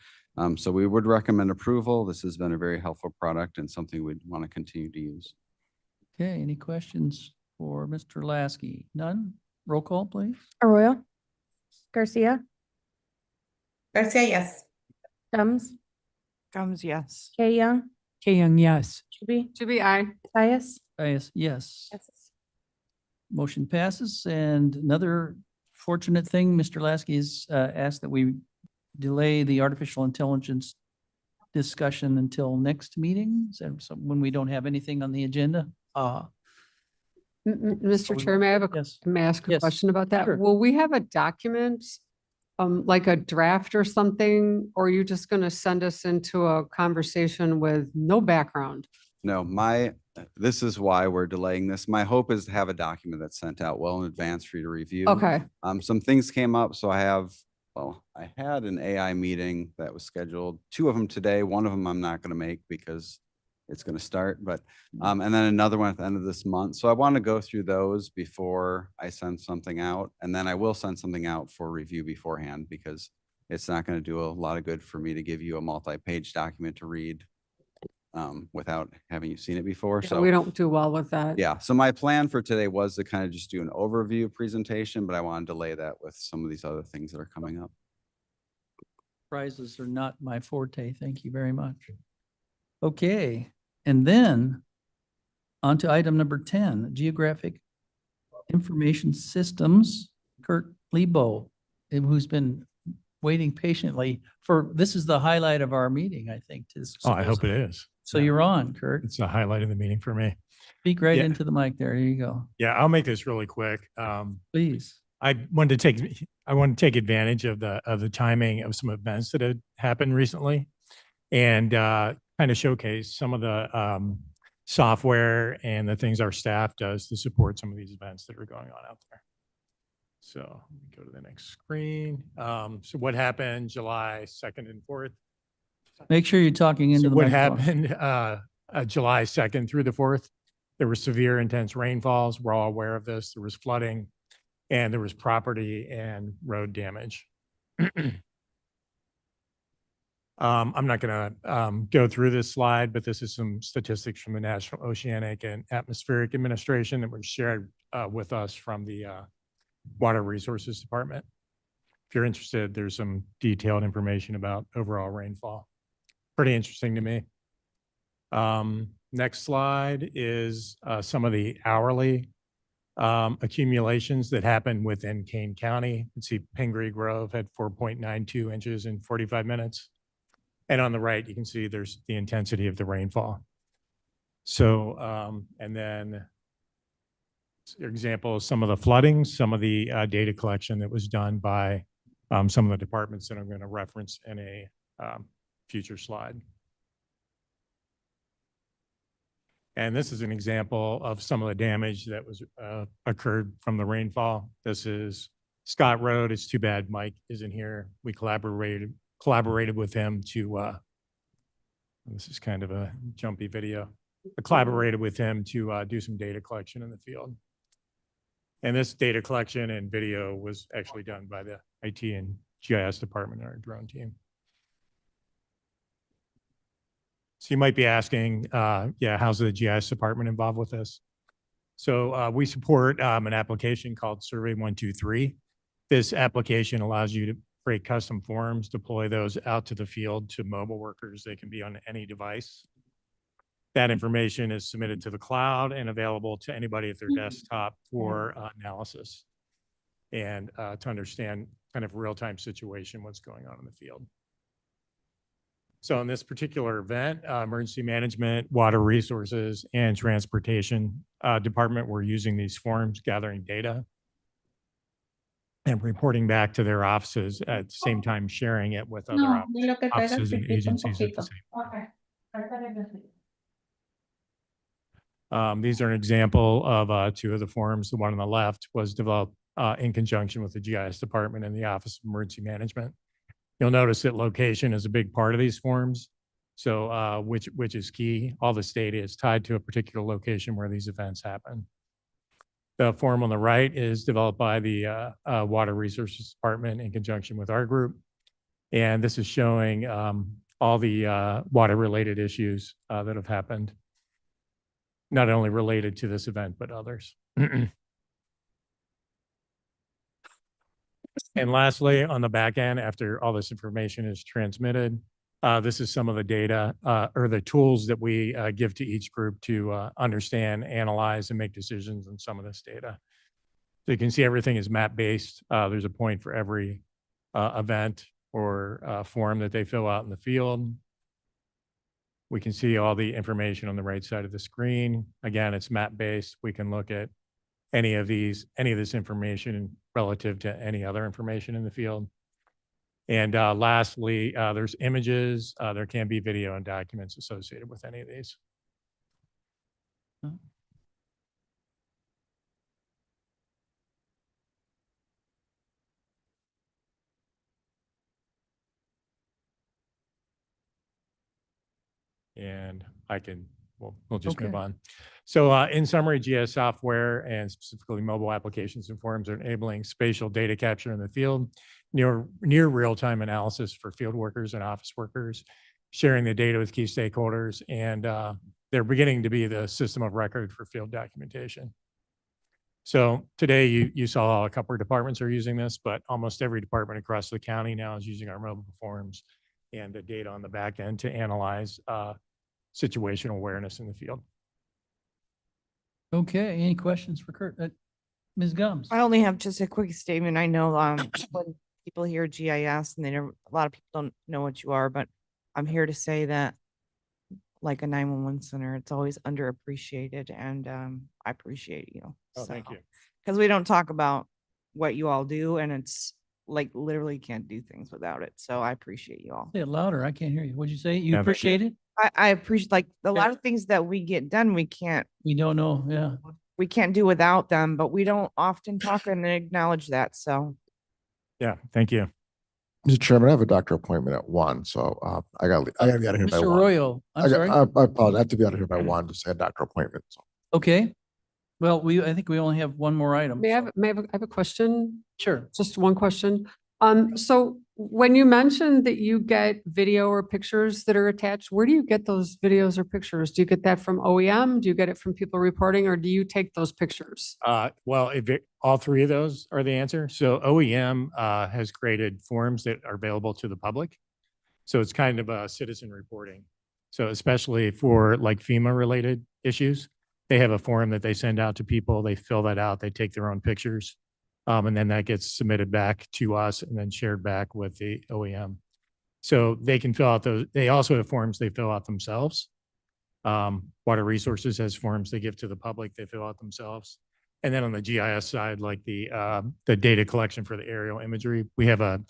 So we would recommend approval. This has been a very helpful product and something we'd want to continue to use. Okay, any questions for Mr. Lasky? None? Roll call, please. Arroyo. Garcia. Garcia, yes. Gums. Gums, yes. Kay Young. Kay Young, yes. Zuby, aye. Tyus. Yes. Motion passes. And another fortunate thing, Mr. Lasky has asked that we delay the artificial intelligence discussion until next meeting. So when we don't have anything on the agenda. Mr. Chair, may I have Yes. may I ask a Yes. question about that? Sure. Will we have a document, like a draft or something, or are you just going to send us into a conversation with no background? No, this is why we're delaying this. My hope is to have a document that's sent out well in advance for you to review. Okay. Some things came up, so I had an AI meeting that was scheduled, 2 of them today. One of them I'm not going to make because it's going to start, but, and then another one at the end of this month. So I want to go through those before I send something out. And then I will send something out for review beforehand because it's not going to do a lot of good for me to give you a multi-page document to read without having you seen it before. Yeah, So we don't do well with that. yeah, so my plan for today was to kind of just do an overview presentation, but I want to delay that with some of these other things that are coming up. Prizes are not my forte. Thank you very much. Okay, and then on to item number 10, Geographic Information Systems. Kurt Lebo, who's been waiting patiently this is the highlight of our meeting, I think. Oh, I hope it is. So you're on, Kurt. It's the highlight of the meeting for me. Speak right Yeah. into the mic there. Here you go. Yeah, I'll make this really quick. Please. I want to take advantage of the timing of some events that had happened recently and kind of showcase some of the software and the things our staff does to support some of these events that are going on out there. So let me go to the next screen. So what happened July 2nd and 4th? Make sure you're talking into So the what microphone. happened July 2nd through the 4th? There were severe intense rainfalls. We're all aware of this. There was flooding and there was property and road damage. I'm not going to go through this slide, but this is some statistics from the National Oceanic and Atmospheric Administration that were shared with us from the Water Resources Department. If you're interested, there's some detailed information about overall rainfall. Pretty interesting to me. Next slide is some of the hourly accumulations that happened within Kane County. You can see Pingree Grove had 4.92 inches in 45 minutes. And on the right, you can see there's the intensity of the rainfall. So, and then example, some of the flooding, some of the data collection that was done by some of the departments that I'm going to reference in a future slide. And this is an example of some of the damage that was occurred from the rainfall. This is Scott Road. It's too bad Mike isn't here. We collaborated with him to, this is kind of a jumpy video. I collaborated with him to do some data collection in the field. And this data collection and video was actually done by the IT and GIS department and our drone team. So you might be asking, how's the GIS department involved with this? So we support an application called Survey 123. This application allows you to create custom forms, deploy those out to the field to mobile workers. They can be on any device. That information is submitted to the cloud and available to anybody at their desktop for analysis and to understand kind of real-time situation, what's going on in the field. So in this particular event, emergency management, water resources, and transportation department were using these forms, gathering data and reporting back to their offices at the same time, sharing it with other offices and agencies at the same. These are an example of 2 of the forms. The one on the left was developed in conjunction with the GIS department and the Office of Emergency Management. You'll notice that location is a big part of these forms. So which is key. All this data is tied to a particular location where these events happen. The form on the right is developed by the Water Resources Department in conjunction with our group. And this is showing all the water-related issues that have happened, not only related to this event, but others. And lastly, on the back end, after all this information is transmitted, this is some of the data or the tools that we give to each group to understand, analyze, and make decisions on some of this data. So you can see everything is map-based. There's a point for every event or form that they fill out in the field. We can see all the information on the right side of the screen. Again, it's map-based. We can look at any of this information relative to any other information in the field. And lastly, there's images. There can be video and documents associated with any of these. And we'll just move Okay. on. So in summary, GIS software and specifically mobile applications and forms are enabling spatial data capture in the field, near real-time analysis for field workers and office workers, sharing the data with key stakeholders, and they're beginning to be the system of record for field documentation. So today you saw how a couple of departments are using this, but almost every department across the county now is using our mobile forms and the data on the back end to analyze situational awareness in the field. Okay, any questions for Kurt? Ms. Gums? I only have just a quick statement. I know when people hear GIS and a lot of people don't know what you are, but I'm here to say that like a 911 center, it's always underappreciated, and I appreciate you. Oh, thank you. Because we don't talk about what you all do, and it's like literally can't do things without it. So I appreciate you all. Say it louder. I can't hear you. What'd you say? You Yeah, thank you. appreciate it? I appreciate like a lot of things that we get done, we can't know. Yeah. do without them, but we don't often talk and acknowledge that. So Yeah, thank you. Mr. Chairman, I have a doctor appointment at 1, so I gotta be out of here by Mr. 1. Royal, I'm sorry. I apologize. I have to be out of here by 1 to say a doctor appointment. So. Okay. Well, I think we only have one more item. May I so- I have a question? Sure. Just one question. So when you mentioned that you get video or pictures that are attached, where do you get those videos or pictures? Do you get that from OEM? Do you get it from people reporting, or do you take those pictures? Well, all three of those are the answer. So OEM has created forms that are available to the public. So it's kind of a citizen reporting. So especially for like FEMA related issues, they have a form that they send out to people. They fill that out. They take their own pictures. And then that gets submitted back to us and then shared back with the OEM. So they can fill out those. They also have forms they fill out themselves. Water Resources has forms they give to the public, they fill out themselves. And then on the GIS side, like the data collection for the aerial imagery, we have a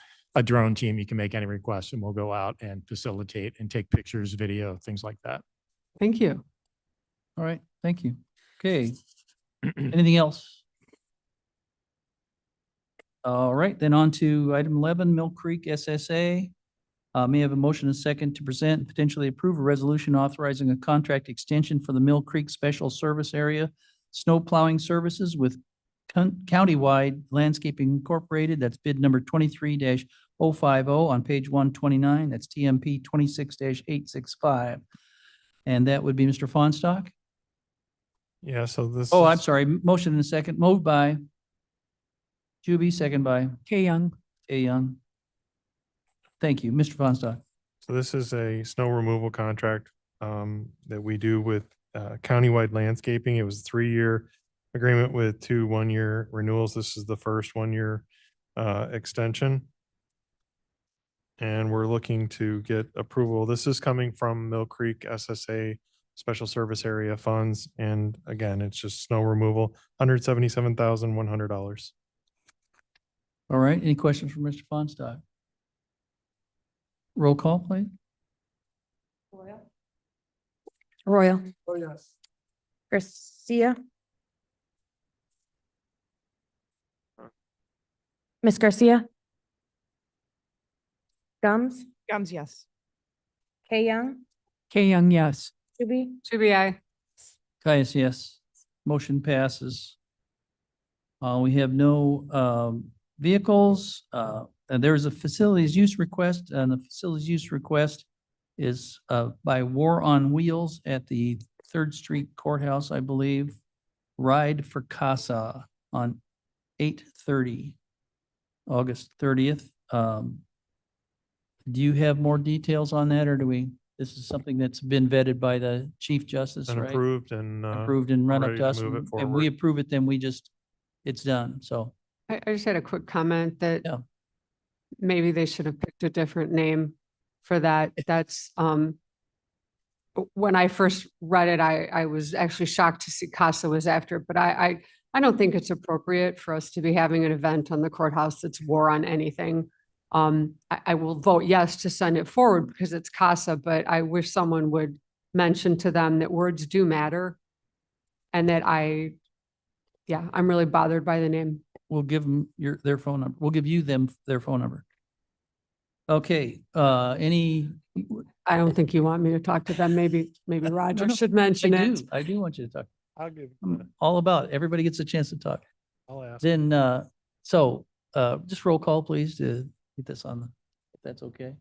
drone team. You can make any request and we'll go out and facilitate and take pictures, video, things like that. Thank you. All right. Thank you. Okay. Anything else? All right, then on to item 11, Mill Creek SSA. May I have a motion and second to present and potentially approve a resolution authorizing a contract extension for the Mill Creek Special Service Area snow plowing services with Countywide Landscaping Incorporated. That's bid number 23-050 on page 129. That's TMP 26-865. And that would be Mr. Fonstock. Yeah, so this. Oh, I'm is- sorry. Motion and a second. Moved by Juby, second by Kay Young. Kay Young. Thank you. Mr. Fonstock. So this is a snow removal contract that we do with Countywide Landscaping. It was a 3-year agreement with 2 1-year renewals. This is the first 1-year extension. And we're looking to get approval. This is coming from Mill Creek SSA Special Service Area funds. And again, it's just snow removal, $177,100. All right. Any questions for Mr. Fonstock? Roll call, please. Royal. Oh, yes. Garcia. Ms. Garcia. Gums. Gums, yes. Kay Young. Kay Young, yes. Shuby. To be aye. Caius, yes. Motion passes. We have no vehicles. And there's a facilities use request, and the facilities use request is by War on Wheels at the Third Street Courthouse, I believe. Ride for Casa on 8/30, August 30th. Do you have more details on that, or do we, this is something that's been vetted by the Chief Justice, And right? approved and. Approved and run up ready to to us, move it and forward. we approve it, then we just, it's done, so. I just had a quick comment that Yeah. maybe they should have picked a different name for that. That's, when I first read it, I was actually shocked to see Casa was after it, but I don't think it's appropriate for us to be having an event on the courthouse that's war on anything. I will vote yes to send it forward because it's Casa, but I wish someone would mention to them that words do matter. And that I'm really bothered by the name. We'll give them their phone number. We'll give you their phone number. Okay, I don't think you want me to talk to them. Maybe Roger should mention it. I do want you to talk. I'll give. I'm all about it. Everybody gets a chance to talk. I'll ask. Then, just roll call, please, to get this on, if that's okay.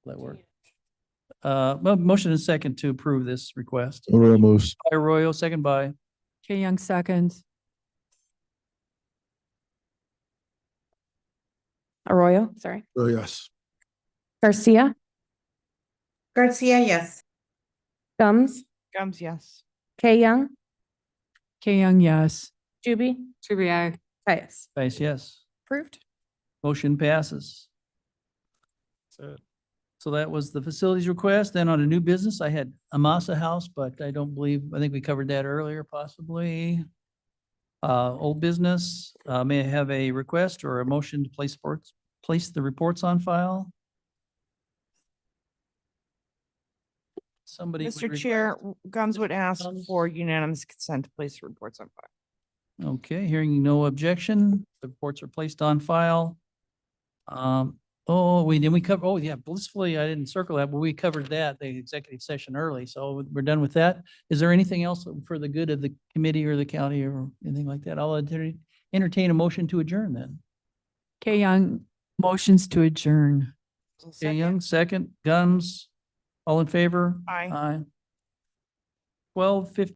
Will that work? Motion and second to approve this request. Arroyo moves. By Arroyo, second by Kay Young seconds. Arroyo, sorry. Oh, yes. Garcia, Garcia, yes. Gums, Gums, yes. K Young, Kay Young, yes. Juby, Should I? Caius. Vice, yes. Approved. Motion passes. That's it. So that was the facilities request. Then on a new business, I had Amasa House, but I think we covered that earlier possibly. Old business, may I have a request or a motion to place the reports on file? Somebody. would Mr. Chair, request. Gums would ask Gums. for unanimous consent to place the reports on file. Okay, hearing no objection, the reports are placed on file. We cover, oh yeah, blissfully, I didn't circle that, but we covered that, the executive session early, so we're done with that. Is there anything else for the good of the committee or the county or anything like that? I'll entertain a motion to adjourn then. Kay Young motions to adjourn. Okay, Young, second, Guns, all in favor? Aye. Aye. 12:50.